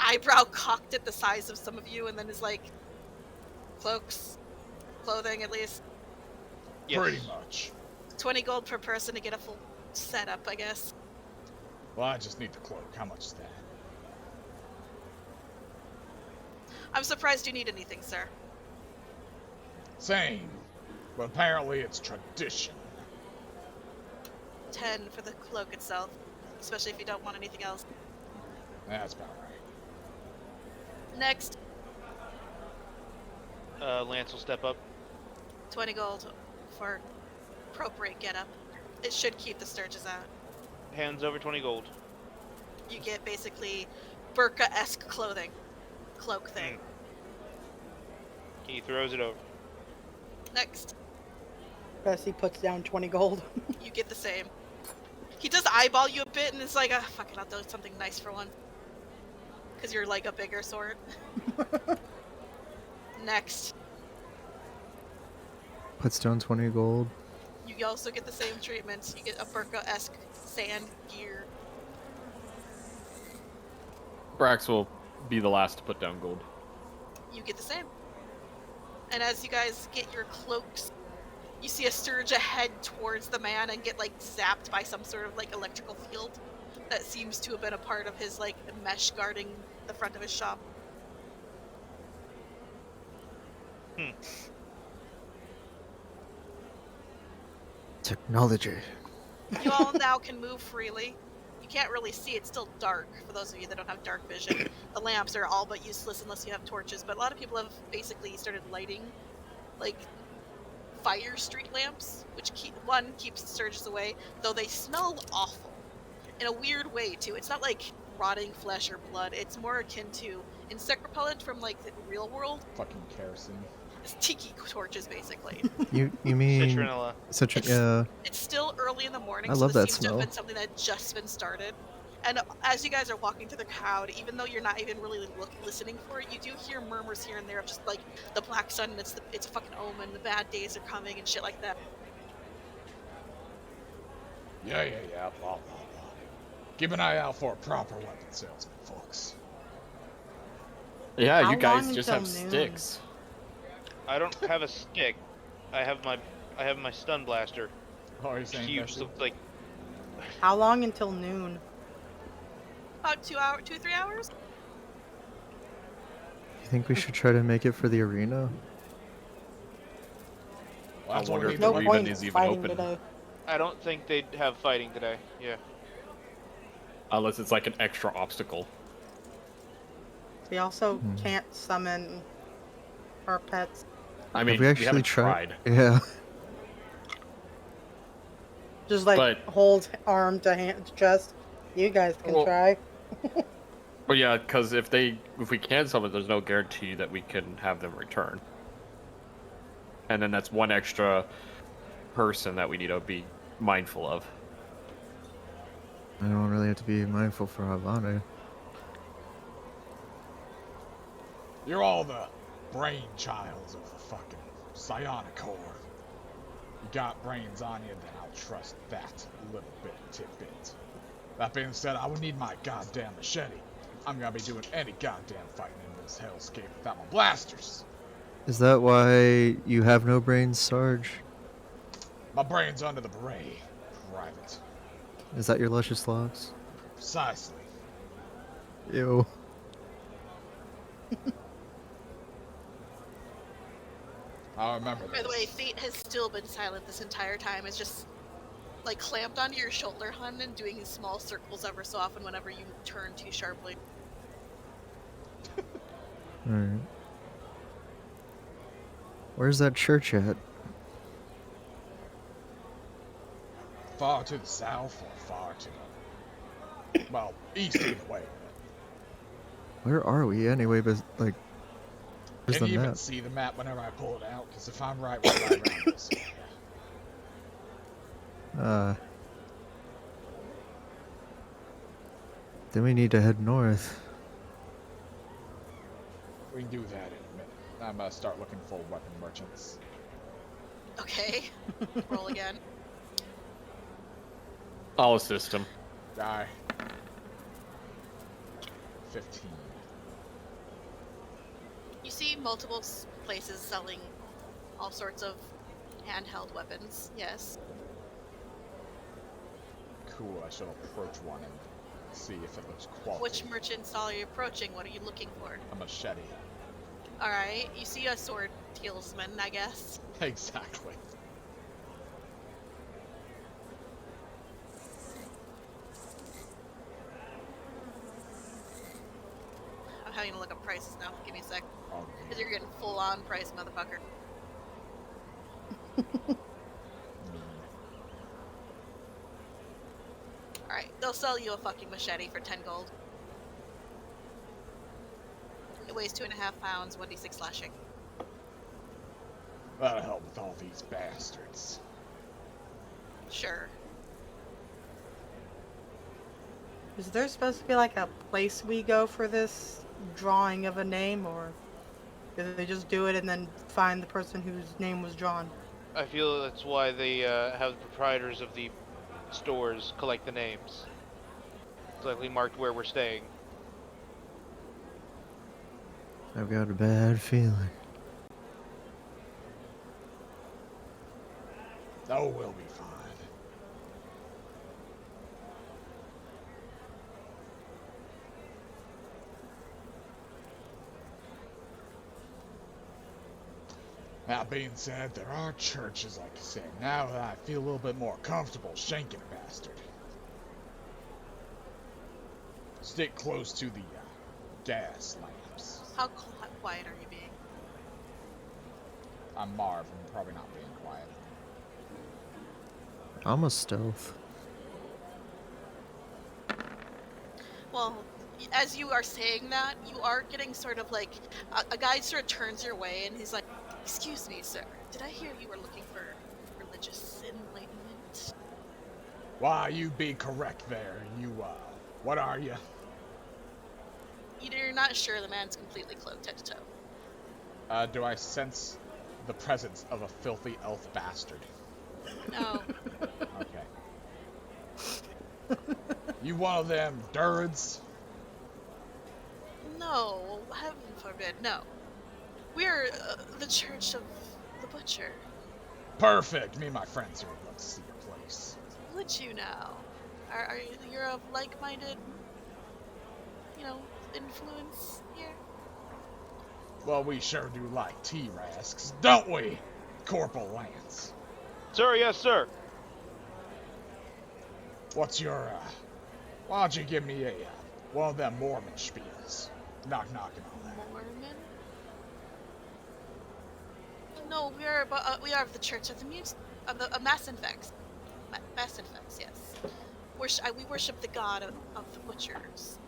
eyebrow cocked at the size of some of you, and then is like, cloaks, clothing at least. Yes. Pretty much. 20 gold per person to get a full setup, I guess. Well, I just need the cloak. How much is that? I'm surprised you need anything, sir. Same. But apparently it's tradition. 10 for the cloak itself, especially if you don't want anything else. That's about right. Next, Lance will step up. 20 gold for appropriate getup. It should keep the sturges out. Hands over 20 gold. You get basically burqa-esque clothing. Cloak thing. He throws it over. Next, Bessy puts down 20 gold. you get the same. He does eyeball you a bit and is like, fuck it, I'll do something nice for one. Because you're like a bigger sword. Next, Puts down 20 gold. you also get the same treatment. You get a burqa-esque sand gear. Brax will be the last to put down gold. You get the same. And as you guys get your cloaks, you see a sturge head towards the man and get like zapped by some sort of like electrical field that seems to have been a part of his like mesh guarding the front of his shop. Technology. You all now can move freely. You can't really see, it's still dark for those of you that don't have dark vision. The lamps are all but useless unless you have torches, but a lot of people have basically started lighting like fire street lamps, which one keeps the surges away, though they smell awful. In a weird way, too. It's not like rotting flesh or blood. It's more akin to insect repellent from, like, the real world. Fucking kerosene. It's tiki torches, basically. You mean Citronella. Yeah. It's still early in the morning, I so love this that seems to have smell. been something that had just been started. And as you guys are walking through the crowd, even though you're not even really listening for it, you do hear murmurs here and there of just like the black sun. And it's a fucking omen. The bad days are coming and shit like that. Yeah, blah, blah, blah. Keep an eye out for a proper weapon salesman, folks. Yeah, How you guys long just until have noon? sticks. I don't have a stick. I have my stun blaster. Oh, are you saying Huge, Bessy? looks like How long until noon? About 3 hours? You think we should try to make it for the arena? Well, that's I wonder what we if need the No to arena point is even fighting open. today. I don't think they'd have fighting today. Yeah. Unless it's like an extra obstacle. We also can't summon our pets. I mean, Have we actually haven't tried. Yeah. Just like But- hold arm to hand to chest. You guys can Well- try. But yeah, because if we can summon, there's no guarantee that we can have them return. And then that's one extra person that we need to be mindful of. I don't really have to be mindful for Havana. You're all the brainchilds of the fucking Psionic Corps. You got brains on you, then I'll trust that little bit tidbit. That being said, I would need my goddamn machete. I'm gonna be doing any goddamn fighting in this hellscape without my blasters. Is that why you have no brains, Sarge? My brain's under the beret. Private. Is that your luscious locks? Precisely. Ew. I remember By the way, this. Fate has still been silent this entire time. It's just like clamped onto your shoulder, hun, and doing small circles ever so often whenever you turn too sharply. Alright. Where's that church at? Far to the south or far to the... Well, east either way. Where are we anyway? But like, where's Can the you even map? see the map whenever I pull it out? Because if I'm right, we're right around this. Then we need to head north. We can do that in a minute. I'm gonna start looking for weapon merchants. Okay. Roll again. I'll assist him. Die. 15. You see multiple places selling all sorts of handheld weapons, yes. Cool, I shall approach one and see if it looks quality. Which merchant stall are you approaching? What are you looking for? A machete. Alright, you see a sword dealsman, I guess. Exactly. I'm having to look up prices now. Give me a sec. Oh, Because you're getting full on price, motherfucker. mean. Alright, they'll sell you a fucking machete for 10 gold. It weighs 2.5 pounds, 1d6 slashing. That'll help with all these bastards. Sure. Is there supposed to be like a place we go for this drawing of a name, or do they just do it and then find the person whose name was drawn? I feel that's why they have the proprietors of the stores collect the names. It's likely marked where we're staying. I've got a bad feeling. Oh, we'll be fine. That being said, there are churches, like you say. Now that I feel a little bit more comfortable shanking a bastard. Stick close to the gas lamps. How quiet are you being? I'm Marv. I'm probably not being quiet. I'm a stealth. Well, as you are saying that, you are getting sort of like a guy sort of turns your way and he's like, "Excuse me, sir. Did I hear you were looking for religious enlightenment?" Why, you be correct there. You, what are you? You're not sure. The man's completely cloaked head to toe. Do I sense the presence of a filthy elf bastard? No. Okay. You one of them durds? No, heaven forbid, no. We're the Church of the Butcher. Perfect. Me and my friends here would love to see your place. Would you now? Are you're of like-minded, influence here? Well, we sure do like T-Rasks, don't we, Corporal Lance? Sir, yes, sir. What's your, why don't you give me one of them Mormon spiels? Knock and all that. Mormon? No, we are of the Church of the Massinfex. Massinfex, yes. We worship the god of the butchers.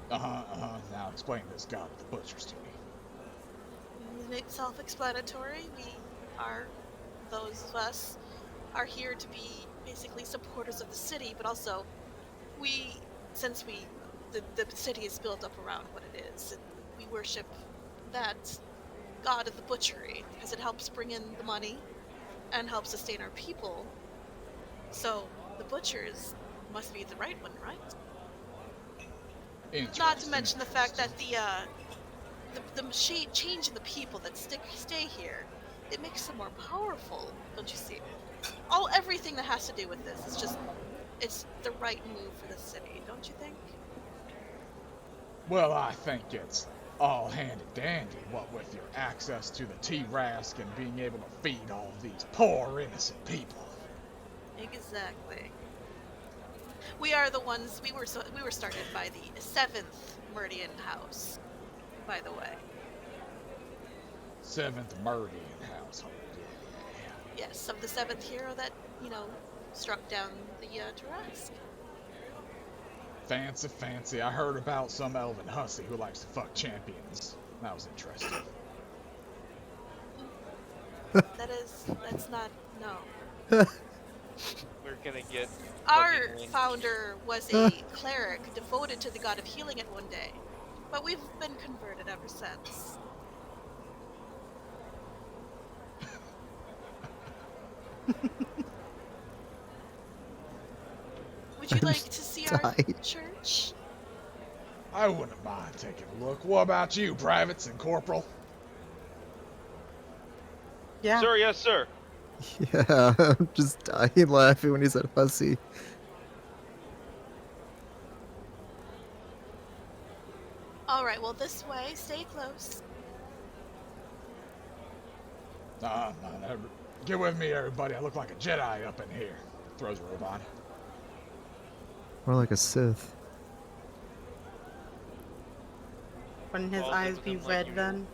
Now explain this god of the butchers to me. It's self-explanatory. Those of us are here to be basically supporters of the city, but also the city is built up around what it is, and we worship that god of the butchery because it helps bring in the money and help sustain our people. So the butchers must be the right one, right? Not to mention the fact that the change in the people that stay here, it makes them more powerful, don't you see? Everything that has to do with this is it's the right move for the city, don't you think? Well, I think it's all handy-dandy, what with your access to the T-Rask and being able to feed all these poor innocent people. Exactly. We are the ones, we were started by the 7th Meridian House, by the way. 7th Meridian household, yeah. Yes, of the 7th hero that, struck down the Tarask. Fancy. I heard about some elven hussy who likes to fuck champions. That was interesting. That's not, no. We're gonna get. Our founder was a cleric devoted to the god of healing at one day, but we've been converted ever since. Would you like to see our church? I wouldn't mind taking a look. What about you, privates and corporal? Yeah. Sir, yes, sir. Yeah, I'm just dying laughing when he said hussy. Alright, well, this way. Stay close. Get with me, everybody. I look like a Jedi up in here. Throws a robe on. More like a Sith. Wouldn't his All eyes of be them like red usual. then?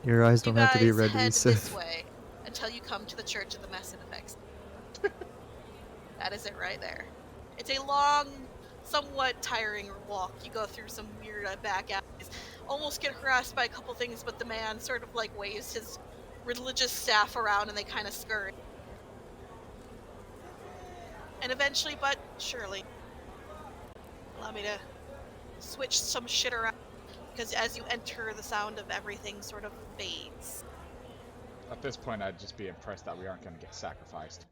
Your eyes don't have to be red to be head Sith. this way until you come to the Church of the Massinfex. That is it right there. It's a long, somewhat tiring walk. You go through some weird back alleys, almost get harassed by a couple things, but the man sort of like waves his religious staff around and they kind of scurry. And eventually, but surely, allow me to switch some shit around, because as you enter, the sound of everything sort of fades. At this point, I'd just be impressed that we aren't going to get sacrificed.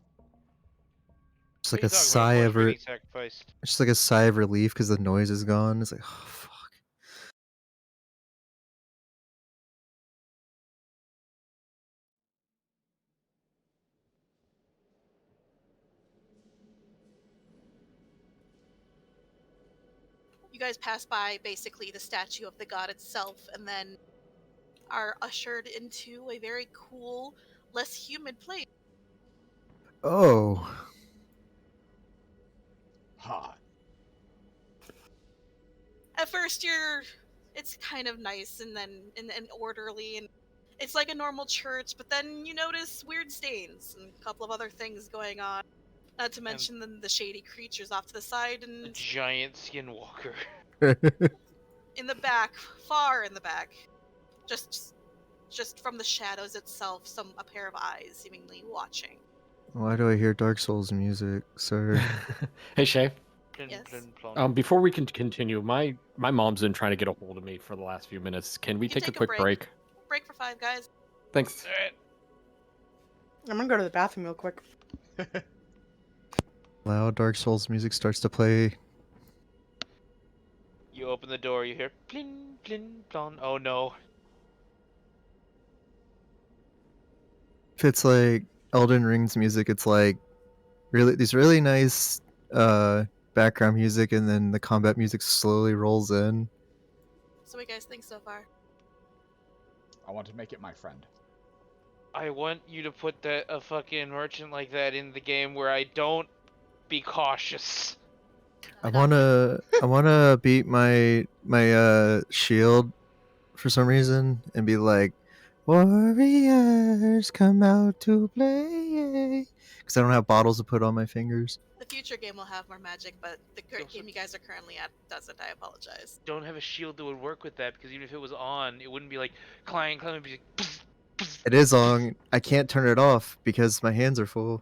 Just What like are a you talking sigh about? of Of course we're getting sacrificed. just like a sigh of relief because the noise is gone. It's like, oh fuck. You guys pass by basically the statue of the god itself and then are ushered into a very cool, less humid place. Oh, Hot. At first you're it's kind of nice and orderly, and it's like a normal church, but then you notice weird stains and a couple of other things going on. Not to mention the shady creatures off to the side, A and giant skinwalker. in the back, far in the back, just from the shadows itself, a pair of eyes seemingly watching. Why do I hear Dark Souls music, sir? Hey Shay. Yes. Before we can continue, my mom's been trying to get a hold of me for the last few minutes. Can we You can take a take a quick break. break? Break for 5, guys. Thanks. I'm gonna go to the bathroom real quick. Loud Dark Souls music starts to play. You open the door, you hear plin, plin, plon. Oh no. If it's like Elden Ring's music, it's like really nice background music, and then the combat music slowly rolls in. So what do you guys think so far? I want to make it my friend. I want you to put a fucking merchant like that in the game where I don't be cautious. I wanna beat my shield for some reason and be like, warriors come out to play, because I don't have bottles to put on my fingers. The future game will have more magic, but the current game you guys are currently at doesn't. I apologize. Don't have a shield that would work with that, because even if it was on, it wouldn't be like clang, clang, it'd be like, pss, pss. It is on. I can't turn it off because my hands are full.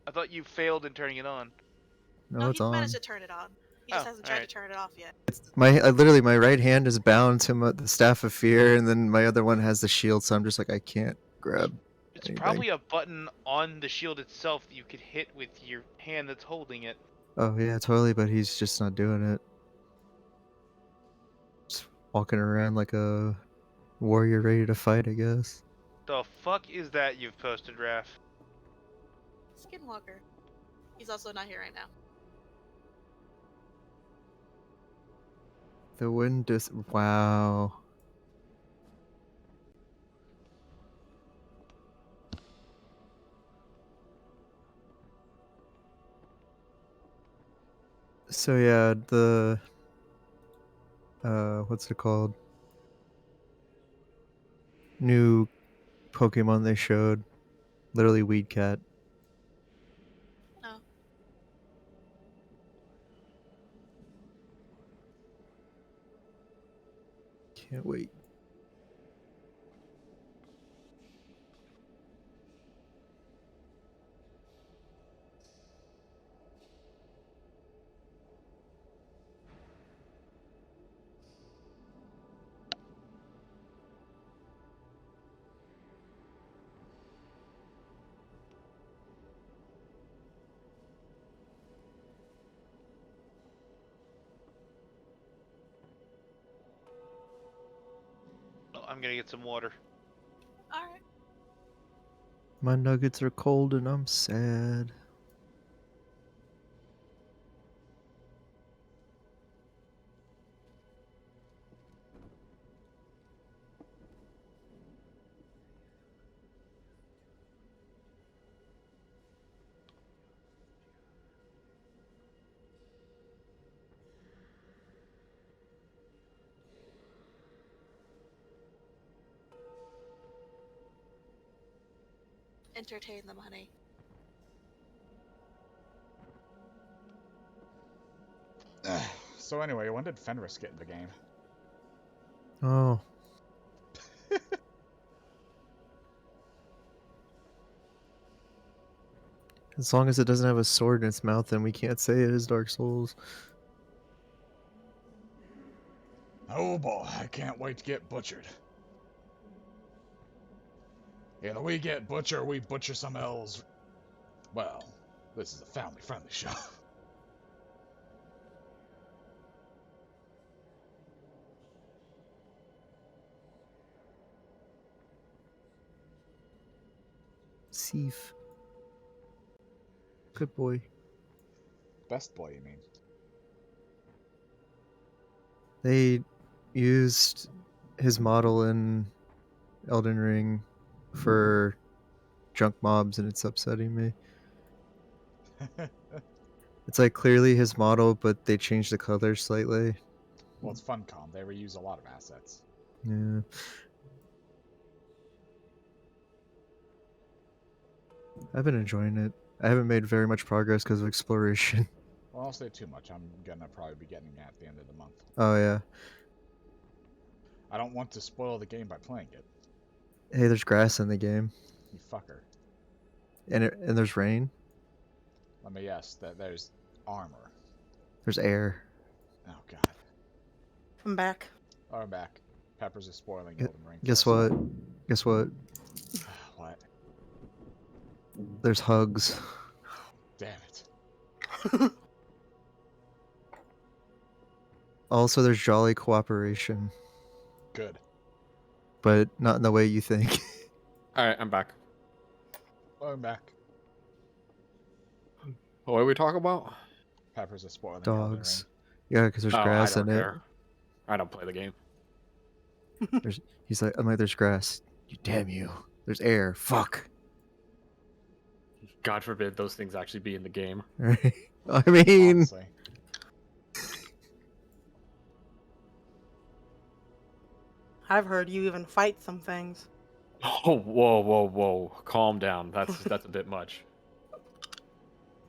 I thought you failed in turning it on. No, it's he on. managed to turn it on. He just hasn't tried alright. to turn it off yet. Literally my right hand is bound to the staff of fear, and then my other one has the shield. So I'm just like, I can't grab. It's anything. probably a button on the shield itself that you could hit with your hand that's holding it. Oh yeah, totally. But he's just not doing it. Just walking around like a warrior ready to fight, I guess. The fuck is that you've posted, Raph? Skinwalker. He's also not here right now. The wind is wow. So yeah, the what's it called? New Pokemon they showed. Literally Weed Cat. Oh. Can't wait. Oh, I'm gonna get some water. Alright. My nuggets are cold and I'm sad. Entertain them, honey. So anyway, when did Fenris get in the game? Oh. As long as it doesn't have a sword in its mouth, then we can't say it is Dark Souls. Oh boy, I can't wait to get butchered. Either we get butcher or we butcher some elves. Well, this is a family-friendly show. Scifi. Good boy. Best boy, you mean? They used his model in Elden Ring for junk mobs, and it's upsetting me. It's like clearly his model, but they changed the color slightly. Well, it's Funcom. They reuse a lot of assets. Yeah. I've been enjoying it. I haven't made very much progress because of exploration. Well, I'll say too much. I'm gonna probably be getting it at the end of the month. Oh yeah. I don't want to spoil the game by playing it. Hey, there's grass in the game, You fucker. and there's rain. Let me guess that there's armor. There's air. Oh god. I'm back. Oh, I'm back. Peppers is spoiling Gu- Elden Ring. Guess for us. what? Guess what? What? There's hugs. Damn it. Also, there's jolly cooperation, Good. but not in the way you think. All right, I'm back. Oh, I'm back. What are we talking about? Peppers is spoiling Dogs. Yeah, because there's Oh, grass I don't in it. care. I don't play the game. He's like, I'm like, there's grass. You damn you. There's air. Fuck. God forbid those things actually be in the game. Right? I Elden Ring. mean, Honestly. I've heard you even fight some things. Oh, whoa. Calm down. That's a bit much.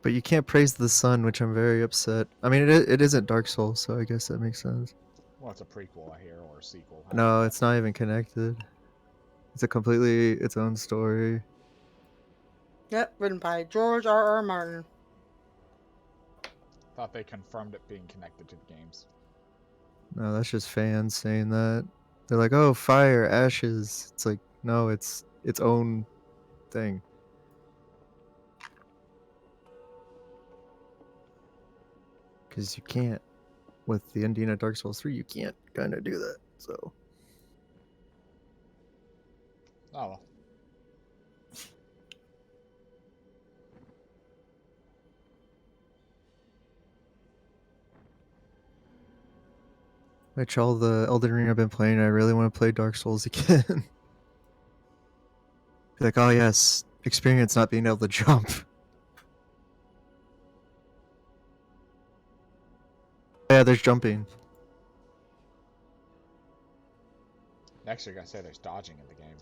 but you can't praise the sun, which I'm very upset. I mean, it isn't Dark Souls, so I guess that makes sense. Well, it's a prequel, I hear, or a sequel. No, it's not even connected. It's a completely its own story. Yep, written by George R.R. Martin. Thought they confirmed it being connected to the games. No, that's just fans saying that. They're like, oh, fire, ashes. It's like, no, it's its own thing. Because you can't, with the ending of Dark Souls 3, you can't kind of do that. So, Oh well. which all the Elden Ring I've been playing, I really want to play Dark Souls again. Be like, oh yes, experience not being able to jump. Yeah, there's jumping. Next, you're gonna say there's dodging in the game.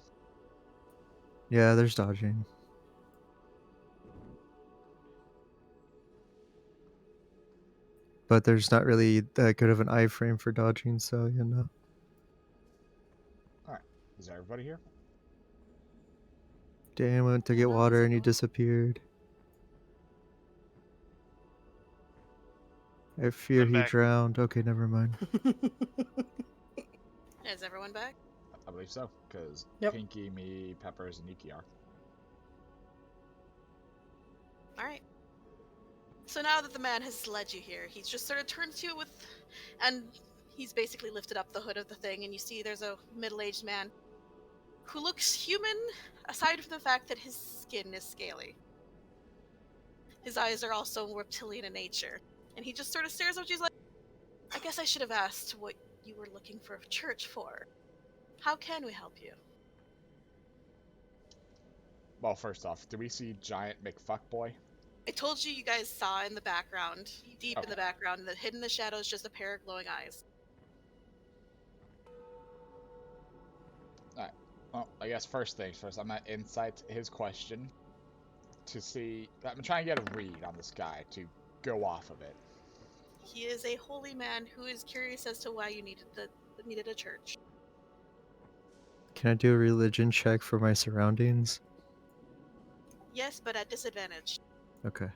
Yeah, there's dodging. But there's not really that good of an iframe for dodging, so you know. Alright. Is everybody here? Dan went to get water and he disappeared. I fear I'm he back. drowned. Okay, never mind. Is everyone back? I believe so, because Yep. Pinky, me, Peppers, and Yuukie are. Alright. So now that the man has led you here, he's just sort of turned to you with... And he's basically lifted up the hood of the thing, and you see there's a middle-aged man who looks human, aside from the fact that his skin is scaly. His eyes are also reptilian in nature. And he just sort of stares at you, he's like, I guess I should have asked what you were looking for a church for. How can we help you? Well, first off, do we see Giant McFuckboy? I told you guys saw in the background, deep in Okay. the background, that hidden in the shadows just a pair of glowing eyes. Well, I guess first things first, I'm gonna insight his question to see. I'm trying to get a read on this guy to go off of it. He is a holy man who is curious as to why you needed a church. Can I do a religion check for my surroundings? Yes, but at disadvantage. Okay.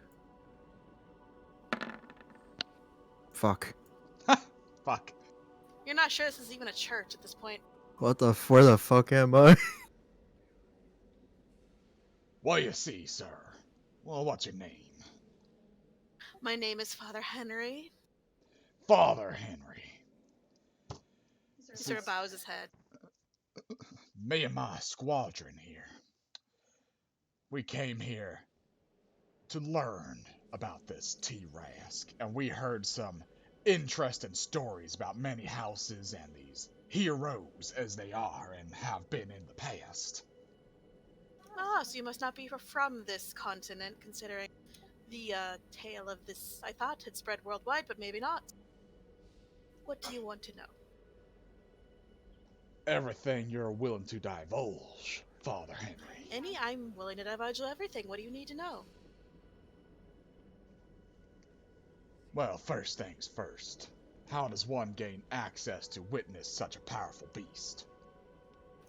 Fuck. Fuck. You're not sure this is even a church at this point. What the? Where the fuck am I? Well, you see, sir. Well, what's your name? My name is Father Henry. Father Henry. He sort of bows his head. Me and my squadron here. We came here to learn about this T-Rask, and we heard some interesting stories about many houses and these heroes as they are and have been in the past. Ah, so you must not be from this continent, considering the tale of this, I thought, had spread worldwide, but maybe not. What do you want to know? Everything you're willing to divulge, Father Henry. I'm willing to divulge everything. What do you need to know? Well, first things first. How does one gain access to witness such a powerful beast?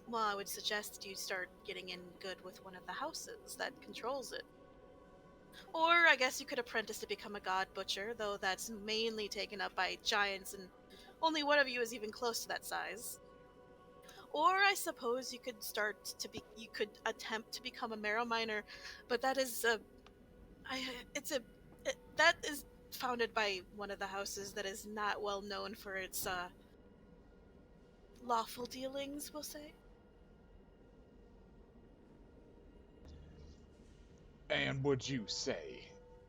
Well, I would suggest you start getting in good with one of the houses that controls it. Or I guess you could apprentice to become a god butcher, though that's mainly taken up by giants and only one of you is even close to that size. Or I suppose you could you could attempt to become a marrow miner, but that is that is founded by one of the houses that is not well known for its lawful dealings, we'll say. And would you say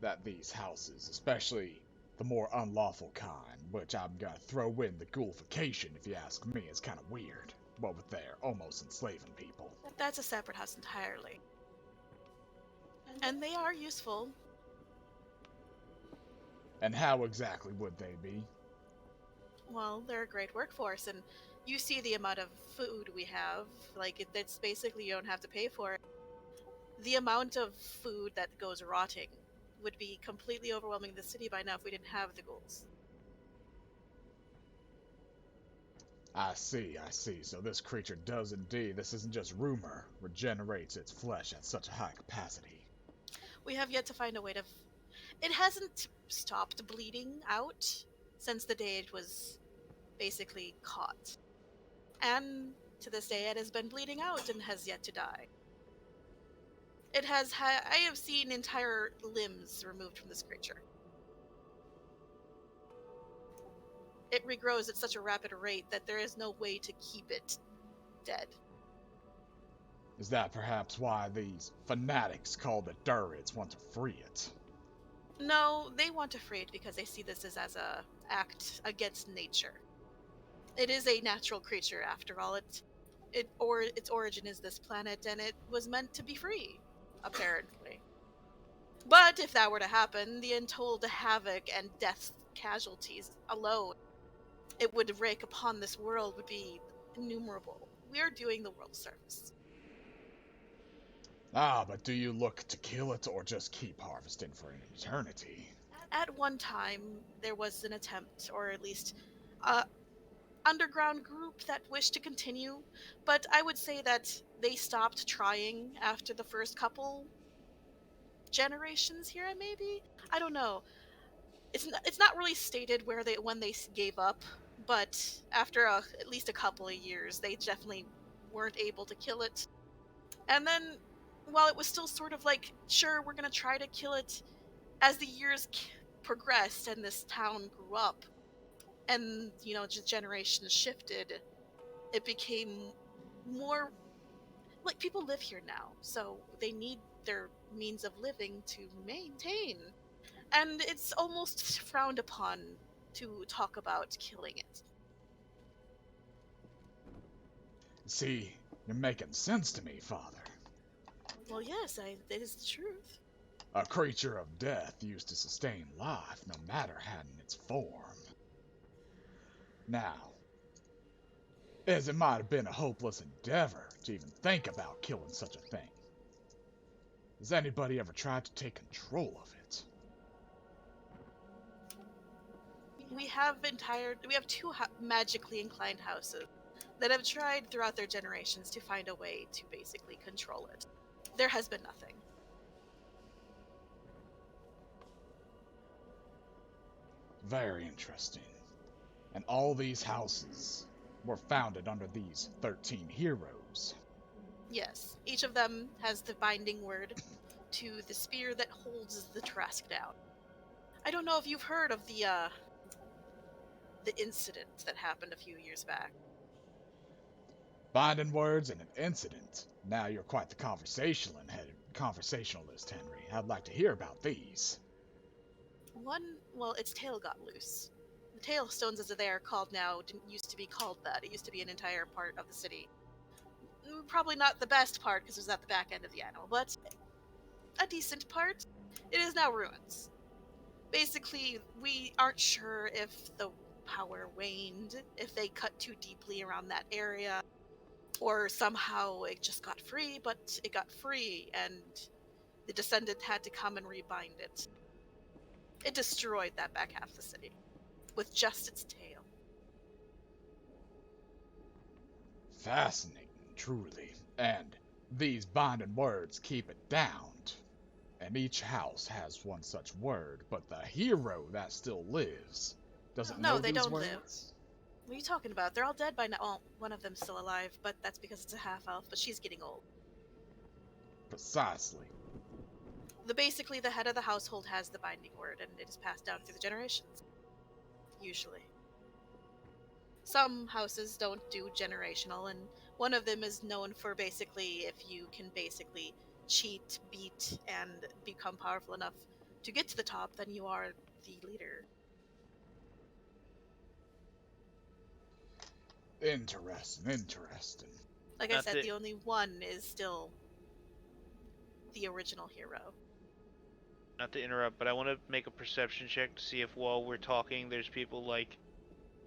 that these houses, especially the more unlawful kind, which I'm gonna throw in the ghoulification if you ask me, is kind of weird, what with their almost enslaving people? That's a separate house entirely. And they are useful. And how exactly would they be? Well, they're a great workforce, and you see the amount of food we have. Like, it's basically you don't have to pay for it. The amount of food that goes rotting would be completely overwhelming the city by now if we didn't have the ghouls. I see. So this creature does indeed, this isn't just rumor, regenerates its flesh at such a high capacity. We have yet to find a way to... It hasn't stopped bleeding out since the day it was basically caught. And to this day it has been bleeding out and has yet to die. It has I have seen entire limbs removed from this creature. It regrows at such a rapid rate that there is no way to keep it dead. Is that perhaps why these fanatics called the Durids want to free it? No, they want to free it because they see this as a act against nature. It is a natural creature after all. Its origin is this planet, and it was meant to be free, apparently. But if that were to happen, the untold havoc and death casualties alone it would rake upon this world would be innumerable. We are doing the world service. Ah, but do you look to kill it or just keep harvesting for an eternity? At one time, there was an attempt, or at least a underground group that wished to continue, but I would say that they stopped trying after the first couple generations here, maybe? I don't know. It's not really stated when they gave up, but after at least a couple of years, they definitely weren't able to kill it. And then, while it was still sort of like, sure, we're gonna try to kill it, as the years progressed and this town grew up, and just generations shifted, it became more like people live here now, so they need their means of living to maintain. And it's almost frowned upon to talk about killing it. See, you're making sense to me, Father. Well, yes, it is the truth. A creature of death used to sustain life, no matter how in its form. Now, as it might have been a hopeless endeavor to even think about killing such a thing, has anybody ever tried to take control of it? We have two magically inclined houses that have tried throughout their generations to find a way to basically control it. There has been nothing. Very interesting. And all these houses were founded under these 13 heroes. Yes, each of them has the binding word to the spear that holds the Trask down. I don't know if you've heard of the incident that happened a few years back. Binding words and an incident. Now you're quite the conversationalist, Henry. I'd like to hear about these. Its tail got loose. The Tailstones, as they are called now, didn't used to be called that. It used to be an entire part of the city. Probably not the best part because it was at the back end of the animal, but a decent part. It is now ruins. Basically, we aren't sure if the power waned, if they cut too deeply around that area, or somehow it just got free, but it got free and the descendant had to come and rebind it. It destroyed that back half of the city with just its tail. Fascinating, truly. And these binding words keep it down. And each house has one such word, but the hero that still lives doesn't know they these don't words? live. What are you talking about? They're all dead by now. Well, one of them's still alive, but that's because it's a half-elf, but she's getting old. Precisely. Basically, the head of the household has the binding word, and it is passed down through the generations. Usually. Some houses don't do generational, and one of them is known for basically if you can basically cheat, beat, and become powerful enough to get to the top, then you are the leader. Interesting. Like I That's said, it. the only one is still the original hero. Not to interrupt, but I want to make a perception check to see if while we're talking, there's people like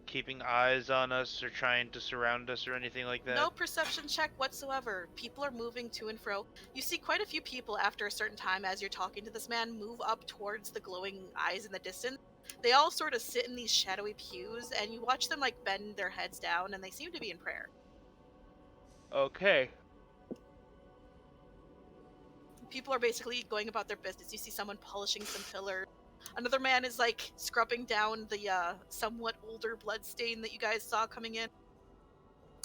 keeping eyes on us or trying to surround us or anything like that. No perception check whatsoever. People are moving to and fro. You see quite a few people after a certain time as you're talking to this man move up towards the glowing eyes in the distance. They all sort of sit in these shadowy pews, and you watch them like bend their heads down, and they seem to be in prayer. Okay. People are basically going about their business. You see someone polishing some pillars. Another man is like scrubbing down the somewhat older bloodstain that you guys saw coming in.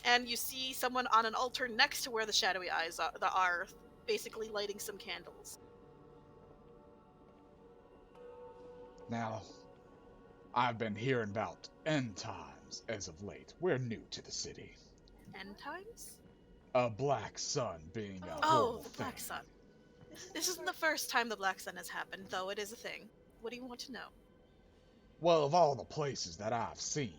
And you see someone on an altar next to where the shadowy eyes are basically lighting some candles. Now, I've been hearing about end times as of late. We're new to the city. End times? A black sun being a Oh, horrible the thing. Black Sun. This isn't the first time the Black Sun has happened, though it is a thing. What do you want to know? Well, of all the places that I've seen,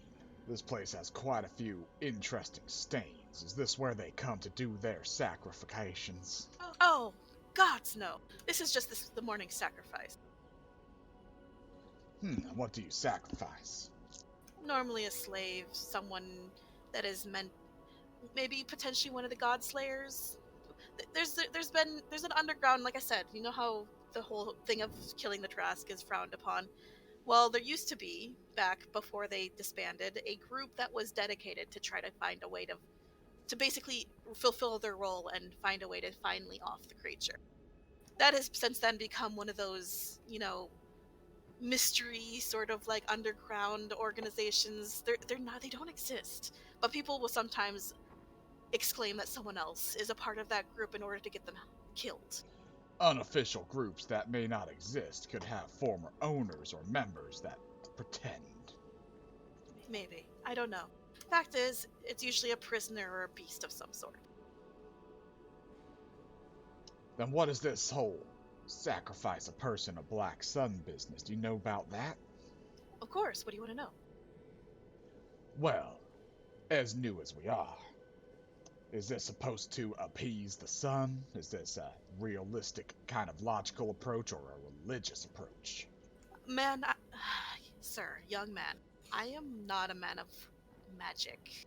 this place has quite a few interesting stains. Is this where they come to do their sacrifications? Oh, gods no. This is just the morning sacrifice. What do you sacrifice? Normally a slave, someone that is meant, maybe potentially one of the god slayers. There's an underground, like I said, you know how the whole thing of killing the Trask is frowned upon. Well, there used to be, back before they disbanded, a group that was dedicated to try to find a way to basically fulfill their role and find a way to finally off the creature. That has since then become one of those, mystery sort of like underground organizations. They don't exist, but people will sometimes exclaim that someone else is a part of that group in order to get them killed. Unofficial groups that may not exist could have former owners or members that pretend. Maybe. I don't know. Fact is, it's usually a prisoner or a beast of some sort. Then what is this whole sacrifice a person a black sun business? Do you know about that? Of course, what do you want to know? Well, as new as we are, is this supposed to appease the sun? Is this a realistic kind of logical approach or a religious approach? Man, sir, young man, I am not a man of magic.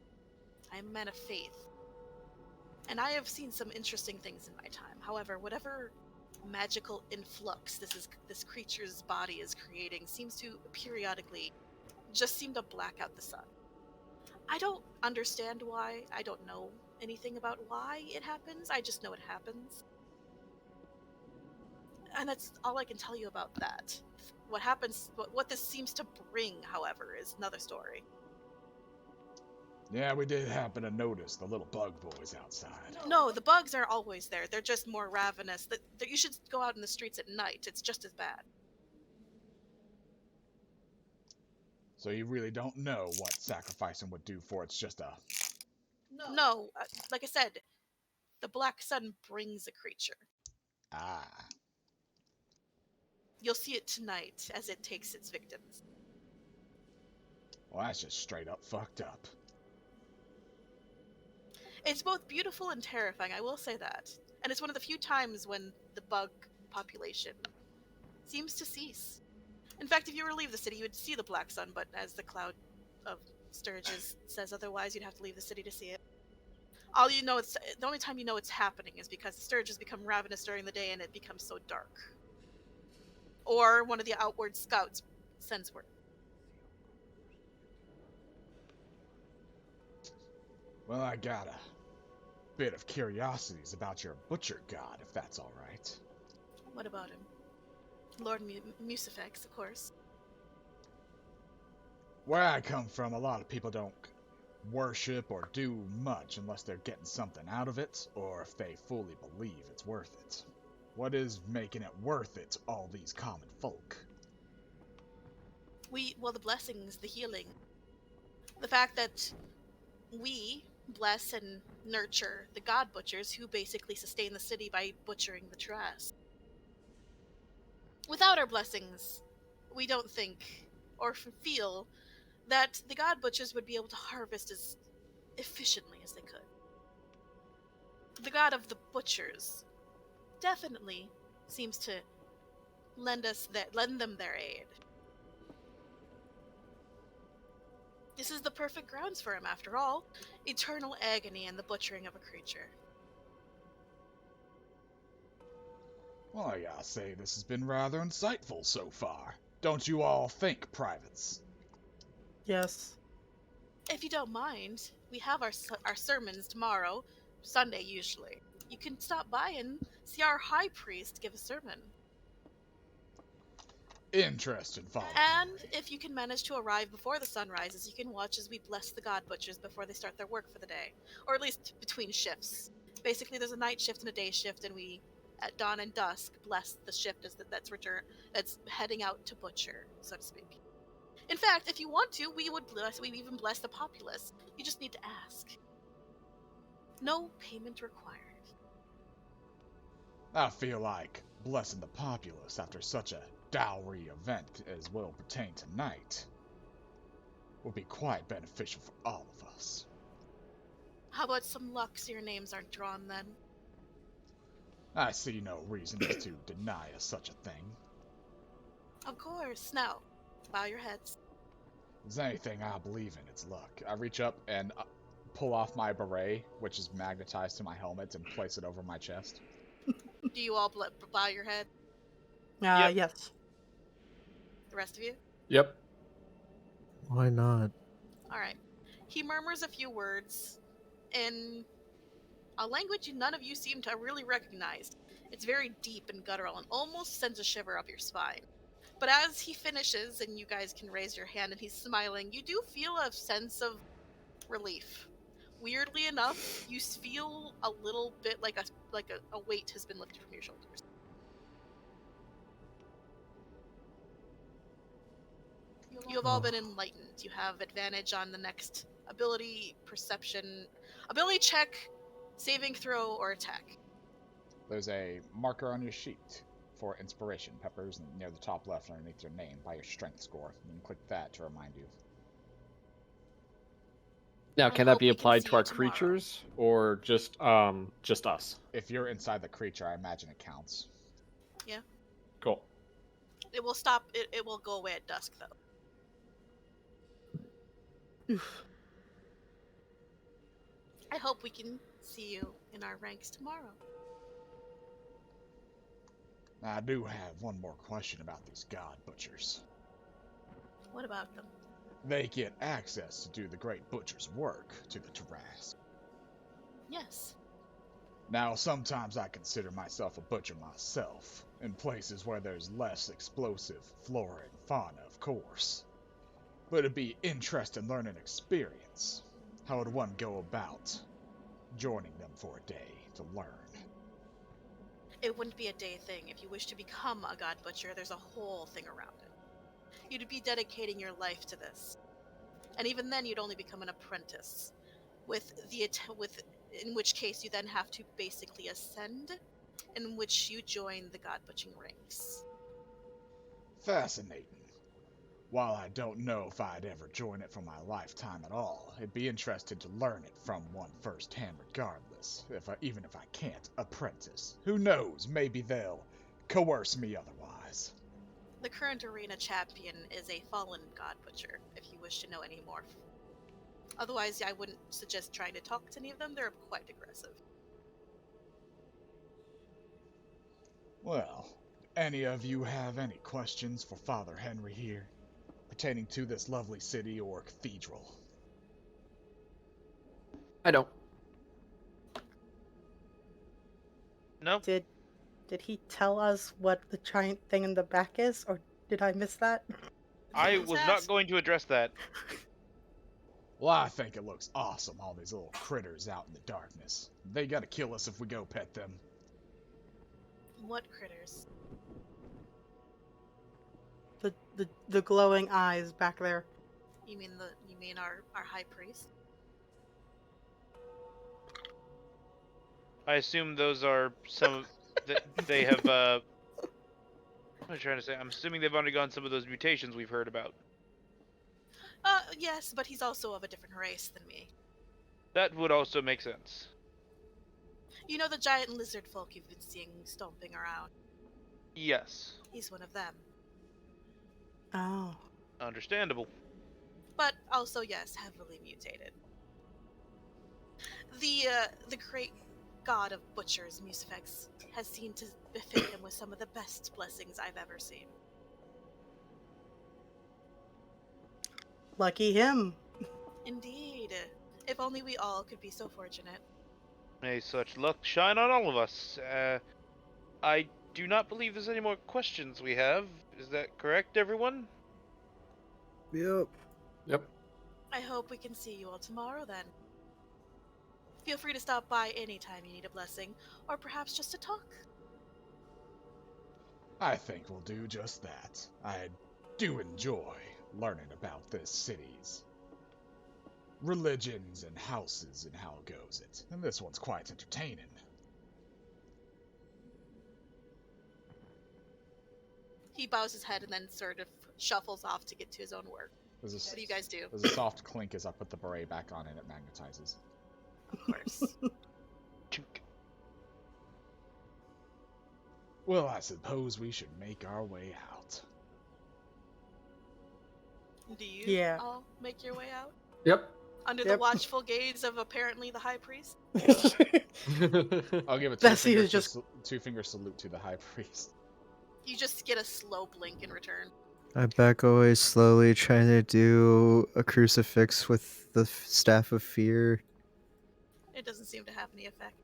I am a man of faith. And I have seen some interesting things in my time. However, whatever magical influx this creature's body is creating seems to periodically just seem to black out the sun. I don't understand why. I don't know anything about why it happens. I just know it happens. And that's all I can tell you about that. What happens, what this seems to bring, however, is another story. Yeah, we did happen to notice the little bug boys outside. No, the bugs are always there. They're just more ravenous. You should go out in the streets at night. It's just as bad. So you really don't know what sacrificing would do for it's just a... No, like I said, the Black Sun brings a creature. Ah. You'll see it tonight as it takes its victims. Well, that's just straight up fucked up. It's both beautiful and terrifying, I will say that. And it's one of the few times when the bug population seems to cease. In fact, if you were to leave the city, you would see the Black Sun, but as the cloud of Sturges says otherwise, you'd have to leave the city to see it. All you know, it's the only time you know it's happening is because the Sturges become ravenous during the day and it becomes so dark. Or one of the outward scouts sends word. Well, I got a bit of curiosities about your butcher god, if that's all right. What about him? Lord Musifex, of course. Where I come from, a lot of people don't worship or do much unless they're getting something out of it, or if they fully believe it's worth it. What is making it worth it to all these common folk? Well, the blessings, the healing. The fact that we bless and nurture the god butchers who basically sustain the city by butchering the trash. Without our blessings, we don't think or feel that the god butchers would be able to harvest as efficiently as they could. The god of the butchers definitely seems to lend them their aid. This is the perfect grounds for him, after all. Eternal agony and the butchering of a creature. Well, I gotta say, this has been rather insightful so far. Don't you all think, privates? Yes. If you don't mind, we have our sermons tomorrow, Sunday usually. You can stop by and see our high priest give a sermon. Interesting, Father. And if you can manage to arrive before the sun rises, you can watch as we bless the god butchers before they start their work for the day. Or at least between shifts. Basically, there's a night shift and a day shift, and we, at dawn and dusk, bless the shift that's heading out to butcher, so to speak. In fact, if you want to, we even bless the populace. You just need to ask. No payment required. I feel like blessing the populace after such a dowry event as will pertain tonight would be quite beneficial for all of us. How about some luck so your names aren't drawn then? I see no reason as to deny us such a thing. Of course. Now, bow your heads. If there's anything I believe in, it's luck. I reach up and pull off my beret, which is magnetized to my helmet, and place it over my chest. Do you all bow your head? Yep. Yes. The rest of you? Yep. Why not? Alright. He murmurs a few words in a language none of you seem to really recognize. It's very deep and guttural and almost sends a shiver up your spine. But as he finishes, and you guys can raise your hand and he's smiling, you do feel a sense of relief. Weirdly enough, you feel a little bit like a weight has been lifted from your shoulders. You have all been enlightened. You have advantage on the next ability check, saving throw, or attack. There's a marker on your sheet for inspiration, Peppers, near the top left underneath your name by your strength score. You can click that to remind you. Now, I can that hope be we can applied see to our you tomorrow. creatures or just us? If you're inside the creature, I imagine it counts. Cool. It will stop. It will go away at dusk, though. I hope we can see you in our ranks tomorrow. Now, I do have one more question about these god butchers. What about them? They get access to do the great butcher's work to the Tarrasque. Yes. Now, sometimes I consider myself a butcher myself, in places where there's less explosive flora and fauna, of course. But it'd be interesting learning experience. How would one go about joining them for a day to learn? It wouldn't be a day thing. If you wish to become a god butcher, there's a whole thing around it. You'd be dedicating your life to this. And even then, you'd only become an apprentice. In which case, you then have to basically ascend, in which you join the god butching ranks. Fascinating. While I don't know if I'd ever join it for my lifetime at all, it'd be interesting to learn it from one firsthand regardless, even if I can't apprentice. Who knows, maybe they'll coerce me otherwise. The current arena champion is a fallen god butcher, if you wish to know any more. Otherwise, I wouldn't suggest trying to talk to any of them. They're quite aggressive. Well, any of you have any questions for Father Henry here, pertaining to this lovely city or cathedral? I don't. No? Did he tell us what the giant thing in the back is, or did I miss that? I Let's was ask. not going to address that. Well, I think it looks awesome, all these little critters out in the darkness. They gotta kill us if we go pet them. What critters? The glowing eyes back there. You mean our high priest? I assume those are some that they have. What am I trying to say? I'm assuming they've undergone some of those mutations we've heard about. Yes, but he's also of a different race than me. That would also make sense. You know the giant lizard folk you've been seeing stomping around? Yes, He's one of them. Oh. understandable. But also, yes, heavily mutated. The great god of butchers, Musifex, has seemed to befit him with some of the best blessings I've ever seen. Lucky him. Indeed. If only we all could be so fortunate. May such luck shine on all of us. I do not believe there's any more questions we have. Is that correct, everyone? Yep. Yep. I hope we can see you all tomorrow then. Feel free to stop by anytime you need a blessing, or perhaps just to talk. I think we'll do just that. I do enjoy learning about this city's religions and houses and how it goes it. And this one's quite entertaining. He bows his head and then sort of shuffles off to get to his own work. There's What do you guys do? There's a soft clink as I put the beret back on and it magnetizes. Of course. Chink. Well, I suppose we should make our way out. Do you Yeah. all make your way out? Yep. Under the Yep. watchful gaze of apparently the high priest? I'll give a Bessy is just- two-finger salute to the high priest. You just get a slow blink in return. I back away slowly, trying to do a crucifix with the staff of fear. It doesn't seem to have any effect.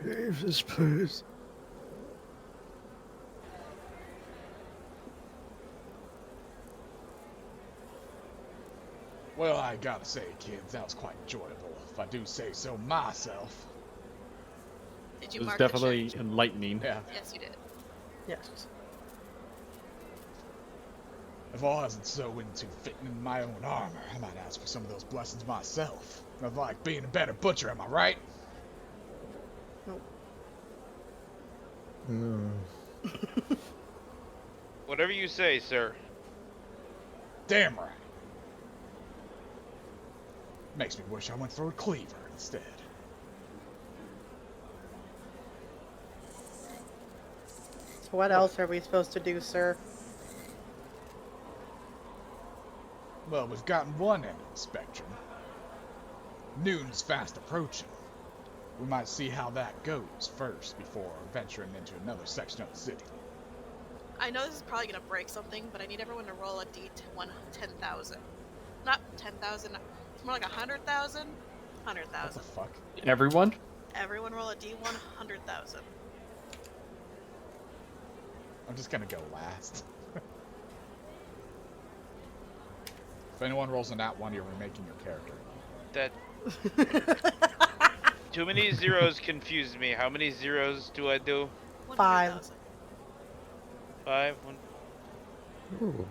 Leave this place. Well, I gotta say, kids, that was quite enjoyable, if I do say so myself. Did you It was mark definitely the check? enlightening. Yeah. Yes, you did. Yes. If I wasn't so into fitting in my own armor, I might ask for some of those blessings myself. I'd like being a better butcher, am I right? Mm. Whatever you say, sir. Damn right. Makes me wish I went for a cleaver instead. So what else are we supposed to do, sir? Well, we've gotten one end of the spectrum. Noon's fast approaching. We might see how that goes first before venturing into another section of the city. I know this is probably going to break something, but I need everyone to roll a d1 10,000. Not 10,000, it's more like 100,000? What 100,000. the fuck? Everyone? Everyone roll a d1 100,000. I'm just gonna go last. If anyone rolls a nat 1, you're remaking your character. That too many zeros confused me. How many zeros do I do? 100,000. 5. 1. Ooh.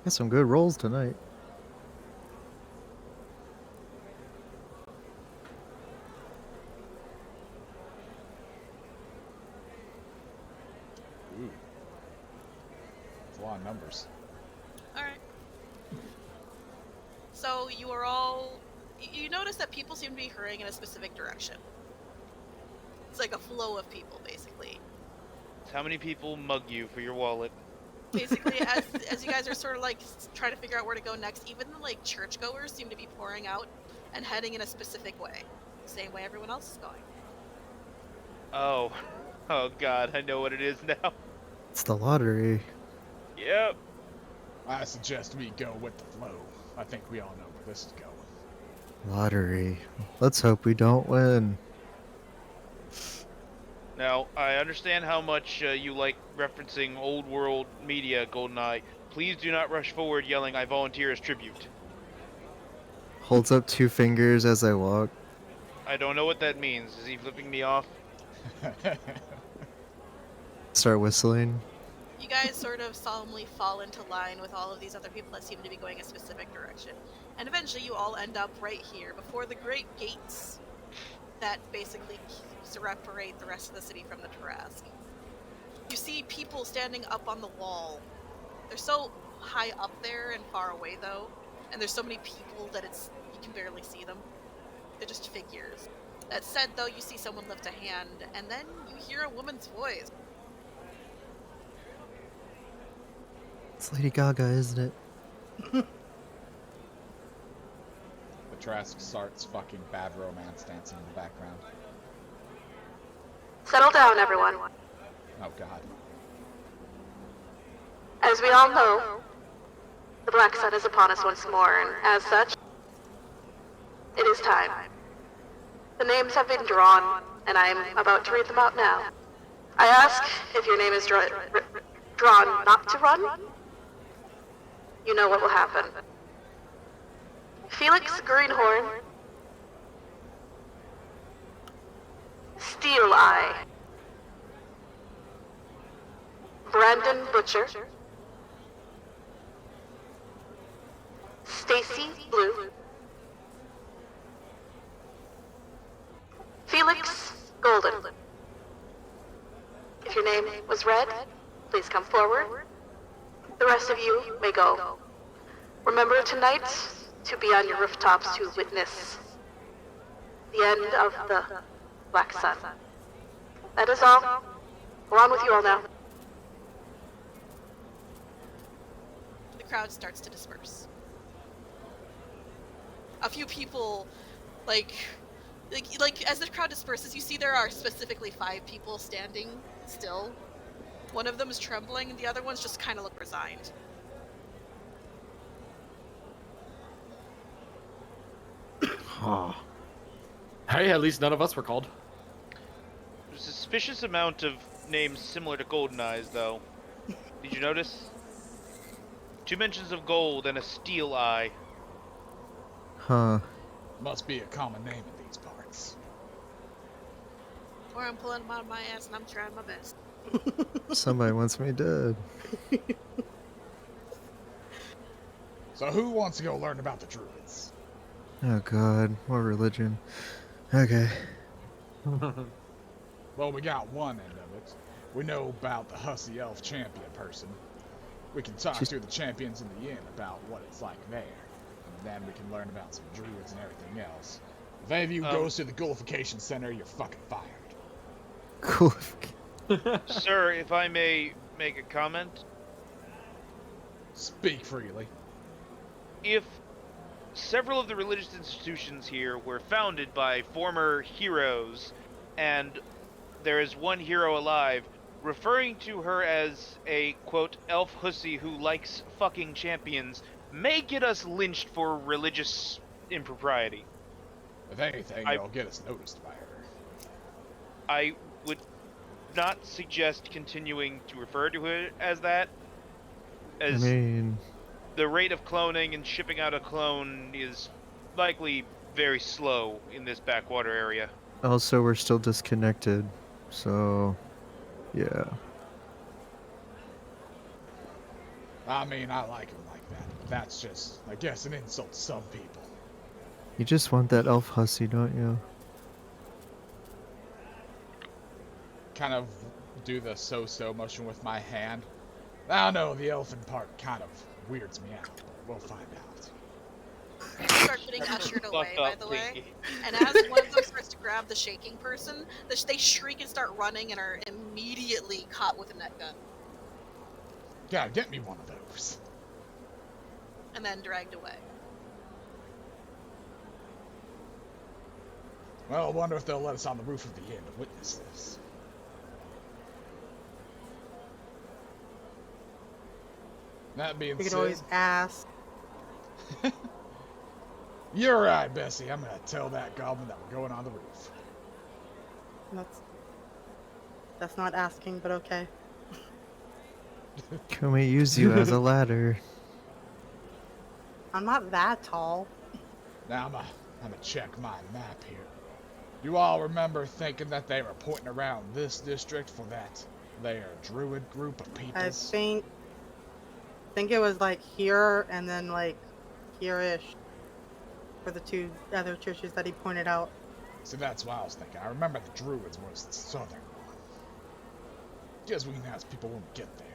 Got some good rolls tonight. Ooh. That's a lot of numbers. Alright. So you are all You notice that people seem to be hurrying in a specific direction. It's like a flow of people, basically. How many people mug you for your wallet? Basically, as you guys are sort of like trying to figure out where to go next, even the like churchgoers seem to be pouring out and heading in a specific way, same way everyone else is going. Oh, oh God, I know what it is now. It's the lottery. Yep. I suggest we go with the flow. I think we all know where this is going. Lottery. Let's hope we don't win. Now, I understand how much you like referencing old world media, Goldeneye. Please do not rush forward yelling, "I volunteer as tribute." Holds up 2 fingers as I walk. I don't know what that means. Is he flipping me off? Start whistling. You guys sort of solemnly fall into line with all of these other people that seem to be going a specific direction. And eventually you all end up right here before the great gates that basically separate the rest of the city from the Tarask. You see people standing up on the wall. They're so high up there and far away though, and there's so many people that you can barely see them. They're just figures. That said though, you see someone lift a hand, and then you hear a woman's voice. It's Lady Gaga, isn't it? The Trask starts fucking Bad Romance dancing in the background. Settle down, everyone. Oh god. As we all know, the Black Sun is upon us once more, and as such, it is time. The names have been drawn, and I am about to read them out now. I ask if your name is drawn not to run. You know what will happen. Felix Greenhorn, Steel Eye, Brandon Butcher, Stacy Blue, Felix Golden. If your name was red, please come forward. The rest of you may go. Remember tonight to be on your rooftops to witness the end of the Black Sun. That is all. Go on with you all now. The crowd starts to disperse. A few people, like as the crowd disperses, you see there are specifically 5 people standing still. One of them is trembling, and the other ones just kind of look resigned. Hey, at least none of us were called. There's a suspicious amount of names similar to Goldeneye's, though. Did you notice? 2 mentions of gold and a steel eye. Huh. Must be a common name in these parts. Or I'm pulling them out of my ass and I'm trying my best. Somebody wants me dead. So who wants to go learn about the druids? Oh god, more religion. Okay. Well, we got one end of it. We know about the hussy elf champion person. We can talk to the champions in the inn about what it's like there. And then we can learn about some druids and everything else. If any of you goes to the Gullification Center, you're fucking fired. Cool. Sir, if I may make a comment. Speak freely. If several of the religious institutions here were founded by former heroes, and there is one hero alive, referring to her as a, quote, elf hussy who likes fucking champions may get us lynched for religious impropriety. If anything, it'll get us noticed by her. I would not suggest continuing to refer to her as that, as I mean, the rate of cloning and shipping out a clone is likely very slow in this backwater area. also we're still disconnected, so yeah. I mean, I like him like that, but that's just, I guess, an insult to some people. You just want that elf hussy, don't you? Kind of do the so-so motion with my hand. I don't know, the elfin part kind of weirds me out, but we'll find out. People start getting Shut the ushered fuck away, by up, the way. Pinky. And as one of them starts to grab the shaking person, they shriek and start running and are immediately caught with a net gun God, get me one of those. and then dragged away. Well, I wonder if they'll let us on the roof of the inn to witness this. That being We could said, always ask. you're right, Bessy. I'm gonna tell that goblin that we're going on the roof. That's not asking, but okay. Can we use you as a ladder? I'm not that tall. Now I'm gonna check my map here. You all remember thinking that they were pointing around this district for that their druid group of people? I think it was like here and then like here-ish for the two other churches that he pointed out. See, that's what I was thinking. I remember the druids was the southern one. Guess we can ask people when we get there.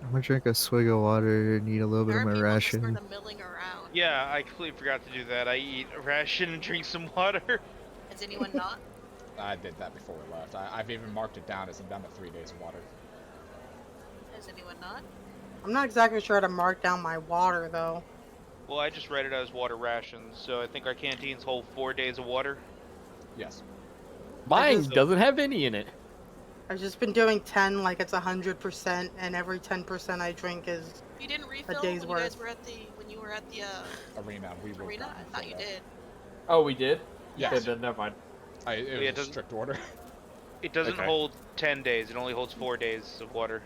I'm gonna drink a swig of water and eat a little bit There of are my people just ration. sort of milling around. Yeah, I completely forgot to do that. I eat a ration and drink some water. Has anyone not? I did that before we left. I've even marked it down as I'm down to 3 days of water. Has anyone not? I'm not exactly sure how to mark down my water though. Well, I just read it as water rations, so I think our canteens hold 4 days of water. Yes. Mine doesn't have any in it. I've just been doing 10 like it's 100%, and every 10% I drink is You didn't refill day's when you guys worth. were at the Arena. We were arena? I thought you did. Oh, we did? Yes. Okay, then never mind. It Yeah, it was a doesn't- strict order. It doesn't Okay. hold 10 days, it only holds 4 days of water.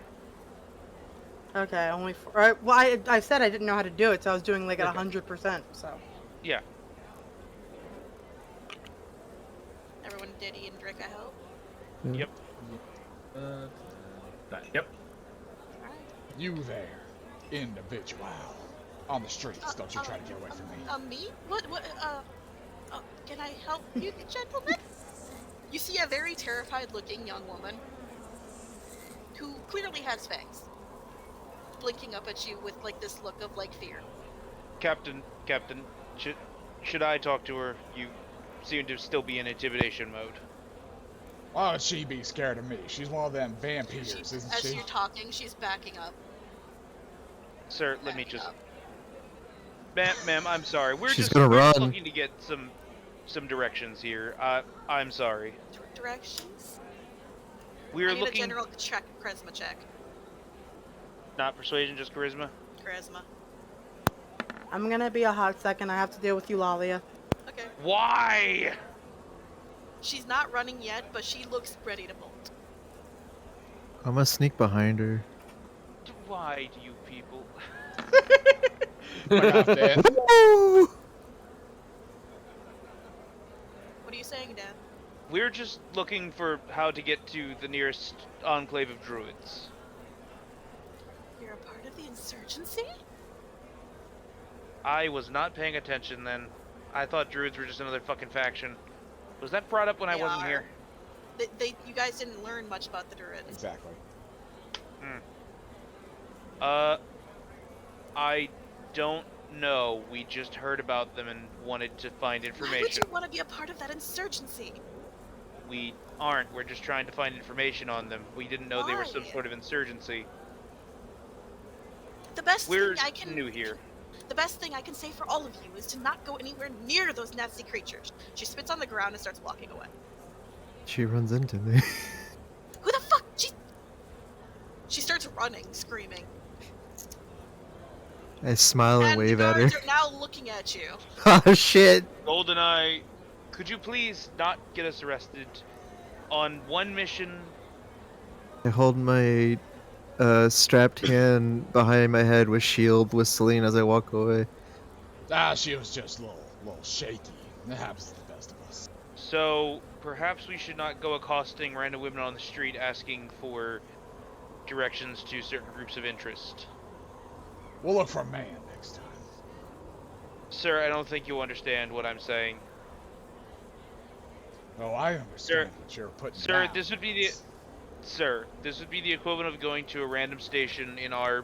okay. Only for, well, I said I didn't know how to do it, so I was doing like at Okay. 100%. So Yeah. Everyone did eat and drink, I hope. Yep. Yep. Alright. You there, individual. On the streets, don't you try to get away from me. Me? Can I help you, gentlemen? You see a very terrified-looking young woman who clearly has fangs, blinking up at you with like this look of like fear. Captain, should I talk to her? You seem to still be in intimidation mode. Why would she be scared of me? She's one of them vampires, isn't As she? you're talking, she's backing up. Sir, let me Backing just... up. Ma'am, I'm sorry. We're She's just gonna we're just run. looking to get some directions here. I'm sorry. Directions? We're I need looking... a general charisma check. Not persuasion, just charisma? Charisma. I'm gonna be a hot second. I have to deal with Eulalia. Okay. Why? She's not running yet, but she looks ready to bolt. I'm gonna sneak behind her. Why do you people... Might have to end. What are you saying, Dan? We're just looking for how to get to the nearest enclave of druids. You're a part of the insurgency? I was not paying attention then. I thought druids were just another fucking faction. Was that brought up when I They wasn't are. here? You guys didn't learn much about the Druids. Exactly. I don't know. We just heard about them and wanted to find Why would information. you want to be a part of that insurgency? We aren't. We're just trying to find information on them. We didn't know they were some Why? sort of insurgency. The best We're thing I can new here. The best thing I can say for all of you is to not go anywhere near those nasty creatures. She spits on the ground and starts walking away. She runs into me. Who the fuck? She starts running, screaming. I smile and wave the at her. guards are now looking at you. Oh shit! Goldeneye, could you please not get us arrested on one mission? I hold my strapped hand behind my head with shield whistling as I walk away. She was just a little shaky. That happens to the best of us. So perhaps we should not go accosting random women on the street asking for directions to certain groups of interest. We'll look for a man next time. Sir, I don't think you'll understand what I'm saying. Oh, I understand what you're putting Sir, down. this would be the equivalent of going to a random station in our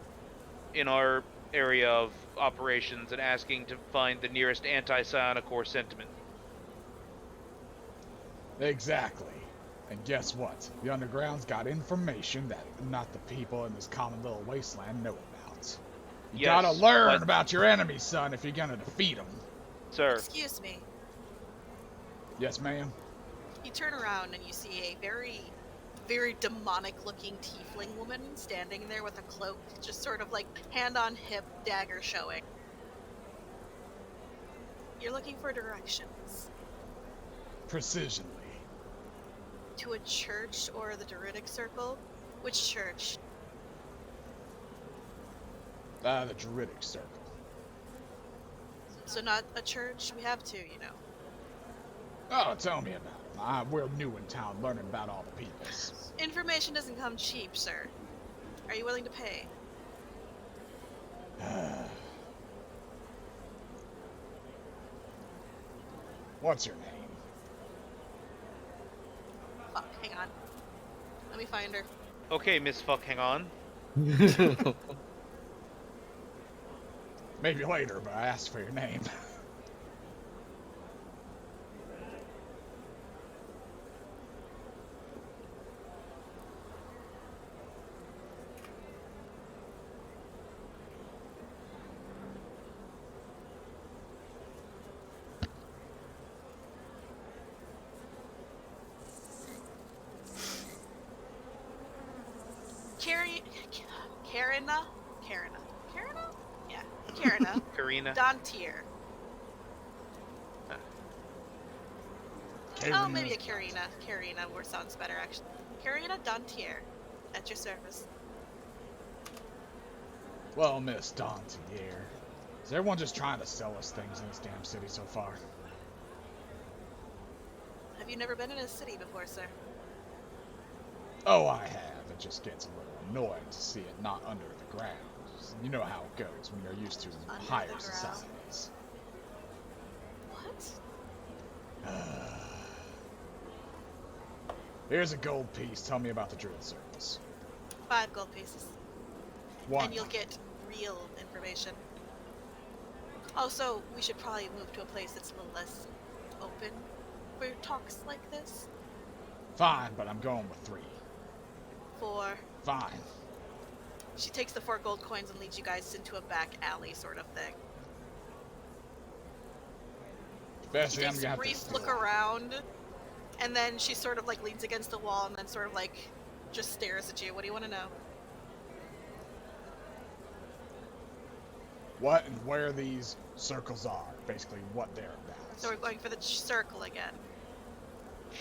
in our area of operations and asking to find the nearest anti-Psionic Corps sentiment. Exactly. And guess what? The Underground's got information that not the people in this common little wasteland know about. You Yes, gotta learn but- about your enemies, son, if you're gonna defeat them. Sir, Excuse me. Yes, ma'am? You turn around and you see a very, very demonic-looking tiefling woman standing there with a cloak, just sort of like hand on hip, dagger showing. You're looking for directions Precisionally. to a church or the Druidic Circle. Which church? The Druidic Circle. So not a church. We have two, you know. Oh, tell me about it. We're new in town, learning about all the peoples. Information doesn't come cheap, sir. Are you willing to pay? What's your name? Fuck, hang on. Let me find her. okay, Miss Fuck, hang on. Maybe later, but I asked for your name. Karina? Yeah, Karina. Karina. Dontier. Karina. Oh, maybe a Karina. Karina sounds better, actually. Karina Dontier. At your service. Well, Miss Dontier, is everyone just trying to sell us things in this damn city so far? Have you never been in a city before, sir? Oh, I have. It just gets a little annoying to see it not under the ground. You know how it goes when you're used to Under higher the ground. societies. What? Here's a gold piece. Tell me about the Druid Circles. 5 gold pieces. One. And you'll get real information. Also, we should probably move to a place that's a little less open for talks like this. Fine, but I'm going with 3. 4. Fine. She takes the 4 gold coins and leads you guys into a back alley sort of thing. She Bessy, I'm takes gonna a have brief to look around, and then she sort of like leans against the wall and then sort of like just stares at you. What do you want to know? What and where these circles are. Basically, what they're about. So we're going for the circle again.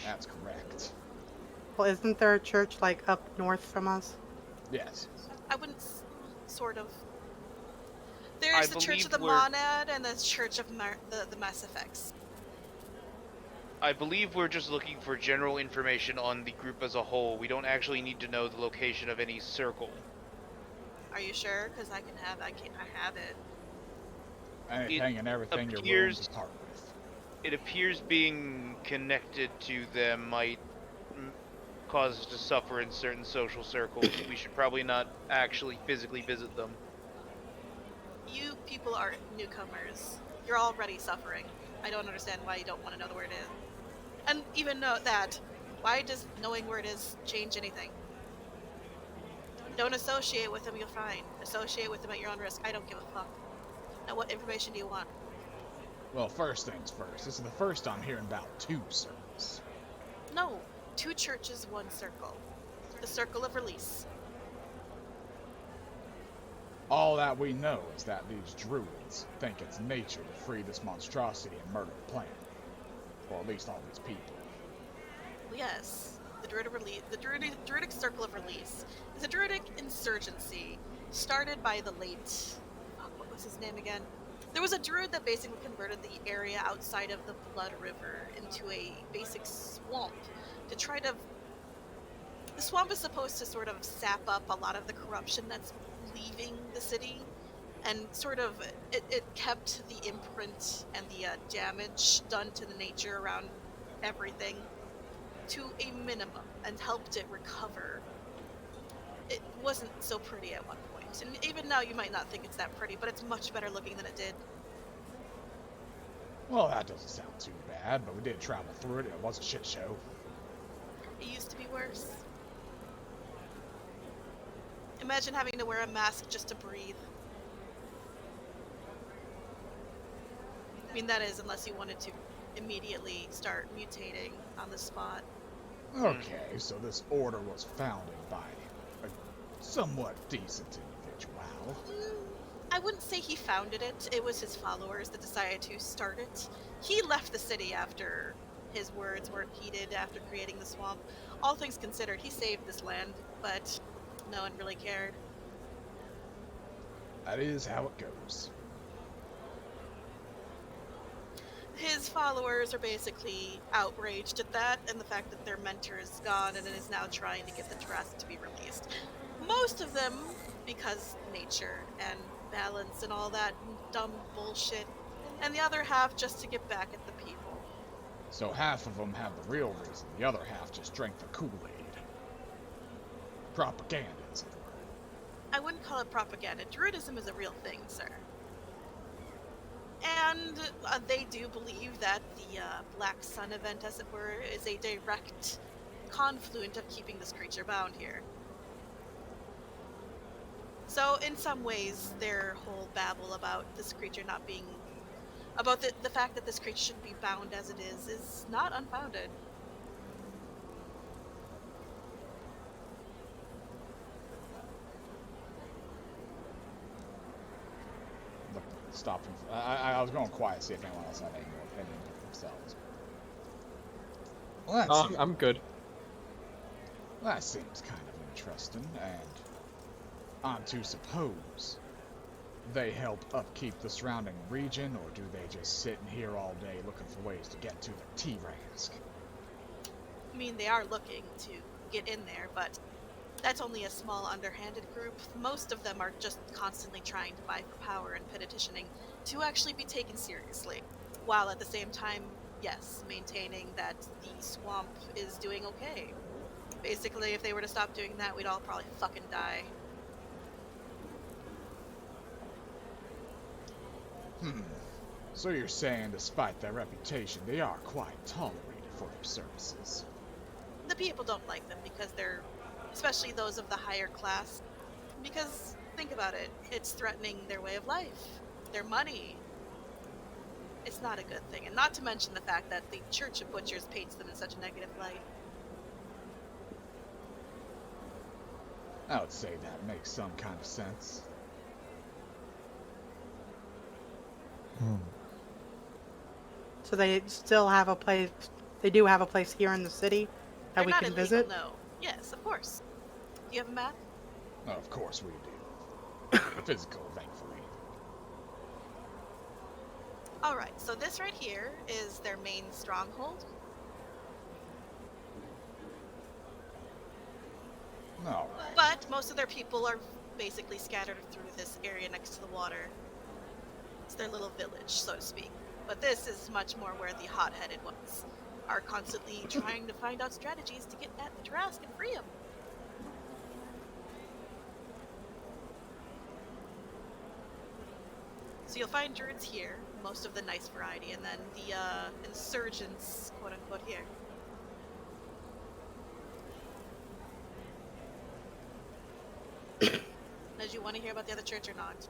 That's correct. Well, isn't there a church like up north from us? Yes. I wouldn't sort of. There's the Church of the believe we're- Monad and the Church of the Mass Effects. I believe we're just looking for general information on the group as a whole. We don't actually need to know the location of any circle. Are you sure? Because I have it. Anything and everything you're willing appears- to part with. It appears being connected to them might cause us to suffer in certain social circles. We should probably not actually physically visit them. You people are newcomers. You're already suffering. I don't understand why you don't want to know where it is. And even know that, why does knowing where it is change anything? Don't associate with them, you're fine. Associate with them at your own risk. I don't give a fuck. Now, what information do you want? Well, first things first. This is the first I'm hearing about 2 circles. No, 2 churches, 1 circle. The Circle of Release. All that we know is that these druids think it's nature to free this monstrosity and murder the planet. Or at least all these people. Yes, the Druidic Circle of Release is a Druidic insurgency started by the late. Fuck, what was his name again? There was a Druid that basically converted the area outside of the Blood River into a basic swamp to try to. The swamp is supposed to sort of sap up a lot of the corruption that's leaving the city, and sort of it kept the imprint and the damage done to the nature around everything to a minimum and helped it recover. it wasn't so pretty at one point. And even now you might not think it's that pretty, but it's much better looking than it did. Well, that doesn't sound too bad, but we did travel through it. It was a shit show. It used to be worse. Imagine having to wear a mask just to breathe. I mean, that is, unless you wanted to immediately start mutating on the spot. Okay, so this order was founded by a somewhat decent individual. I wouldn't say he founded it. It was his followers that decided to start it. He left the city after his words weren't heeded after creating the swamp. All things considered, he saved this land, but no one really cared. That is how it goes. His followers are basically outraged at that and the fact that their mentor is gone and is now trying to get the Tarrasque to be released. Most of them, because nature and balance and all that dumb bullshit, and the other half just to get back at the people. So half of them have the real reason, the other half just drank the Kool-Aid. Propaganda, as it were. I wouldn't call it propaganda. Druidism is a real thing, sir. And they do believe that the Black Sun event, as it were, is a direct confluent of keeping this creature bound here. So, in some ways, their whole babble about this creature not being... about the fact that this creature should be bound as it is not unfounded. Stop him. I was going quiet, see if anyone else had any more opinion themselves. Well, I'm good. That seems kind of interesting, and I'm to suppose they help upkeep the surrounding region, or do they just sit in here all day looking for ways to get to the Tarrasque? I mean, they are looking to get in there, but that's only a small underhanded group. Most of them are just constantly trying to vie for power and petitioning to actually be taken seriously, while at the same time, yes, maintaining that the swamp is doing okay. Basically, if they were to stop doing that, we'd all probably fucking die. So you're saying, despite their reputation, they are quite tolerated for their services? The people don't like them because they're, especially those of the higher class, because, think about it, it's threatening their way of life, their money. It's not a good thing, and not to mention the fact that the Church of Butchers paints them in such a negative light. I would say that makes some kind of sense. So they still have a place. They do have a place here in the city that They're we not can illegal, visit. no. Yes, of course. Do you have a map? Oh, of course we do. Physical, thankfully. Alright, so this right here is their main stronghold. Alright. But most of their people are basically scattered through this area next to the water. It's their little village, so to speak. But this is much more where the hot-headed ones are constantly trying to find out strategies to get at the Tarrasque and free them. So you'll find druids here, most of the nice variety, and then the insurgents, quote-unquote, here. Did you want to hear about the other church or not?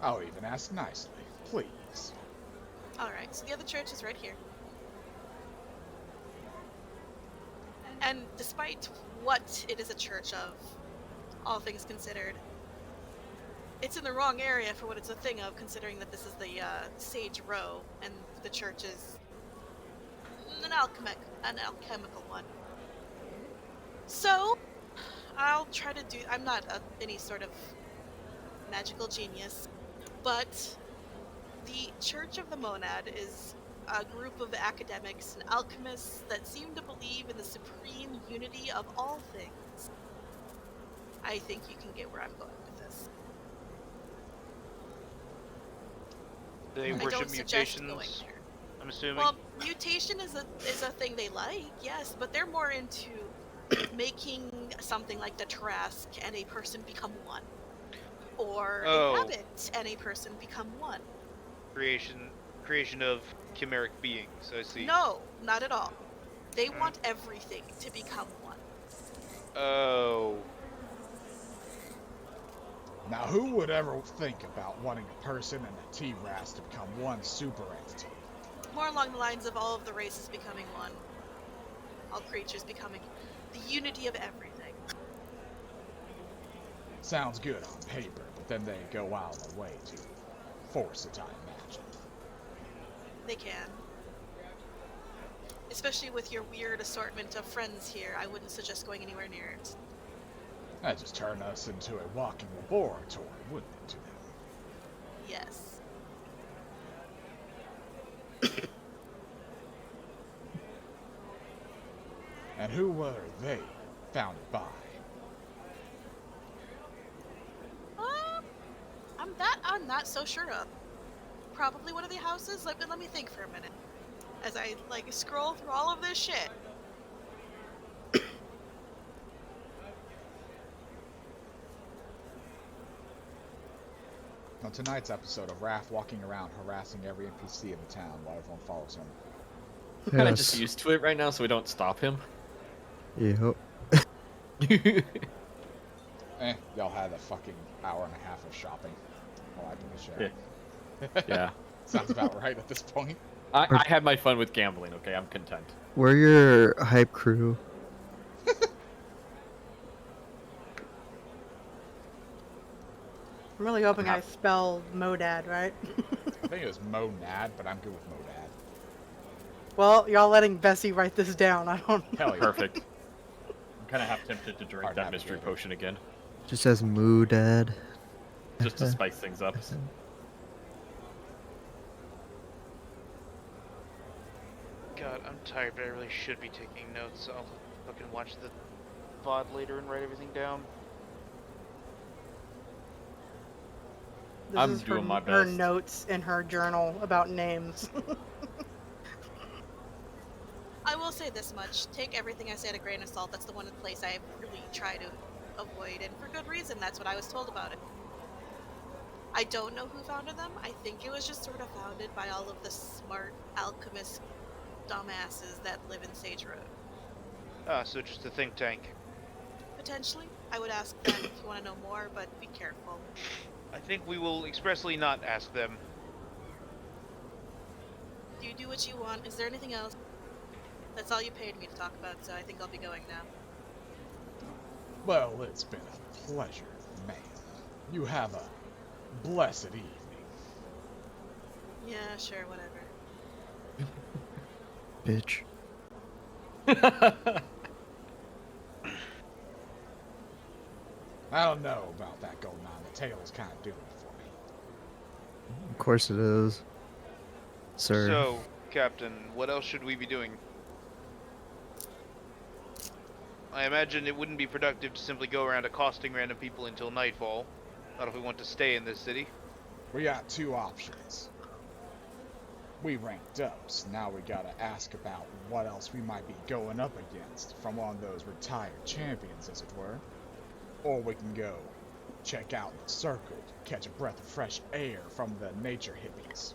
I'll even ask nicely, please. Alright, so the other church is right here. And despite what it is a church of, all things considered, it's in the wrong area for what it's a thing of, considering that this is the Sage Row, and the church is an alchemical one. So, I'll try to do... I'm not any sort of magical genius, but the Church of the Monad is a group of academics and alchemists that seem to believe in the supreme unity of all things. I think you can get where I'm going with this. They I worship don't suggest going mutations, there. I'm assuming. Well, mutation is a thing they like, yes, but they're more into making something like the Trask and a person become one. Or Oh. a habit and a person become one. Creation of chimeric beings, I see. No, not at all. They want everything to become one. Oh. Now, who would ever think about wanting a person and a T-Ras to become one super entity? More along the lines of all of the races becoming one. All creatures becoming the unity of everything. Sounds good on paper, but then they go out of their way to force it, I imagine. They can. Especially with your weird assortment of friends here, I wouldn't suggest going anywhere near it. That'd just turn us into a walking laboratory, wouldn't it, to them? Yes. And who were they founded by? I'm not so sure of. Probably one of the houses. Let me think for a minute. As I scroll through all of this shit. On tonight's episode of Raph walking around harassing every NPC in the town while everyone follows him. I'm kind of just used to it right now, so we don't stop him. Yep. Y'all had a fucking hour and a half of shopping while I've been sharing. Yeah. Sounds about right at this point. I had my fun with gambling, okay? I'm content. We're your hype crew. I'm really hoping I spelled Modad right. I think it was Monad, but I'm good with Modad. Well, y'all letting Bessy write this down. I don't know. Hell yeah. Perfect. I'm kind of half tempted to drink that mystery potion again, Just as Moo Dad. just to spice things up. God, I'm tired, but I really should be taking notes. So I'll fucking watch the VOD later and write everything down. This I'm is doing her, my her best. notes in her journal about names. I will say this much. Take everything I say at a grain of salt. That's the one place I really try to avoid, and for good reason. That's what I was told about it. I don't know who founded them. I think it was just sort of founded by all of the smart alchemist dumbasses that live in Sage Road. Ah, so just a think tank. Potentially. I would ask them if you want to know more, but be careful. I think we will expressly not ask them. You do what you want. Is there anything else? That's all you paid me to talk about, so I think I'll be going now. Well, it's been a pleasure, ma'am. You have a blessed evening. Yeah, sure, whatever. Bitch. I don't know about that Goldeneye. The tail is kind of doing it for me. Of course it is. Sir. So, Captain, what else should we be doing? I imagine it wouldn't be productive to simply go around accosting random people until nightfall. Not if we want to stay in this city. We got two options. We ranked up, so now we gotta ask about what else we might be going up against from one of those retired champions, as it were. Or we can go check out the circle, catch a breath of fresh air from the nature hippies.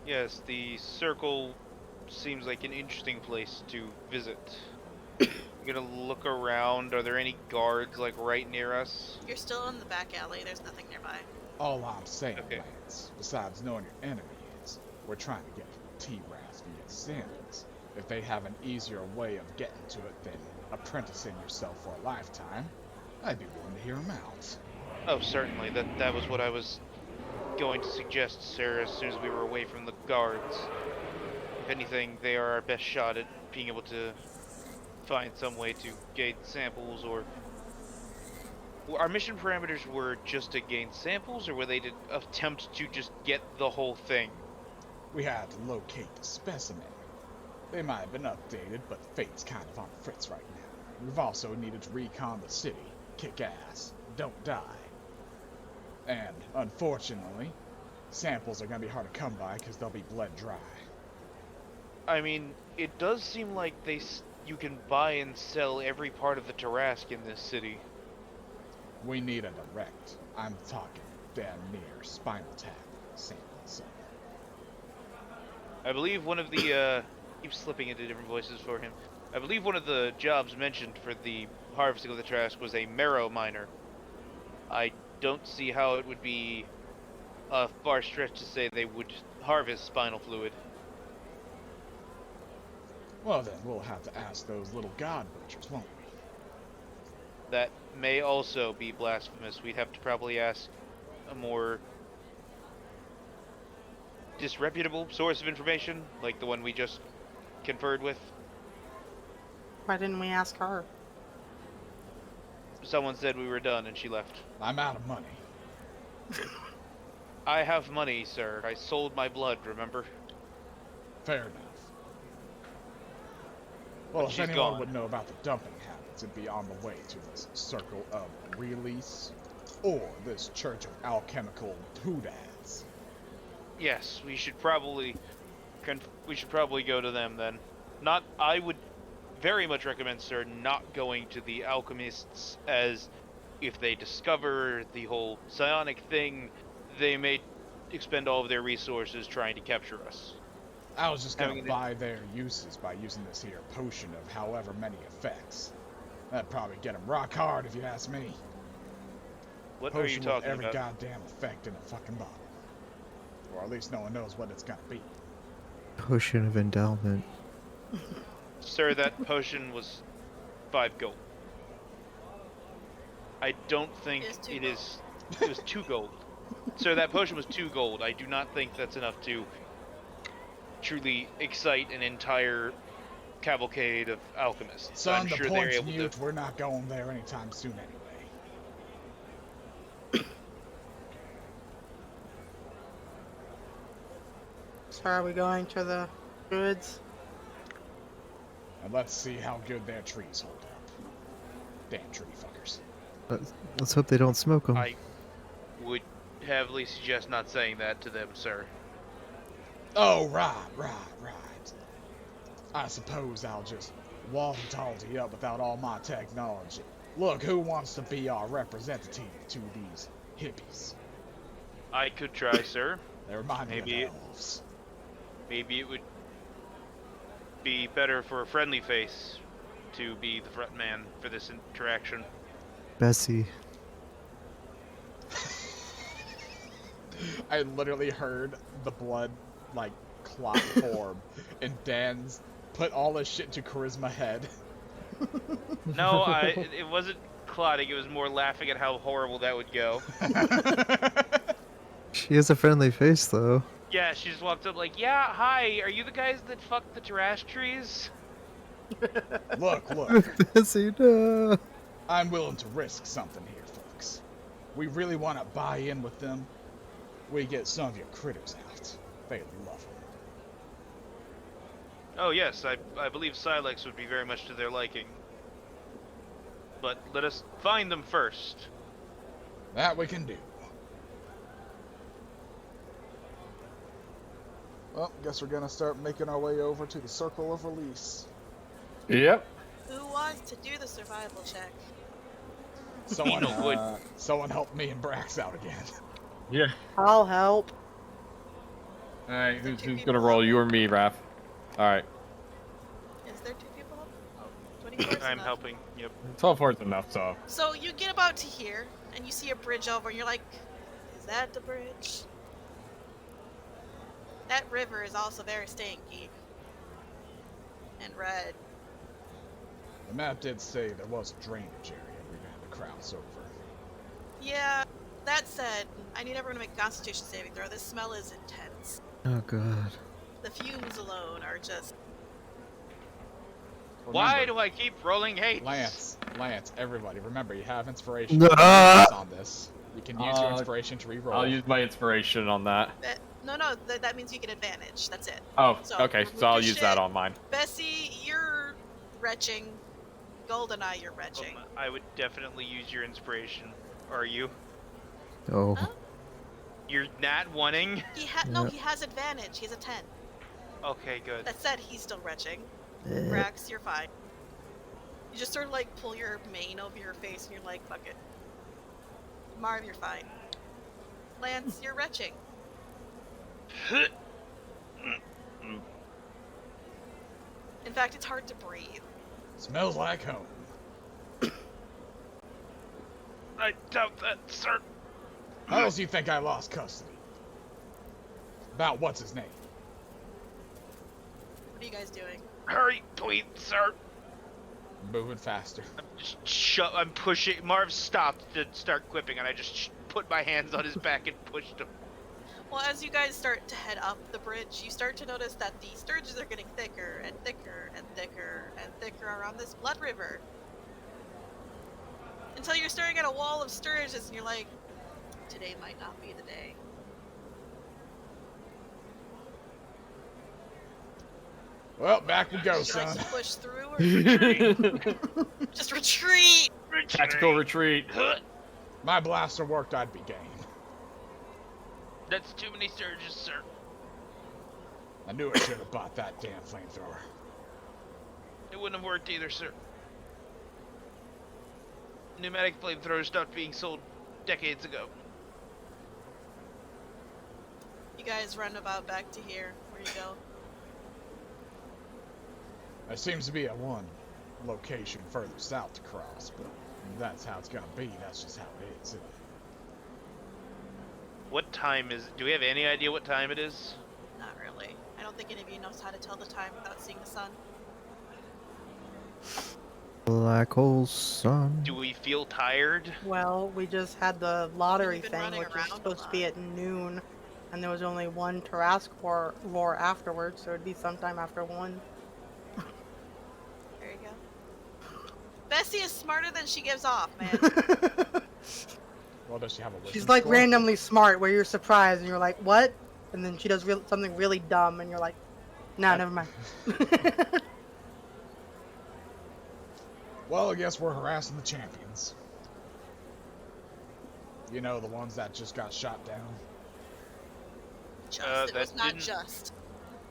Yes, the circle seems like an interesting place to visit. I'm gonna look around. Are there any guards right near us? You're still in the back alley. There's nothing nearby. All I'm saying, Okay. Lance, besides knowing your enemy is, we're trying to get T-Ras via samples. If they have an easier way of getting to it than apprenticing yourself for a lifetime, I'd be willing to hear them out. Oh, certainly. That was what I was going to suggest, sir, as soon as we were away from the guards. If anything, they are our best shot at being able to find some way to gain samples, or... Our mission parameters were just to gain samples, or were they to attempt to just get the whole thing? We had to locate the specimen. They might have been updated, but the fate's kind of on the fritz right now. We've also needed to recon the city, kick ass, don't die. And, unfortunately, samples are gonna be hard to come by because they'll be bled dry. I mean, it does seem like you can buy and sell every part of the Tarask in this city. We need a direct. I'm talking damn near spinal tap sample. So. I believe one of the, keep slipping into different voices for him. I believe one of the jobs mentioned for the harvesting of the Tarask was a marrow miner. I don't see how it would be a far stretch to say they would harvest spinal fluid. Well then, we'll have to ask those little god butchers, won't we? That may also be blasphemous. We'd have to probably ask a more disreputable source of information, like the one we just conferred with. Why didn't we ask her? Someone said we were done and she left. I'm out of money. I have money, sir. I sold my blood, remember? Fair enough. Well, But if she's anyone gone. would know about the dumping habits, it'd be on the way to this Circle of Release, or this Church of Alchemical Hoodads. Yes, we should probably go to them then. I would very much recommend, sir, not going to the alchemists, as if they discover the whole psionic thing, they may expend all of their resources trying to capture us. I was just gonna buy their uses by using this here potion of however many effects. That'd probably get them rock hard if you ask me. What Potion are you with talking every about? goddamn effect in a fucking bottle. Or at least no one knows what it's gonna be. Potion of endowment. Sir, that potion was 5 gold. I don't think it is. It was 2 gold. Sir, that potion was 2 gold. I do not think that's enough to truly excite an entire cavalcade of alchemists. Son, I'm the sure they're point's able mute. to. We're not going there anytime soon anyway. So are we going to the goods? And let's see how good their trees hold up. Damn tree fuckers. Let's hope they don't smoke them. I would heavily suggest not saying that to them, sir. Oh, right. I suppose I'll just walkie-talkie up without all my technology. Look, who wants to be our representative to these hippies? I could try, sir. They remind me Maybe of elves. Maybe it would be better for a friendly face to be the front man for this interaction. Bessy. I literally heard the blood, like, clot form, and Dan's put all this shit to Charisma head. No, it wasn't clotting. It was more laughing at how horrible that would go. She has a friendly face, though. Yeah, she just walked up like, yeah, hi, are you the guys that fucked the Tarask trees? Look. Bessy, no. I'm willing to risk something here, folks. We really want to buy in with them. We get some of your critters out. They love them. Oh yes, I believe Silex would be very much to their liking. But let us find them first. That we can do. Well, guess we're gonna start making our way over to the Circle of Release. Yep. Who wants to do the survival check? Someone help me and Brax out again. Yeah. I'll help. Alright, who's gonna roll? You or me, Raph? Alright. Is there 2 people? Oh, 24 is I'm enough. helping. Yep. 12 4 is enough, so. So you get about to here, and you see a bridge over, and you're like, is that the bridge? That river is also very stinky. And red. The map did say there was a drainage area we're gonna have to cross over. Yeah, that said, I need everyone to make a Constitution saving throw. This smell is intense. Oh, God. The fumes alone are just... Why do I keep rolling hate? Lance, everybody, remember you have inspiration Ah! on this. You can use your inspiration to reroll. I'll use my inspiration on that. No, that means you get advantage. That's it. Oh, So, okay, remove so I'll your use that shit. on mine. Bessy, you're retching. Goldeneye, you're retching. I would definitely use your inspiration. Are you? Oh. Huh? You're nat wanting? No, Yeah. he has advantage. He has a 10. Okay, good. That said, he's still retching. Eh. Brax, you're fine. You just sort of like pull your mane over your face and you're like, fuck it. Marv, you're fine. Lance, you're retching. In fact, it's hard to breathe. Smells like home. I doubt that, sir. How else do you think I lost custody? About what's his name? What are you guys doing? Hurry, please, sir. Moving faster. I'm pushing. Marv stopped to start quipping, and I just put my hands on his back and pushed him. Well, as you guys start to head up the bridge, you start to notice that the sturges are getting thicker and thicker and thicker and thicker around this blood river. Until you're staring at a wall of sturges and you're like, today might not be the day. Well, back we go, Should I son. push through or retreat? Just retreat! Tactical retreat. My blaster worked, I'd be game. That's too many surges, sir. I knew I should have bought that damn flamethrower. It wouldn't have worked either, sir. Pneumatic flamethrowers stopped being sold decades ago. You guys run about back to here. Where you go? There seems to be one location further south to cross, but that's how it's gonna be. That's just how it is. What time is it? Do we have any idea what time it is? Not really. I don't think any of you knows how to tell the time without seeing the sun. Black hole sun. Do we feel tired? Well, we just had the lottery You've been thing, running which is around a supposed to be lot. at noon, and there was only one Tarrasque roar afterwards, so it'd be sometime after 1. There you go. Bessy is smarter than she gives off, man. Well, does she have a wisdom She's like score? randomly smart, where you're surprised and you're like, what? And then she does something really dumb, and you're like, nah, never mind. Well, I guess we're harassing the champions. You know, the ones that just got shot down. Just, it was that not didn't- just.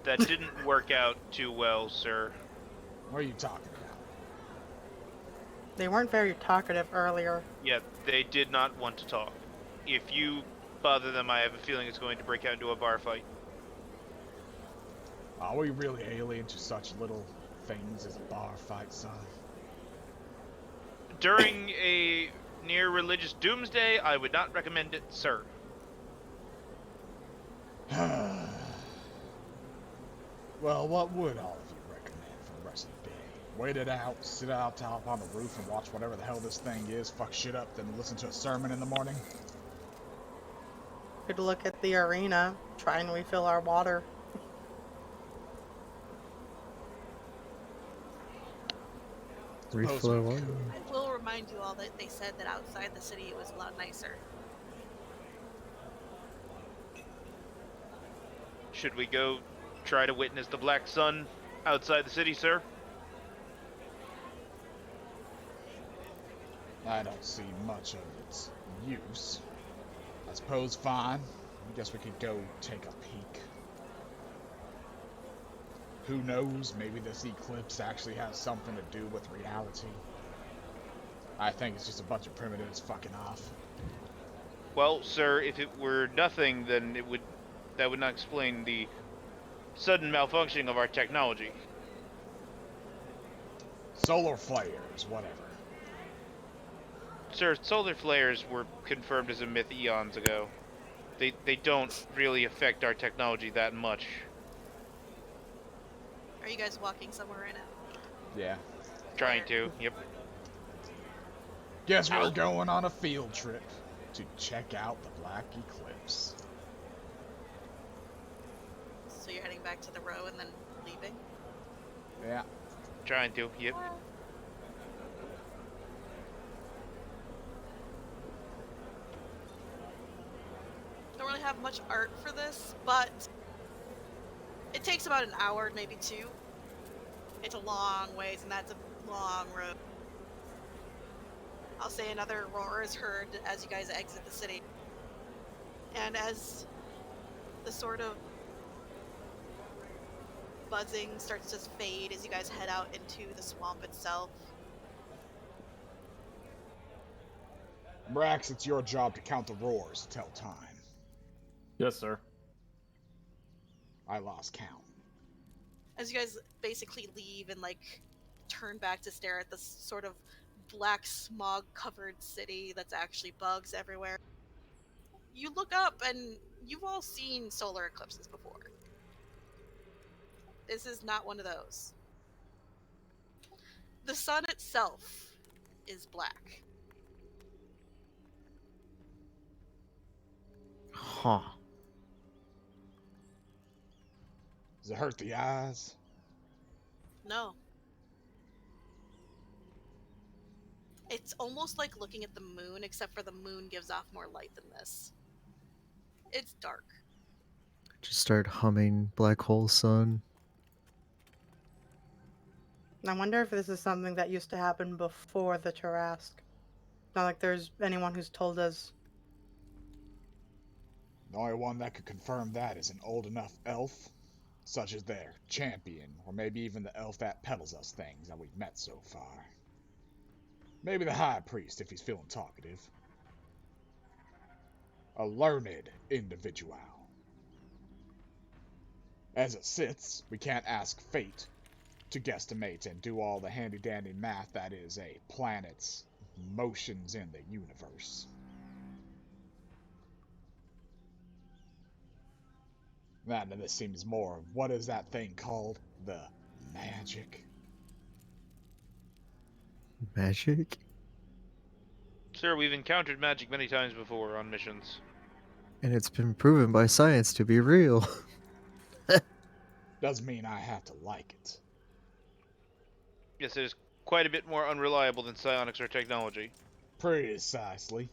That didn't work out too well, sir. What are you talking about? They weren't very talkative earlier. Yeah, they did not want to talk. If you bother them, I have a feeling it's going to break out into a bar fight. Are we really alien to such little things as a bar fight, son? During a near religious doomsday, I would not recommend it, sir. Well, what would all of you recommend for the rest of the day? Wait it out, sit out top on the roof and watch whatever the hell this thing is, fuck shit up, then listen to a sermon in the morning? Could look at the arena, try and refill our water. Refill one. I will remind you all that they said that outside the city it was a lot nicer. Should we go try to witness the black sun outside the city, sir? I don't see much of its use. I suppose fine. I guess we could go take a peek. Who knows, maybe this eclipse actually has something to do with reality. I think it's just a bunch of primitives fucking off. Well, sir, if it were nothing, then that would not explain the sudden malfunctioning of our technology. Solar flares, whatever. Sir, solar flares were confirmed as a myth eons ago. They don't really affect our technology that much. Are you guys walking somewhere right now? Yeah. Trying to, yep. Guess we're going on a field trip to check out the black eclipse. So you're heading back to the row and then leaving? Yeah. Trying to, yep. Don't really have much art for this, but it takes about an hour, maybe 2. It's a long ways, and that's a long road. I'll say another roar is heard as you guys exit the city. And as the sort of buzzing starts to fade as you guys head out into the swamp itself, Brax, it's your job to count the roars to tell time. Yes, sir. I lost count. As you guys basically leave and like turn back to stare at this sort of black smog covered city that's actually bugs everywhere, you look up and you've all seen solar eclipses before. This is not one of those. The sun itself is black. Huh. Does it hurt the eyes? No. It's almost like looking at the moon, except for the moon gives off more light than this. It's dark. Just start humming Black Hole Sun. I wonder if this is something that used to happen before the Tarask. Not like there's anyone who's told us. The only one that could confirm that is an old enough elf, such as their champion, or maybe even the elf that peddles us things that we've met so far. Maybe the high priest if he's feeling talkative. A learned individual. As it sits, we can't ask fate to guesstimate and do all the handy-dandy math that is a planet's motions in the universe. That and this seems more of, what is that thing called? The magic? Magic? Sir, we've encountered magic many times before on missions. And it's been proven by science to be real. Doesn't mean I have to like it. Yes, it is quite a bit more unreliable than psionics or technology. Precisely.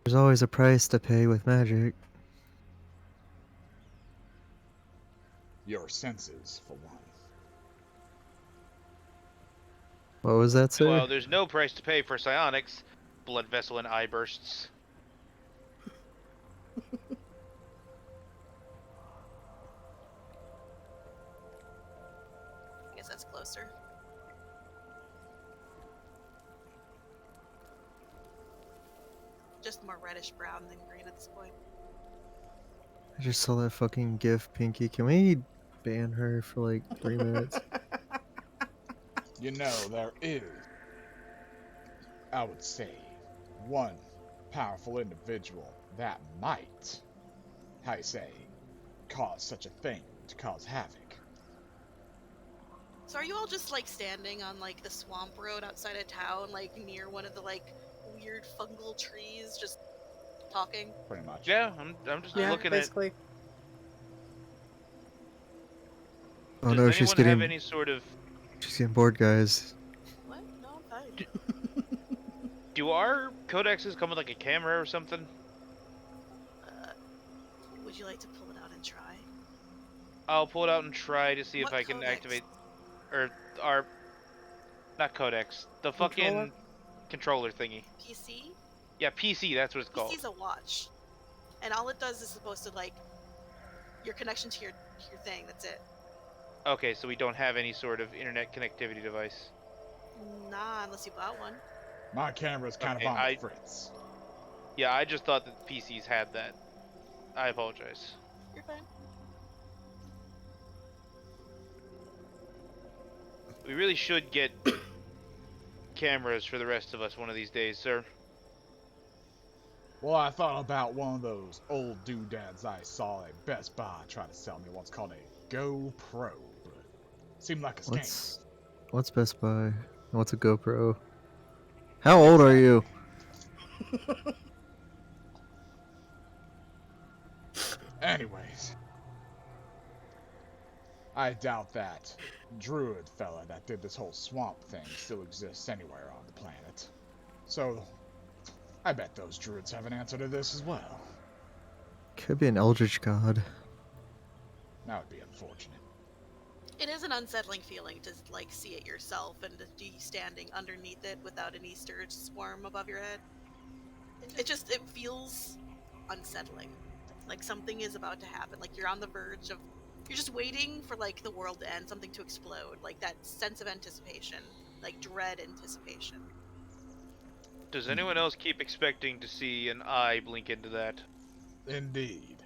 There's always a price to pay with magic. Your senses, for one. What was that, sir? Well, there's no price to pay for psionics. Blood vessel and eye bursts. I guess that's closer. Just more reddish brown than green at this point. I just saw that fucking GIF, Pinky. Can we ban her for like 3 minutes? You know, there is, I would say, one powerful individual that might, how you say, cause such a thing to cause havoc. So are you all just like standing on like the swamp road outside of town, like near one of the like weird fungal trees, just talking? Pretty much. Yeah, I'm just Yeah, looking basically. Oh Does no, anyone she's have getting any sort of... she's getting bored, guys. What? No, I'm fine. Do our codexes come with like a camera or something? Would you like to pull it out and try? I'll pull it out and try to see if What I can codex? activate... Or our... Not codex. The fucking controller thingy. PC? Yeah, PC, that's what it's called. PC's a watch. And all it does is supposed to like your connection to your thing, that's it. Okay, so we don't have any sort of internet connectivity device. Nah, unless you bought one. My camera's kind Okay, of on the fritz. Yeah, I just thought that PCs had that. I apologize. You're fine. We really should get cameras for the rest of us one of these days, sir. Well, I thought about one of those old doodads I saw at Best Buy try to sell me what's called a GoPro, but seemed like a scam. What's Best Buy? What's a GoPro? How old are you? Anyways, I doubt that druid fella that did this whole swamp thing still exists anywhere on the planet. So, I bet those druids have an answer to this as well. Could be an eldritch god. That would be unfortunate. It is an unsettling feeling to like see it yourself and to be standing underneath it without an Easter swarm above your head. It feels unsettling. Like something is about to happen. Like you're on the verge of, you're just waiting for like the world to end, something to explode. Like that sense of anticipation, like dread anticipation. Does anyone else keep expecting to see an eye blink into that? Indeed.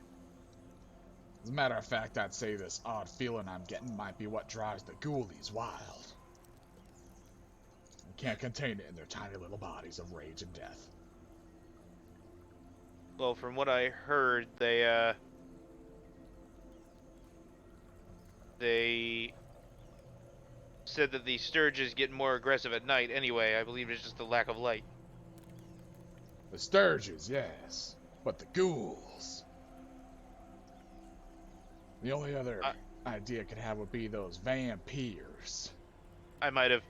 As a matter of fact, I'd say this odd feeling I'm getting might be what drives the ghoulies wild. They can't contain it in their tiny little bodies of rage and death. Well, from what I heard, they said that the Sturges get more aggressive at night anyway. I believe it's just the lack of light. The Sturges, yes. But the ghouls... The only other idea I could have would be those vampires. I might have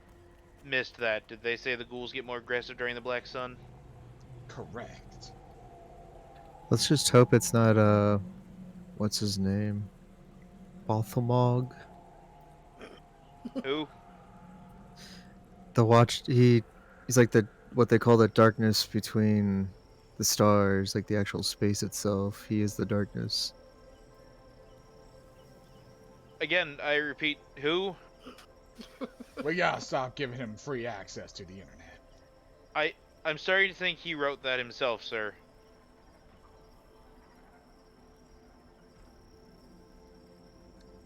missed that. Did they say the ghouls get more aggressive during the Black Sun? Correct. Let's just hope it's not, what's his name? Balthamog? Who? He's like what they call the darkness between the stars, like the actual space itself. He is the darkness. Again, I repeat, who? We gotta stop giving him free access to the internet. I'm starting to think he wrote that himself, sir.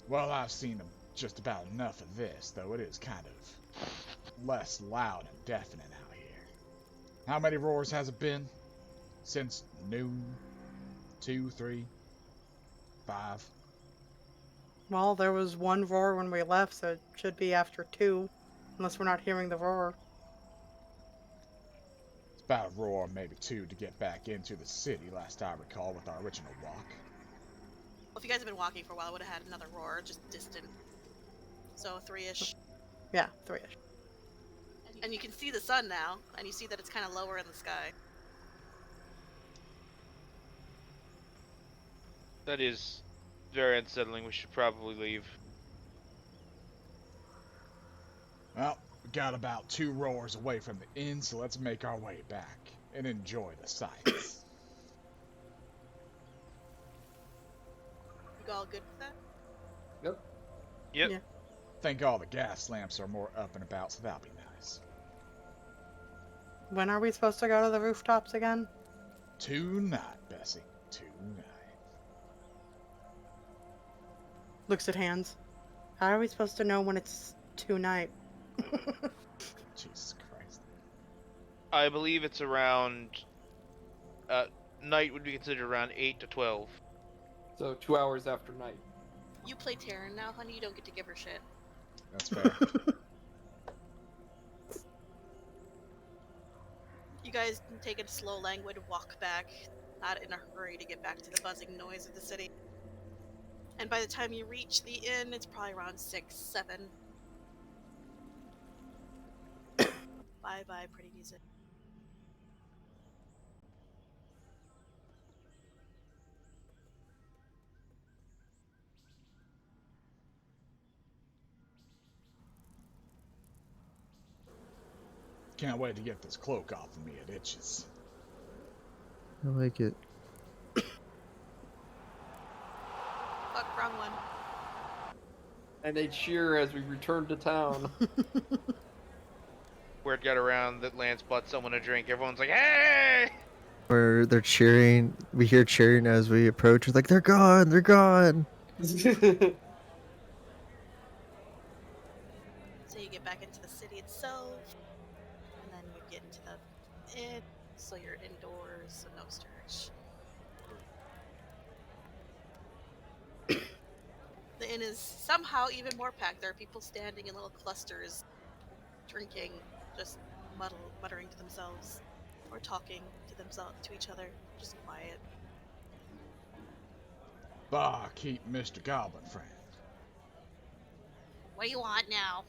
Well, I've seen just about enough of this, though it is kind of less loud and deafening out here. How many roars has it been? Since noon? 2, 3, 5? Well, there was one roar when we left, so it should be after 2, unless we're not hearing the roar. It's about a roar, maybe 2, to get back into the city, last I recall, with our original walk. Well, if you guys have been walking for a while, I would have had another roar, just distant. So 3-ish. Yeah, 3-ish. And you can see the sun now, and you see that it's kind of lower in the sky. That is very unsettling. We should probably leave. Well, we got about 2 roars away from the inn, so let's make our way back and enjoy the sights. You all good with that? Yep. Yeah. Think all the gas lamps are more up and about, so that'll be nice. When are we supposed to go to the rooftops again? Tonight, Bessy. Tonight. Looks at hands. How are we supposed to know when it's tonight? Jesus Christ. I believe it's around... night would be considered around 8 to 12. So 2 hours after night. You play Terran now, honey. You don't get to give her shit. That's fair. You guys can take a slow, languid walk back, not in a hurry to get back to the buzzing noise of the city. And by the time you reach the inn, it's probably around 6, 7. Bye-bye, pretty music. Can't wait to get this cloak off of me. It itches. I like it. Fuck, wrong one. And they cheer as we return to town. Word got around that Lance bought someone a drink. Everyone's like, hey! Where they're cheering. We hear cheering as we approach. It's like, they're gone, they're gone. So you get back into the city itself, and then you get into the inn, so you're indoors, so no stirge. The inn is somehow even more packed. There are people standing in little clusters, drinking, just muttering to themselves, or talking to themselves, to each other, just quiet. Bah, keep Mr. Goblin friend. What do you want now?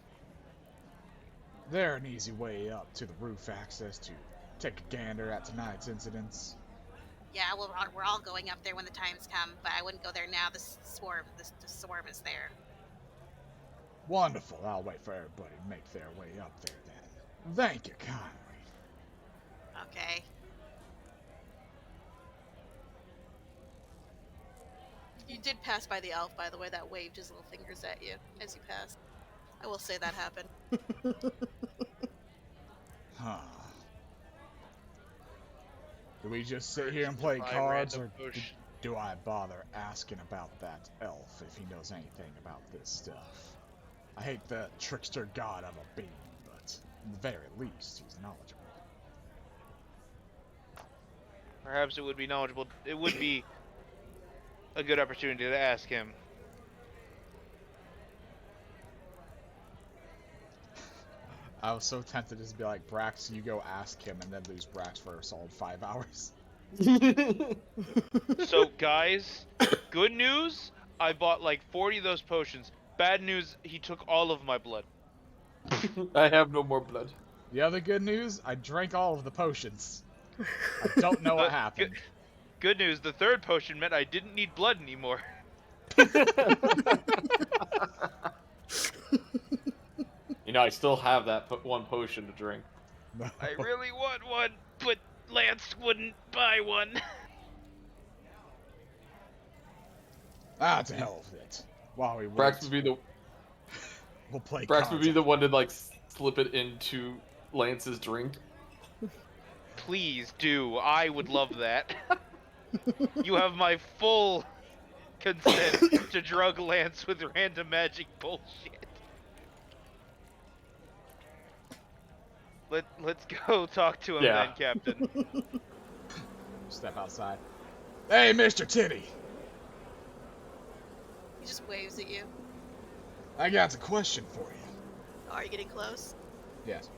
There an easy way up to the roof access to take a gander at tonight's incidents? Yeah, well, we're all going up there when the times come, but I wouldn't go there now. The swarm is there. Wonderful. I'll wait for everybody to make their way up there then. Thank you kindly. Okay. You did pass by the elf, by the way, that waved his little fingers at you as you passed. I will say that happened. Huh. Do we just sit Or here and just play buy cards, random or push. do I bother asking about that elf if he knows anything about this stuff? I hate the trickster god of a being, but at the very least, he's knowledgeable. Perhaps it would be knowledgeable. It would be a good opportunity to ask him. I was so tempted to just be like, Brax, you go ask him, and then lose Brax for a solid 5 hours. So, guys, good news, I bought like 40 of those potions. Bad news, he took all of my blood. I have no more blood. The other good news, I drank all of the potions. I don't know what But happened. Good news, the third potion meant I didn't need blood anymore. You know, I still have that one potion to drink. No. I really want one, but Lance wouldn't buy one. Ah, to hell with it. While we Brax wait, would be the we'll play Brax would be cards. the one to like slip it into Lance's drink. Please do. I would love that. You have my full consent to drug Lance with random magic bullshit. Let's go talk to him Yeah. then, Captain. Step outside. Hey, Mr. Titty! He just waves at you. I got a question for you. Oh, are you getting close? Yes.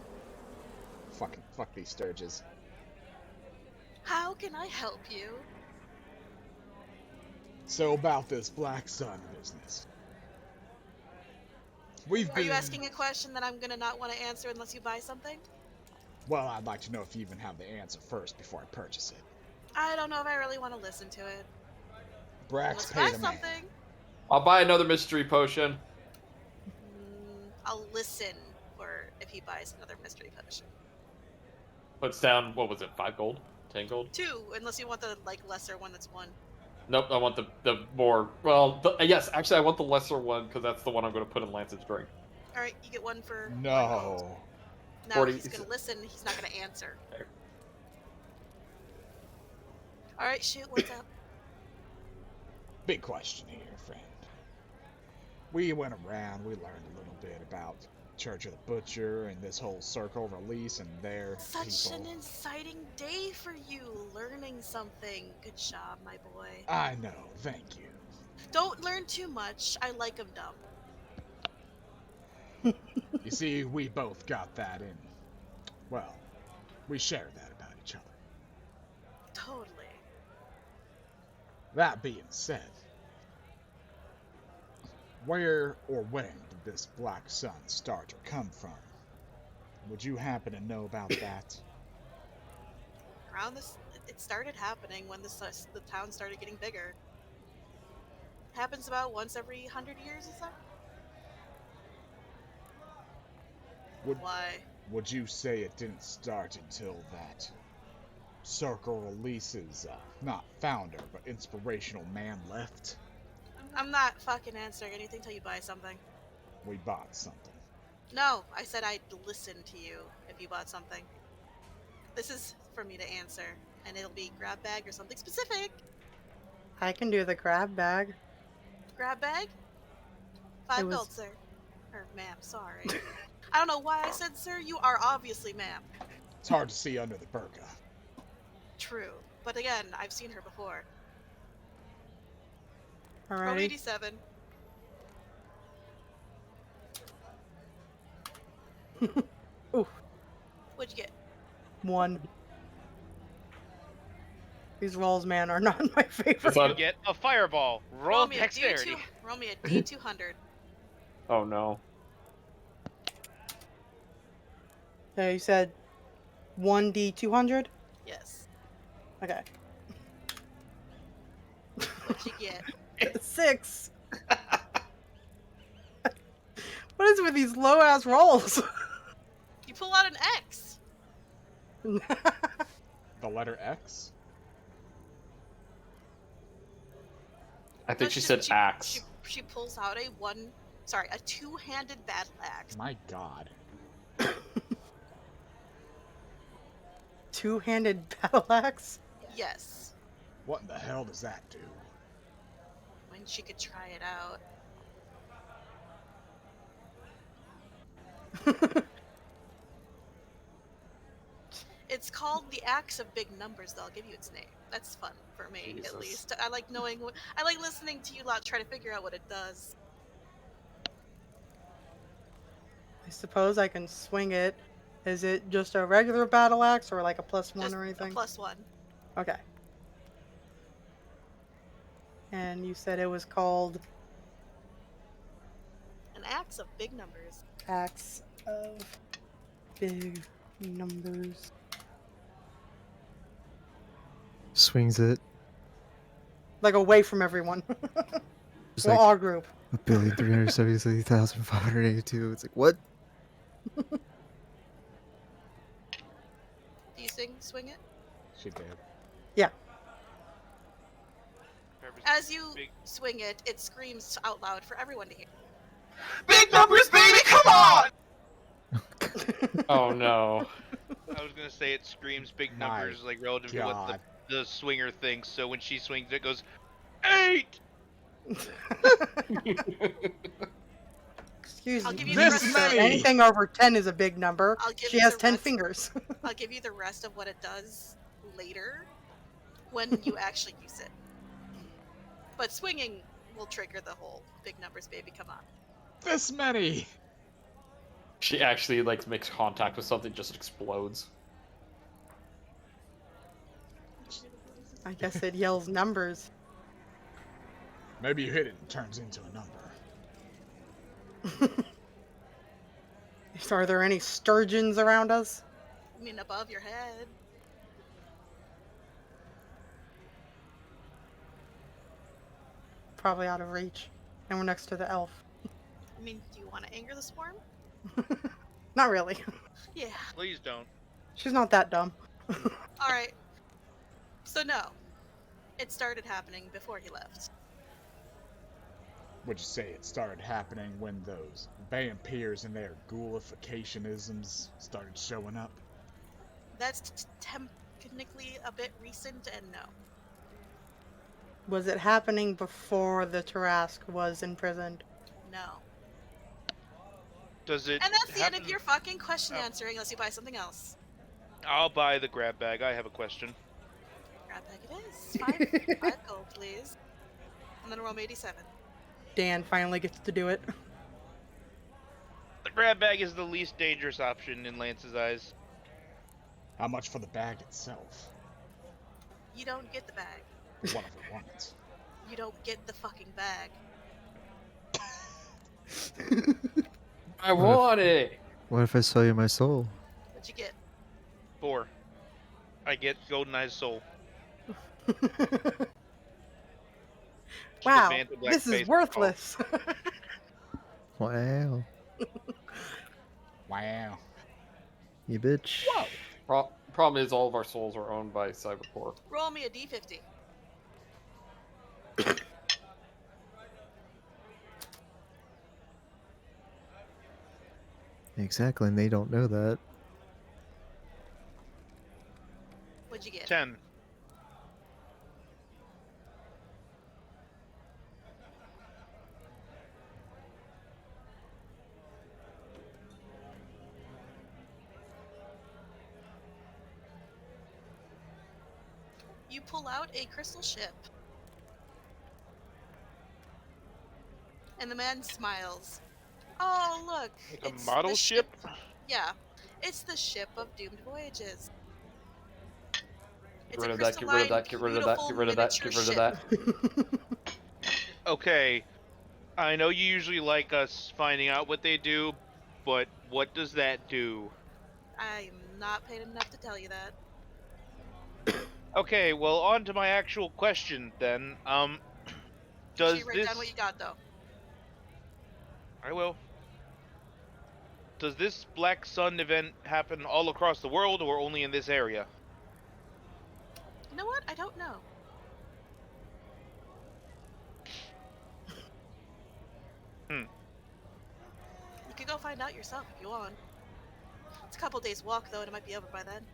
Fuck these Sturges. How can I help you? So about this Black Sun business. We've Are been... you asking a question that I'm gonna not want to answer unless you buy something? Well, I'd like to know if you even have the answer first before I purchase it. I don't know if I really want to listen to it. Brax, Let's pay buy the man. something. I'll buy another mystery potion. I'll listen for if he buys another mystery potion. Puts down, what was it, 5 gold? 10 gold? 2, unless you want the lesser one that's 1. Nope, I want the more, well, yes, actually I want the lesser one, because that's the one I'm going to put in Lance's drink. Alright, you get 1 for 1 gold. No. Now 40 he's gonna listen, he's not gonna answer. There. Alright, shoot, what's up? Big question here, friend. We went around, we learned a little bit about Church of the Butcher and this whole circle release and their Such people. an exciting day for you, learning something. Good job, my boy. I know, thank you. Don't learn too much, I like 'em dumb. You see, we both got that in. Well, we share that about each other. Totally. That being said, where or when did this Black Sun start or come from? Would you happen to know about that? Around this, it started happening when the town started getting bigger. Happens about once every 100 years or so. Why? Would you say it didn't start until that circle releases, not founder, but inspirational man left? I'm not fucking answering anything till you buy something. We bought something. No, I said I'd listen to you if you bought something. This is for me to answer, and it'll be grab bag or something specific. I can do the crab bag. Grab bag? 5 was- gold, sir. Or ma'am, sorry. I don't know why I said sir, you are obviously ma'am. It's hard to see under the burqa. True. But again, I've seen her before. Roll me Alrighty. D7. Oof. What'd you get? 1. These rolls, man, are not my favorite. It's not- You get a fireball. Roll dexterity. Roll me a D200. Oh no. So you said 1D200? Yes. Okay. What'd you get? 6. What is with these low ass rolls? You pull out an X. The letter X? I think No, she said axe. She pulls out a two-handed battle axe. My god. Two-handed battle axe? Yes. What in the hell does that do? When she could try it out. It's called the Axe of Big Numbers, though. I'll give you its name. That's fun for me, at Jesus. least. I like knowing what. I like listening to you lot try to figure out what it does. I suppose I can swing it. Is it just a regular battle axe or like a +1 Just or a anything? +1. Okay. And you said it was called An Axe of Big Numbers. Axe of Big Numbers. Swings it. Like away from everyone. Just Well, like our group. 1,373,582. It's like, what? Do you swing it? She did. As you swing it, it screams out loud for everyone to hear. Big numbers, baby, come on! Oh no. I was gonna say it screams big My numbers like relative to what God. the swinger thinks. So when she swings, it goes 8. Excuse I'll me. give you the This rest of many. it. Anything over 10 is a big number. I'll give She you has the 10 rest. fingers. I'll give you the rest of what it does later, when you actually use it. But swinging will trigger the whole big numbers, baby. Come on. This many! She actually like makes contact with something, just explodes. I guess it yells numbers. Maybe you hit it and it turns into a number. So are there any sturgeons around us? I mean, above your head. Probably out of reach. And we're next to the elf. I mean, do you want to anger the swarm? Not really. Yeah. Please don't. She's not that dumb. All right. So no, it started happening before he left. Would you say it started happening when those vampires and their ghoulificationisms started showing up? That's technically a bit recent, and no. Was it happening before the Tarask was imprisoned? No. Does it? And that's the end happen- of your fucking question Oh. answering, unless you buy something else. I'll buy the grab bag. I have a question. Grab bag it is. 5 gold, please. And then roll 87. Dan finally gets to do it. The grab bag is the least dangerous option in Lance's eyes. How much for the bag itself? You don't get the bag. What if we want it? You don't get the fucking bag. I want it. What if I sell you my soul? What'd you get? 4. I get Goldeneye's soul. Wow, Vantage Black this is face. worthless. Wow. Wow. You bitch. Problem is, all of our souls are owned by Scifi Corps. Roll me a d50. Exactly, and they don't know that. What'd you get? 10. You pull out a crystal ship. And the man smiles. Oh, look. Like a it's model the ship? Yeah. It's the ship of doomed voyages. Get It's rid a of that, get rid of that, get rid of that, get rid of that, get rid of that. Okay. I know you usually like us finding out what they do, but what does that do? I am not paid enough to tell you that. Okay, well, on to my actual question then. Does You write this... down what you got, though. I will. Does this Black Sun event happen all across the world or only in this area? You know what? I don't know. You could go find out yourself if you want. It's a couple days walk, though, and it might be over by then.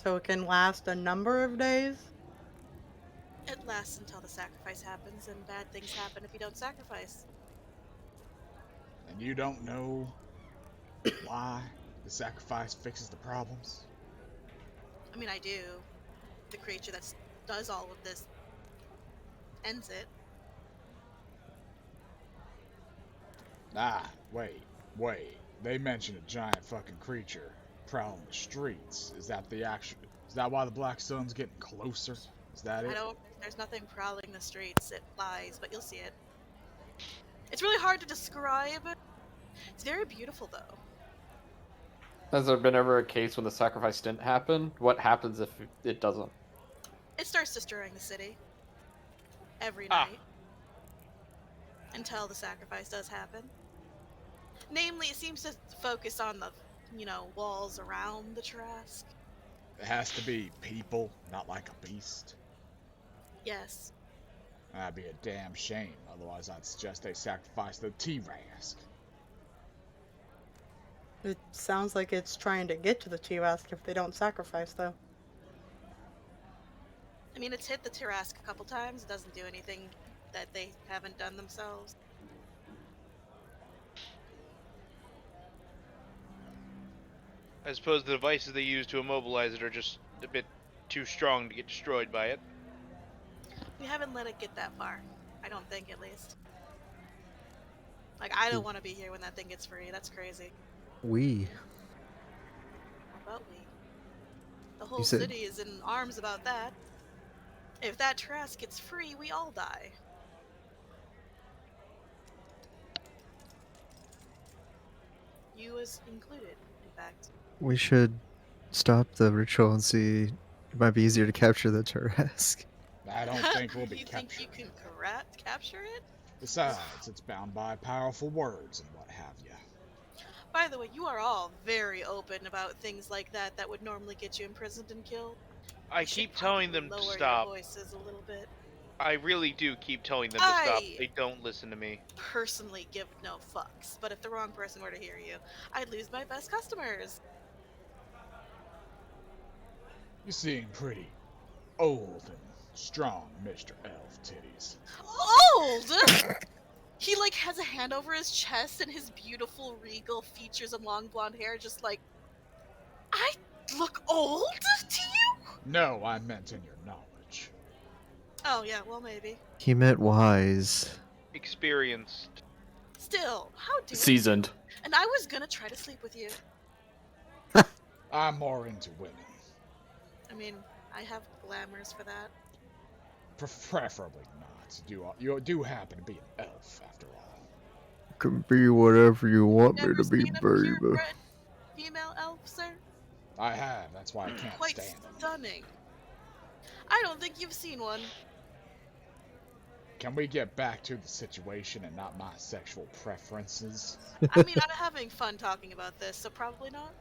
So it can last a number of days? It lasts until the sacrifice happens, and bad things happen if you don't sacrifice. And you don't know why the sacrifice fixes the problems? I mean, I do. The creature that does all of this ends it. Ah, wait. They mentioned a giant fucking creature prowling the streets. Is that why the Black Sun's getting closer? Is that it? There's nothing prowling the streets. It flies, but you'll see it. It's really hard to describe. It's very beautiful, though. Has there been ever a case when the sacrifice didn't happen? What happens if it doesn't? It starts destroying the city. Every night. Until the sacrifice does happen. Namely, it seems to focus on the, walls around the Trask. It has to be people, not like a beast. Yes. That'd be a damn shame. Otherwise, I'd suggest they sacrifice the T-Rask. It sounds like it's trying to get to the T-Rask if they don't sacrifice, though. I mean, it's hit the Tirask a couple times. It doesn't do anything that they haven't done themselves. I suppose the devices they use to immobilize it are just a bit too strong to get destroyed by it. We haven't let it get that far. I don't think, at least. Like, I don't want to be here when that thing gets free. That's crazy. We. How about we? The whole city is in arms about that. If that Trask gets free, we all die. You as included, in fact. We should stop the ritual and see. It might be easier to capture the Tarask. I don't think we'll be captured. You think you can capture it? Besides, it's bound by powerful words and what have you. By the way, you are all very open about things like that would normally get you imprisoned and killed. I keep telling them to stop. Lower your voices a little bit. I really do keep telling them to stop. They don't listen to me. Personally give no fucks, but if the wrong person were to hear you, I'd lose my best customers. You seem pretty old and strong, Mr. Elf Titties. Old? He has a hand over his chest and his beautiful regal features and long blonde hair just I look old to you? No, I meant in your knowledge. Oh yeah, well maybe. He meant wise. Experienced. Still, how dare Seasoned. you? And I was gonna try to sleep with you. I'm more into women. I mean, I have glamours for that. Preferably not. You do happen to be an elf, after all. Can be whatever you want me to be, seen a baby. purebred female elf, sir? I have. That's why I can't Quite stand them. stunning. I don't think you've seen one. Can we get back to the situation and not my sexual preferences? I mean, I'm having fun talking about this, so probably not.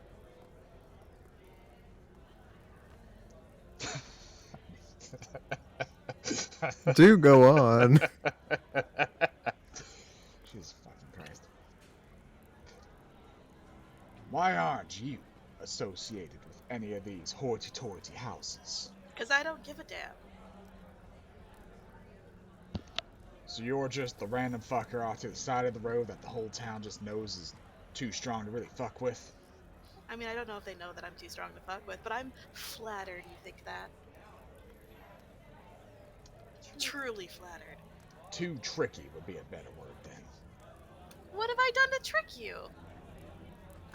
Do go on. Jesus fucking Christ. Why aren't you associated with any of these hoity-toity houses? Because I don't give a damn. So you're just the random fucker off to the side of the road that the whole town just knows is too strong to really fuck with? I mean, I don't know if they know that I'm too strong to fuck with, but I'm flattered you think that. Truly flattered. Too tricky would be a better word then. What have I done to trick you?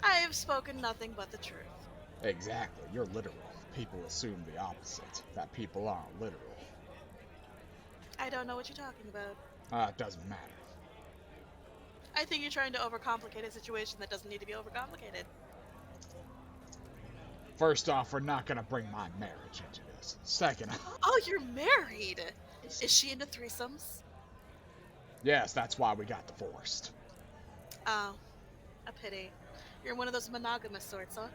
I have spoken nothing but the truth. Exactly, you're literal. People assume the opposite, that people aren't literal. I don't know what you're talking about. It doesn't matter. I think you're trying to overcomplicate a situation that doesn't need to be overcomplicated. First off, we're not gonna bring my marriage into this. Second off... Oh, you're married! Is she into threesomes? Yes, that's why we got divorced. Oh, a pity. You're one of those monogamous sorts, huh?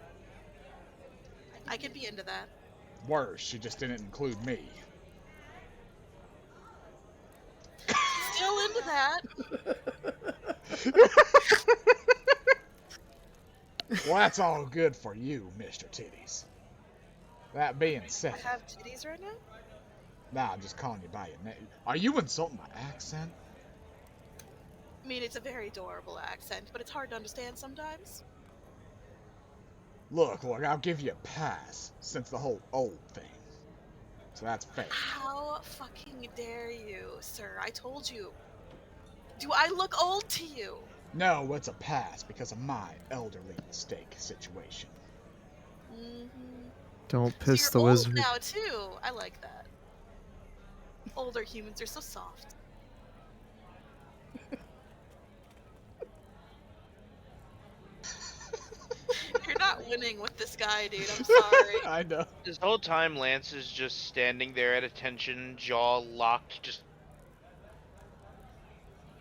I could be into that. Worse, she just didn't include me. Still into that. Well, that's all good for you, Mr. Titties. That being I said, have titties right now? nah, I'm just calling you by your name. Are you insulting my accent? I mean, it's a very adorable accent, but it's hard to understand sometimes. Look, I'll give you a pass, since the whole old thing. So that's fair. How fucking dare you, sir? I told you. Do I look old to you? No, it's a pass because of my elderly mistake situation. Mm-hmm. Don't So piss you're the old wizard. now, too. I like that. Older humans are so soft. You're not winning with this guy, dude. I'm sorry. I know. This whole time, Lance is just standing there at attention, jaw locked, just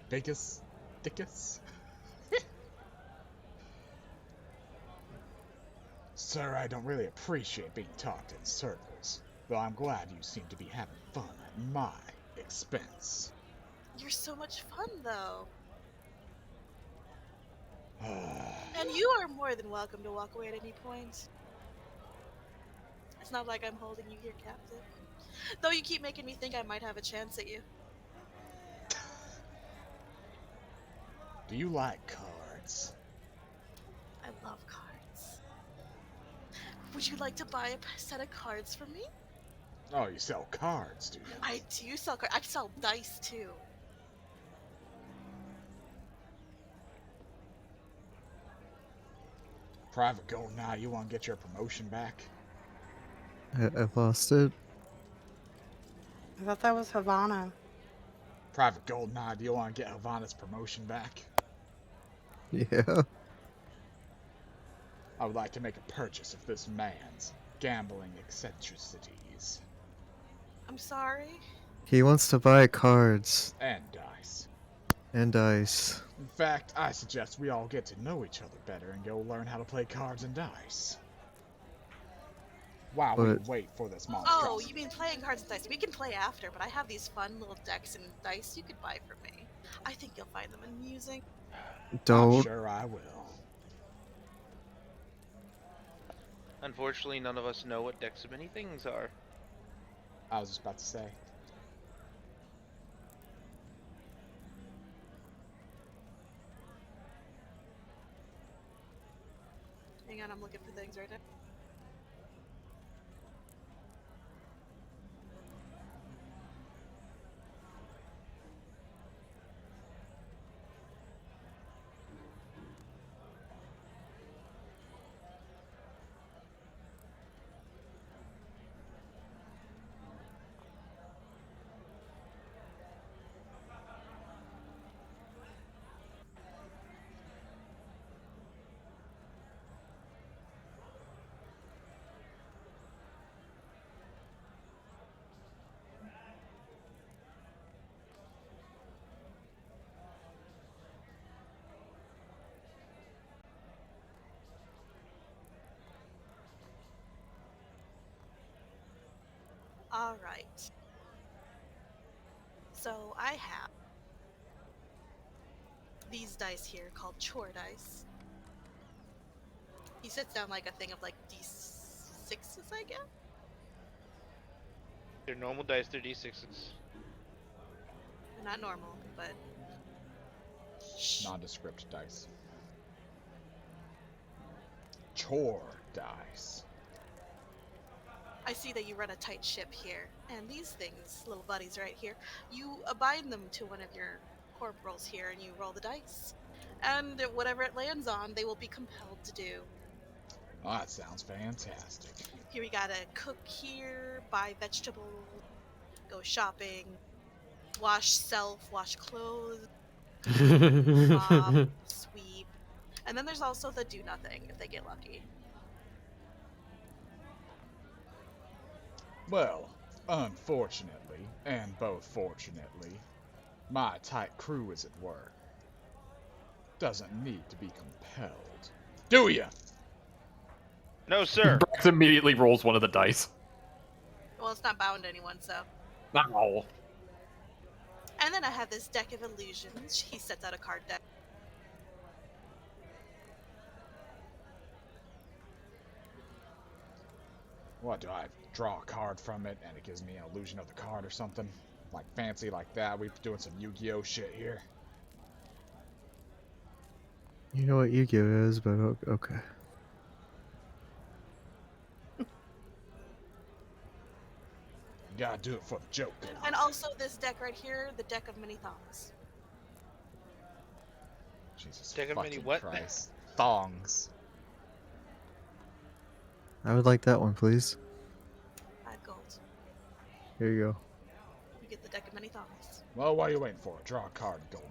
Biggest, dickus. Sir, I don't really appreciate being talked in circles, though I'm glad you seem to be having fun at my expense. You're so much fun, though. And you are more than welcome to walk away at any point. It's not like I'm holding you here captive. Though you keep making me think I might have a chance at you. Do you like cards? I love cards. Would you like to buy a set of cards from me? Oh, you sell cards, do you? I do sell cards. I sell dice, too. Private Goldeneye, you want to get your promotion back? I lost it. I thought that was Havana. Private Goldeneye, do you want to get Havana's promotion back? Yeah. I would like to make a purchase of this man's gambling eccentricities. I'm sorry. He wants to buy cards And dice. and dice. In fact, I suggest we all get to know each other better and go learn how to play cards and dice. While we But- wait for this Oh, monstrosity. you mean playing cards and dice? We can play after, but I have these fun little decks and dice you could buy from me. I think you'll find them amusing. I'm Don't. sure I will. unfortunately none of us know what decks of many things are. I was just about to say. Hang on, I'm looking for things right now. Alright. So I have these dice here called chore dice. He sits down like a thing of like D6s, I guess? They're normal dice, they're d6s. They're not normal, but Nondescript dice. Chore dice. I see that you run a tight ship here, and these things, little buddies right here, you bind them to one of your corporals here, and you roll the dice. And whatever it lands on, they will be compelled to do. Oh, that sounds fantastic. Here we gotta cook here, buy vegetables, go shopping, wash self, wash clothes, mop, sweep. And then there's also the do nothing if they get lucky. Well, unfortunately, and both fortunately, my tight crew, as it were, doesn't need to be compelled. Do ya? No, sir. Brax immediately rolls one of the dice. Well, it's not bound to anyone, so. Ow. And then I have this deck of illusions. He sets out a card deck. What, do I draw a card from it and it gives me an illusion of the card or something? Like fancy like that? We're doing some Yu-Gi-Oh shit here. You know what Yu-Gi-Oh is, but okay. You gotta do it for the joke. And also this deck right here, the deck of many thongs. Jesus Deck of many fucking what? Christ. Thongs. I would like that one, please. 5 gold. Here you go. You get the deck of many thongs. Well, what are you waiting for? Draw a card, Goldeneye.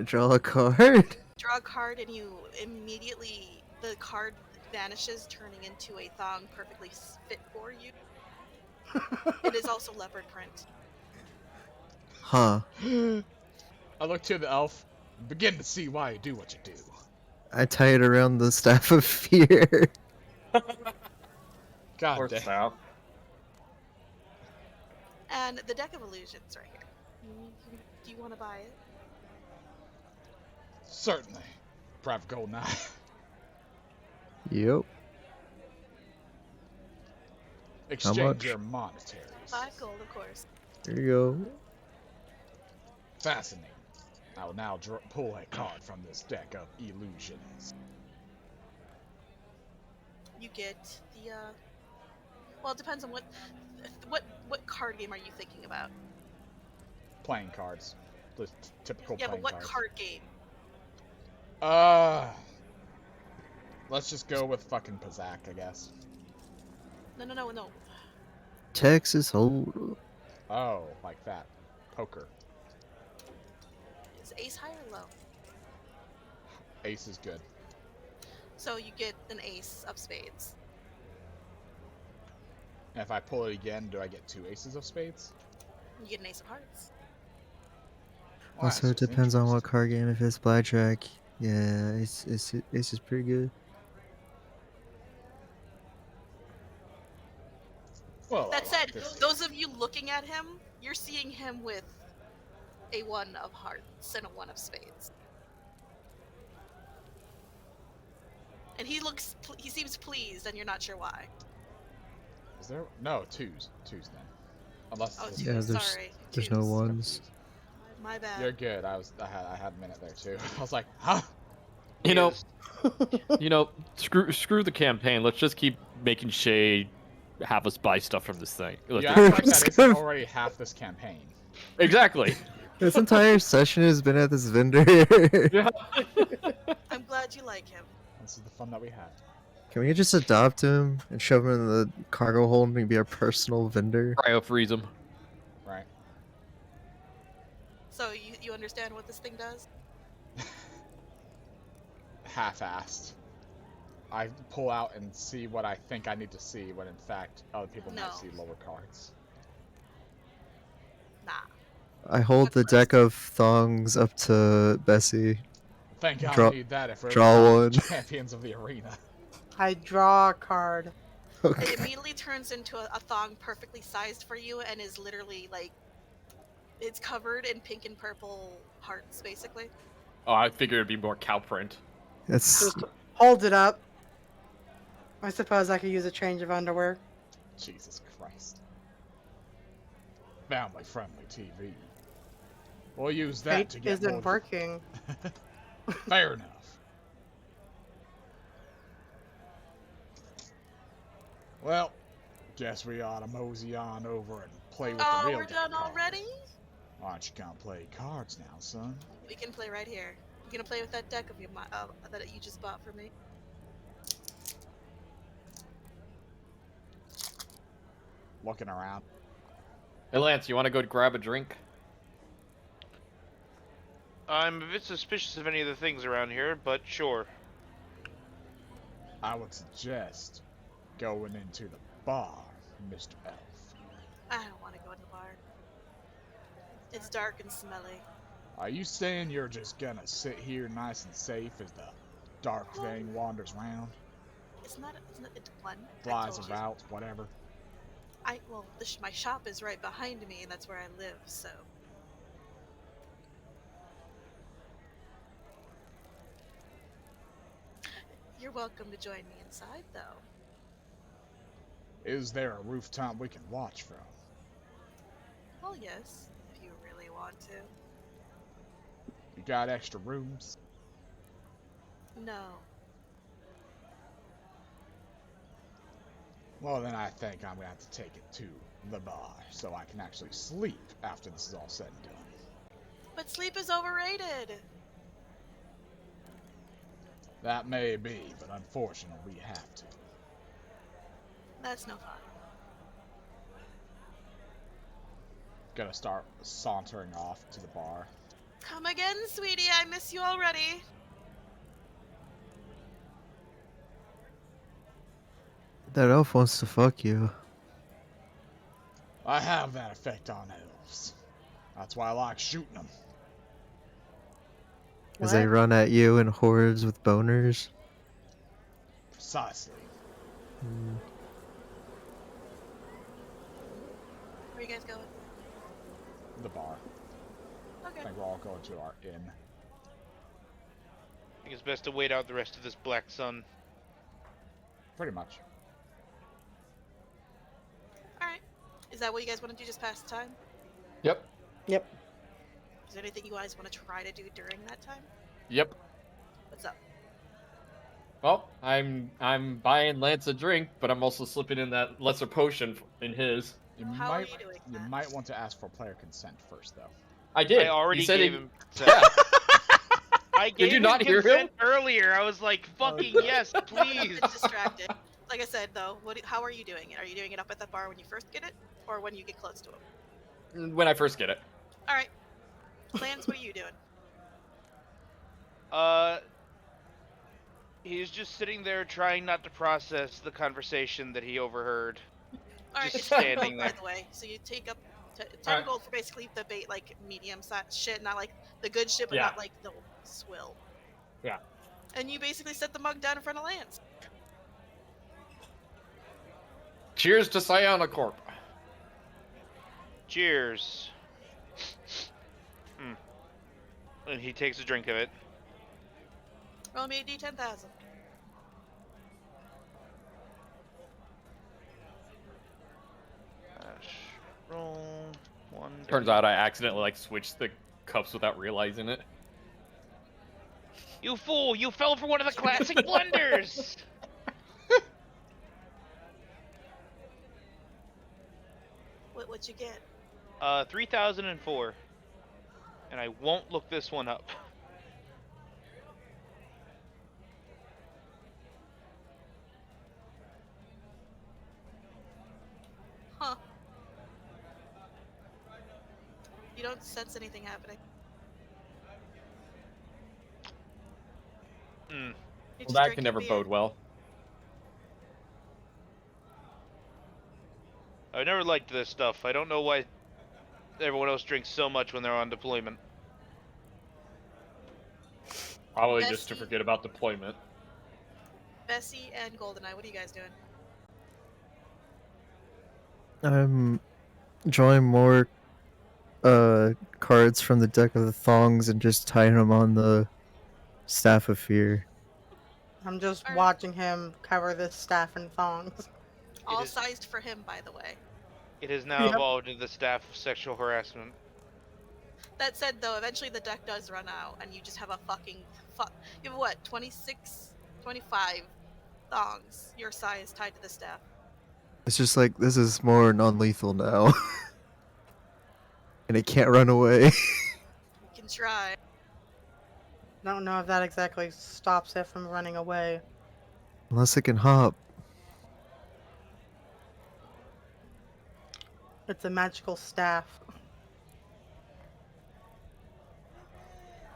Draw a card. Draw a card and you immediately, the card vanishes, turning into a thong perfectly fit for you. It is also leopard print. Huh. I look to the elf, and begin to see why you do what you do. I tie it around the staff of fear. God Or damn. staff. And the deck of illusions right here. Do you want to buy it? Certainly. Private Goldeneye. Yep. Exchange much? your monetaries. 5 gold, of course. Here you go. Fascinating. I will now pull a card from this deck of illusions. You get the well, it depends on what card game are you thinking about? Playing cards. The typical Yeah, playing but what cards. card game? Let's just go with fucking Pazak, I guess. No. Texas Hold'em. Oh, like that. Poker. Is ace high or low? Ace is good. So you get an ace of spades. And if I pull it again, do I get 2 aces of spades? You get an ace of hearts. Well, Also, it that's just depends on what interesting. card game. If it's blackjack, yeah, it's is pretty good. Well, That I said, like this. those of you looking at him, you're seeing him with a 1 of hearts and a 1 of spades. And he seems pleased, and you're not sure why. Is there? No, twos. Twos then. Unless Oh, it's- Yeah, there's sorry. there's no twos. ones. My bad. You're good. I had a minute there too. I was like, huh? You know, Yes. screw the campaign. Let's just keep making Shay have us buy stuff from this thing. Look, You We're act like just that isn't gonna- already half this campaign. exactly. This entire session has been at this vendor. I'm glad you like him. This is the fun that we had. Can we just adopt him and shove him in the cargo hold and be our personal vendor? Cryo freeze him. Right. So you understand what this thing does? Half-assed. I pull out and see what I think I need to see, when in fact other people No. might see lower cards. Nah. I hold the deck of thongs up to Bessy. Thank God Draw- I need that if we're draw the one. champions of the arena. I draw a card. Okay. It immediately turns into a thong perfectly sized for you and is literally like, it's covered in pink and purple hearts, basically. Oh, I figured it'd be more cow print. It's Just hold it up. I suppose I could use a change of underwear. Jesus Christ. Family-friendly TV. We'll use that It to get isn't more... working. Fair enough. Well, guess we ought to mosey on over and play with the Oh, real we're game done card. already? Why don't you come play cards now, son? We can play right here. You gonna play with that deck of your that you just bought for me? Looking around. Hey Lance, you want to go grab a drink? I'm a bit suspicious of any of the things around here, but sure. I would suggest going into the bar, Mr. Elf. I don't want to go in the bar. It's dark and smelly. Are you saying you're just gonna sit here nice and safe as the dark thing wanders around, It's not it's one. I flies told you. about, whatever? My shop is right behind me, and that's where I live. So You're welcome to join me inside, though. Is there a rooftop we can watch from? Well, yes, if you really want to. You got extra rooms? No. Well, then I think I'm gonna have to take it to the bar so I can actually sleep after this is all said and done. But sleep is overrated. That may be, but unfortunately we have to. That's no fun. Gonna start sauntering off to the bar. Come again, sweetie. I miss you already. That elf wants to fuck you. I have that effect on elves. That's why I like shooting them. As they run at you in hordes with boners. Precisely. Where you guys going? The bar. Okay. I think we're all going to our inn. I think it's best to wait out the rest of this black sun. Pretty much. Alright. Is that what you guys want to do? Just pass the time? Yep. Yep. Is there anything you guys want to try to do during that time? Yep. What's up? Well, I'm buying Lance a drink, but I'm also slipping in that lesser potion in his. How are you doing You that? might want to ask for player consent first, though. I did. I already He said gave he- him consent. Yeah. I gave you him not hear him? consent earlier. I was like, fucking yes, please. I've been distracted. Like I said, though, how are you doing it? Are you doing it up at the bar when you first get it? Or when you get close to him? When I first get it. Alright. Lance, what are you doing? He's just sitting there trying not to process the conversation that he overheard. Alright, Just it's 10 standing gold, there. by the way. So you take up 10 Alright. gold for basically the bait, like, medium size shit, not like the good shit, but Yeah. not like the swill. Yeah. And you basically set the mug down in front of Lance. Cheers to Psionic Corps. Cheers. And he takes a drink of it. Roll me a D10,000. Roll one. Turns out I accidentally switched the cups without realizing it. You fool! You fell for one of the classic blunders. What'd you get? 3004. And I won't look this one up. Huh. You don't sense anything happening. Hmm. You're Well, just that drinking can never beer. bode well. I never liked this stuff. I don't know why everyone else drinks so much when they're on deployment. Probably just to Bessy. forget about deployment. Bessy and Goldeneye, what are you guys doing? I'm drawing more cards from the deck of the thongs and just tying them on the staff of fear. I'm just Alright. watching him cover this staff in thongs. All is- sized for him, by the way. It has now Yep. evolved into the staff of sexual harassment. That said, though, eventually the deck does run out, and you just have a fucking you have what, 26, 25 thongs your size tied to the staff. It's just like, this is more non-lethal now. And it can't run away. You can try. Don't know if that exactly stops it from running away. Unless it can hop. It's a magical staff.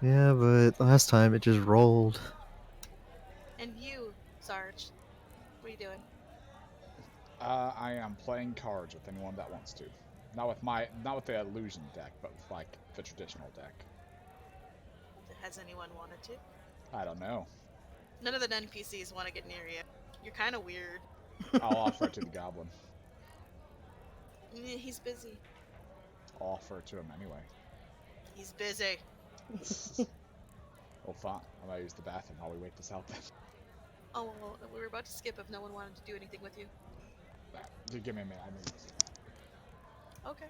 Yeah, but last time it just rolled. And you, Sarge, what are you doing? I am playing cards with anyone that wants to. Not with the illusion deck, but with like the traditional deck. Has anyone wanted to? I don't know. None of the NPCs want to get near you. You're kind of weird. I'll offer it to the goblin. He's busy. I'll offer it to him anyway. He's busy. Well, fine. I'm gonna use the bathroom while we wait this out then. Oh, well, we were about to skip if no one wanted to do anything with you. Dude, give me a minute. I mean, Okay.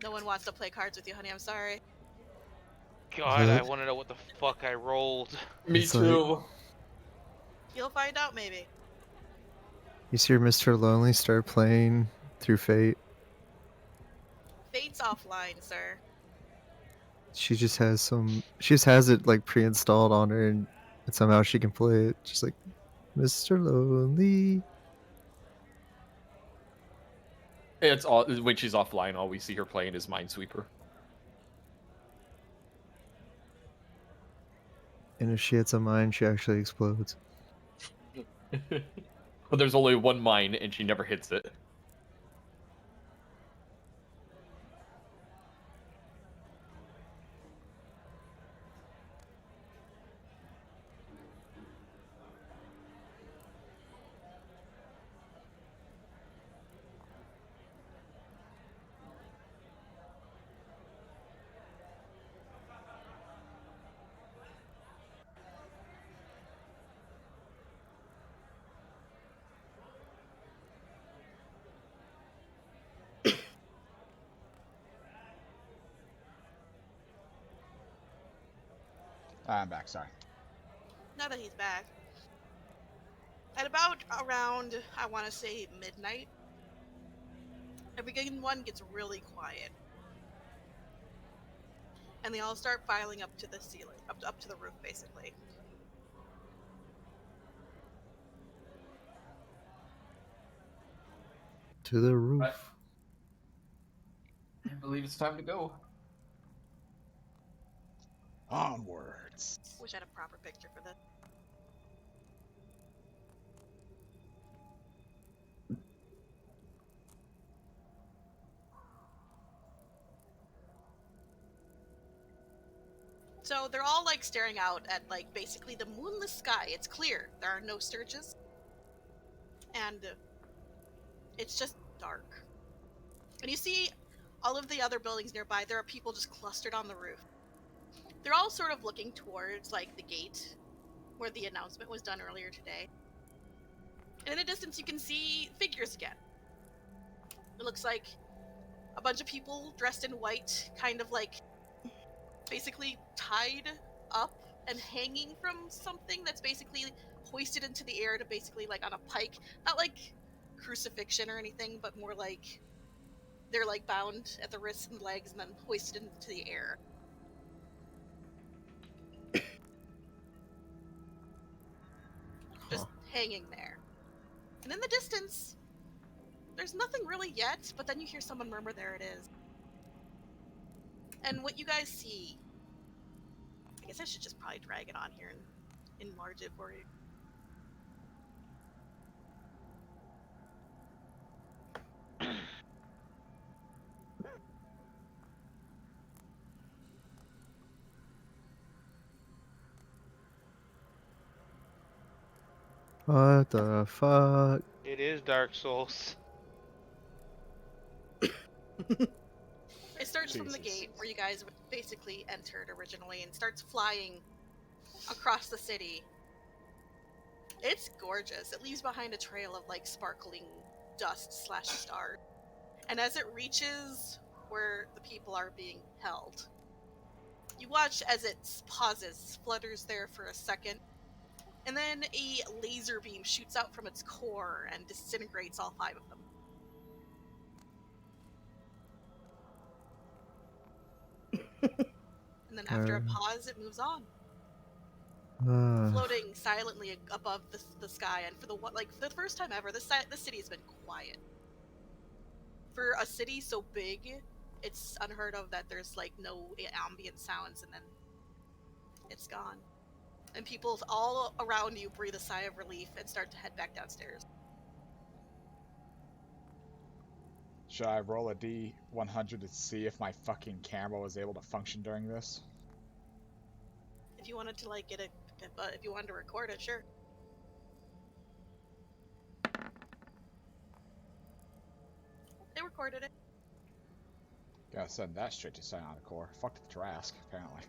No one wants to play cards with you, honey. I'm sorry. God, I want to know what the fuck I rolled. Me It's like- too. You'll find out, maybe. You see Mr. Lonely start playing through Fate. Fate's offline, sir. She just has it like pre-installed on her, and somehow she can play it. Just like Mr. Lonely. It's all when she's offline. All we see her playing is Minesweeper. And if she hits a mine, she actually explodes. But there's only one mine, and she never hits it. I'm back. Sorry. Now that he's back. At about around, I want to say, midnight, everyone gets really quiet. And they all start filing up to the ceiling, up to the roof, basically. To the roof. Right. I believe it's time to go. Onwards. Wish I had a proper picture for this. So they're all like staring out at like basically the moonless sky. It's clear. There are no sturges. And it's just dark. And you see all of the other buildings nearby, there are people just clustered on the roof. They're all sort of looking towards like the gate where the announcement was done earlier today. And in the distance you can see figures again. It looks like a bunch of people dressed in white, kind of like basically tied up and hanging from something that's basically hoisted into the air to basically like on a pike. Not like crucifixion or anything, but more like they're like bound at the wrists and legs and then hoisted into the air. Just hanging there. And in the distance, there's nothing really yet, but then you hear someone murmur, "There it is." And what you guys see, I guess I should just probably drag it on here and enlarge it for you. What the fuck? It is Dark Souls. It starts from the Jesus. gate where you guys basically entered originally and starts flying across the city. It's gorgeous. It leaves behind a trail of like sparkling dust / stars. And as it reaches where the people are being held, you watch as it pauses, flutters there for a second, and then a laser beam shoots out from its core and disintegrates all 5 of them. And then after a pause, it moves on, floating silently above the sky. And for the first time ever, the city has been quiet. For a city so big, it's unheard of that there's like no ambient sounds, and then it's gone. And people all around you breathe a sigh of relief and start to head back downstairs. Should I roll a D100 to see if my fucking camera was able to function during this? If you wanted to like get if you wanted to record it, sure. They recorded it. Gotta send that straight to Psionic Corps. Fuck the Trask, apparently.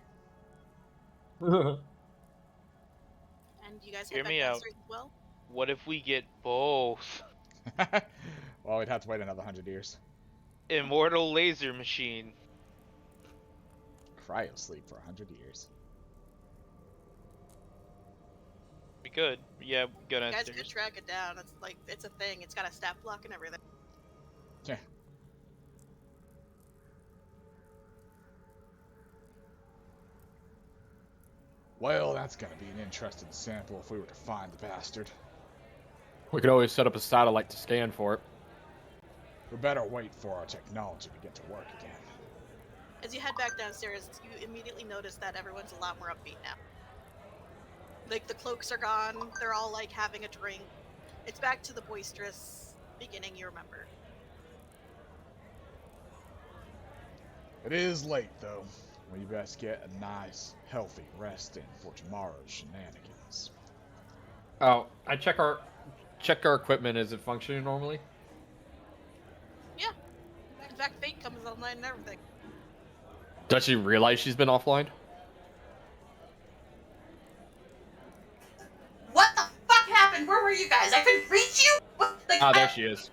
And and you guys Hear head back me out. downstairs as well? What if we get both? Well, we'd have to wait another 100 years. Immortal laser machine. Cryo sleep for 100 years. We could. Yeah, go You guys downstairs. could track it down. It's like, it's a thing. It's got a stat block and everything. Yeah. Well, that's gonna be an interesting sample if we were to find the bastard. We could always set up a satellite to scan for it. We better wait for our technology to get to work again. As you head back downstairs, you immediately notice that everyone's a lot more upbeat now. Like, the cloaks are gone. They're all, like, having a drink. It's back to the boisterous beginning you remember. It is late, though. We best get a nice, healthy rest in for tomorrow's shenanigans. Oh, I check our equipment. Is it functioning normally? Yeah. In fact, Fate comes online and everything. Does she realize she's been offline? What the fuck happened? Where were you guys? I couldn't reach you? What? Like, Ah, there she is.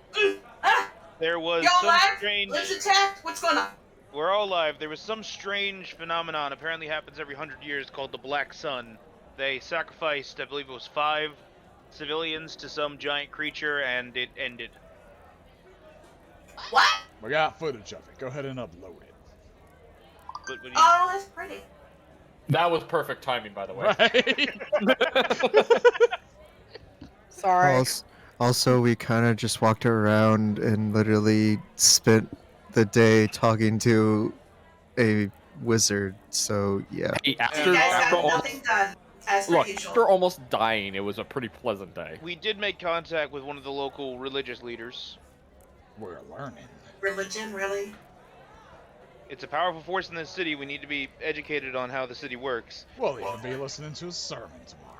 There was Y'all some alive? strange. Liz attacked? What's going on? We're all alive. There was some strange phenomenon. Apparently happens every 100 years called the Black Sun. They sacrificed, I believe it was 5 civilians to some giant creature, and it ended. What? We got footage of it. Go ahead and upload it. But what do you... Oh, that's pretty. That was perfect timing, by the way. Right? Sorry. Also, we kind of just walked around and literally spent the day talking to a wizard. So yeah. Hey, You after, guys after, got nothing done, as per look, usual. after almost dying, it was a pretty pleasant day. We did make contact with one of the local religious leaders. We're learning. Religion, really? It's a powerful force in this city. We need to be educated on how the city works. We'll even be listening to a sermon tomorrow.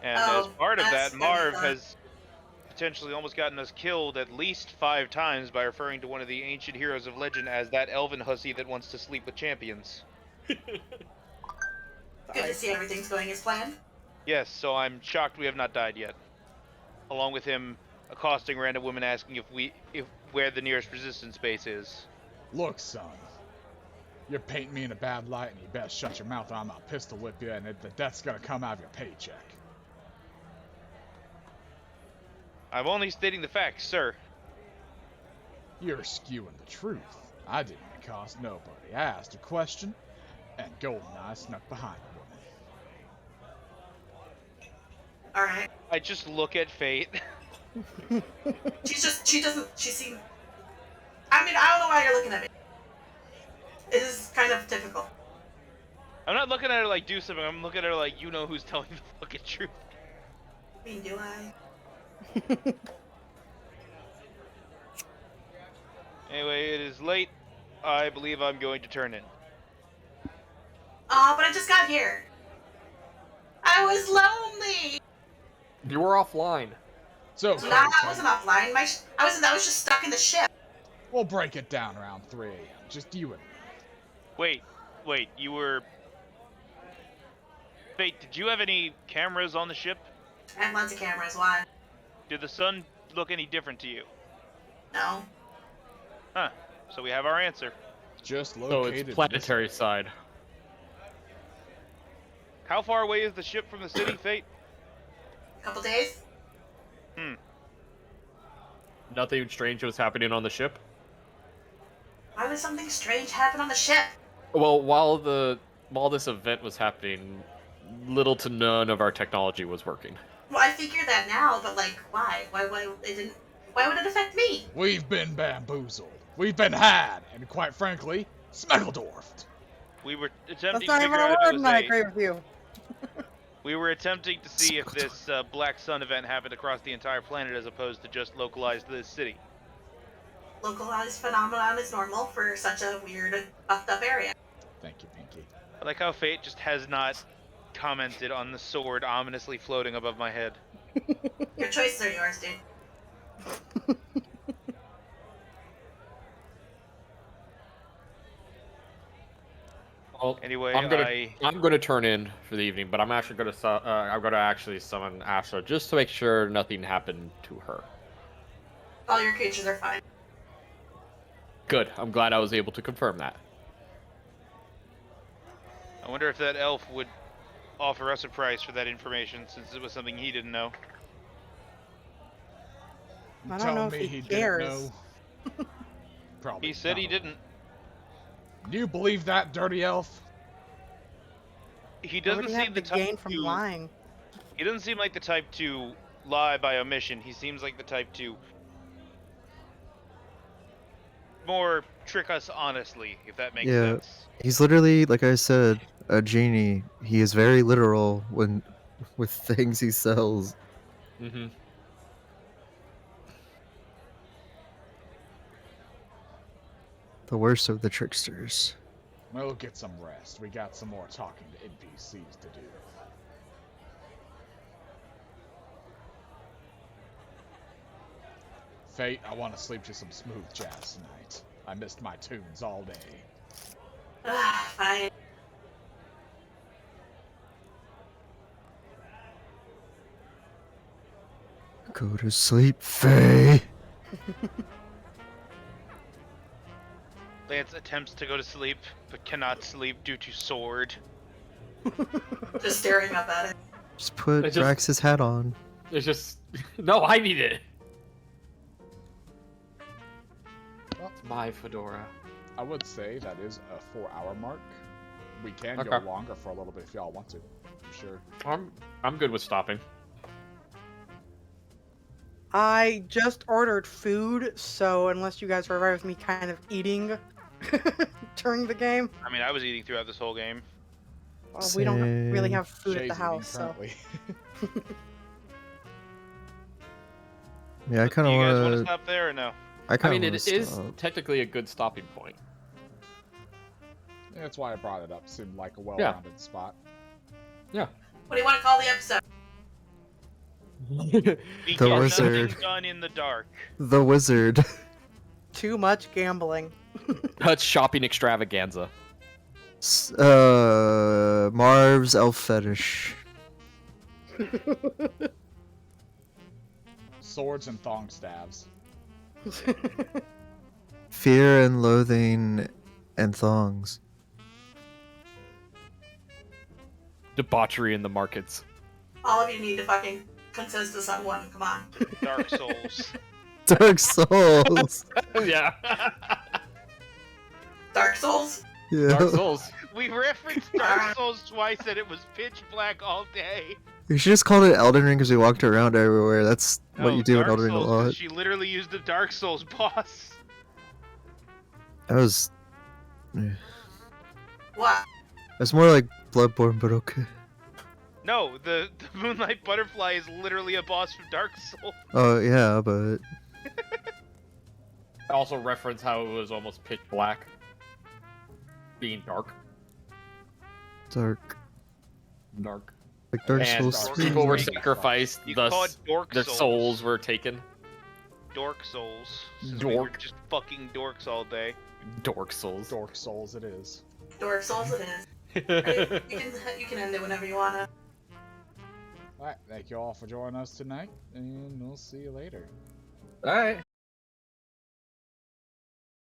And Oh, as part of that's that, gonna be Marv fun. has potentially almost gotten us killed at least 5 times by referring to one of the ancient heroes of legend as that elven hussy that wants to sleep with champions. Good to see everything's going as planned. Yes, so I'm shocked we have not died yet. Along with him accosting random women asking if where the nearest resistance base is. Look, son. You're painting me in a bad light, and you best shut your mouth or I'm gonna pistol whip you, and the death's gonna come out of your paycheck. I'm only stating the facts, sir. You're skewing the truth. I didn't accost nobody. I asked a question, and Goldeneye snuck behind the woman. Alright. I just look at Fate. She seems... I mean, I don't know why you're looking at me. It is kind of typical. I'm not looking at her like do something, I'm looking at her like you know who's telling the fucking truth. I mean, do I? Anyway, it is late. I believe I'm going to turn in. Aw, but I just got here. I was lonely. You were offline. So, Nah, I wasn't offline. I was just stuck in the ship. we'll break it down around 3 a.m. Just you and me. Wait, you were... Fate, did you have any cameras on the ship? I have lots of cameras. Why? Did the sun look any different to you? No. Huh, so we have our answer. Just So located. it's planetary side. How far away is the ship from the city, Fate? Couple days. Nothing strange was happening on the ship. Why would something strange happen on the ship? Well, while this event was happening, little to none of our technology was working. Well, I figured that now, but like, why? Why would it affect me? We've been bamboozled. We've been had, and quite frankly, smeggledorfed. We were That's attempting to not even figure a out if word, it was and I agree with you. We were attempting to see if this Black Sun event happened across the entire planet as opposed to just localized to this city. Localized phenomenon is normal for such a weird, fucked up area. Thank you, Pinky. I like how Fate just has not commented on the sword ominously floating above my head. Your choices are yours, dude. Well, Anyway, I'm gonna turn in for the evening, but I'm actually gonna actually summon Asha just to make sure nothing happened to her. All your creatures are fine. Good. I'm glad I was able to confirm that. I wonder if that elf would offer us a price for that information, since it was something he didn't know. I don't Tell know if me he he didn't cares. know. Probably. He said he not. didn't. Do you believe that, dirty elf? He What would doesn't he seem have the to type gain from to. lying? He doesn't seem like the type to lie by omission. He seems like the type to more trick us honestly, if that makes Yeah. sense. He's literally, like I said, a genie. He is very literal with things he sells. Mm-hmm. The worst of the tricksters. We'll get some rest. We got some more talking to NPCs to do. Fate, I want to sleep to some smooth jazz tonight. I missed my tunes all day. Fine. Go to sleep, Faye. Lance attempts to go to sleep, but cannot sleep due to sword. Just staring up at it. Just put It's just- Brax's hat on. It's just no. I need it. Well, It's my fedora. I would say that is a 4-hour mark. We can go Okay. longer for a little bit if y'all want to. I'm sure. I'm good with stopping. I just ordered food, so unless you guys are right with me kind of eating during the game, I mean, I was eating throughout this whole game. well, we don't really Same. have food at Shay's the eating house, so. currently. Yeah, I kind Do of you guys want to want to. stop there or no? I I kind mean, of it is technically a good stopping point. Yeah, that's why I brought it up. Seemed like a well-rounded spot. What do you want to call the episode? Because wizard. nothing's done in the dark. The wizard. Too much gambling. That's shopping extravaganza. Marv's elf fetish. Swords and thong stabs. Fear and loathing and thongs. Debauchery in the markets. All of you need to fucking consensus on one. Come on. Dark Souls. Dark Souls. Yeah. Dark Souls? Yeah. Dark Souls. We referenced Dark Souls twice and it was pitch black all day. We should just call it Elden Ring because we walked around everywhere. That's what No, you do in Dark Elden Ring a Souls, 'cause lot. She literally used the Dark Souls boss. That was. What? It's more like Bloodborne, but okay. No, the Moonlight Butterfly is literally a boss from Dark Souls. Oh yeah, but I also reference how it was almost pitch black. Being dark. dark, Dark. like Dark And Souls Dark 3. people were Souls. sacrificed, You thus call it Dork their Souls. souls were taken. Dork Souls. Since we were Dork. just fucking dorks all day. Dork souls. Dork Souls it is. Dark Souls it is. You can end it whenever you wanna. Alright, thank you all for joining us tonight, and we'll see you later. Alright.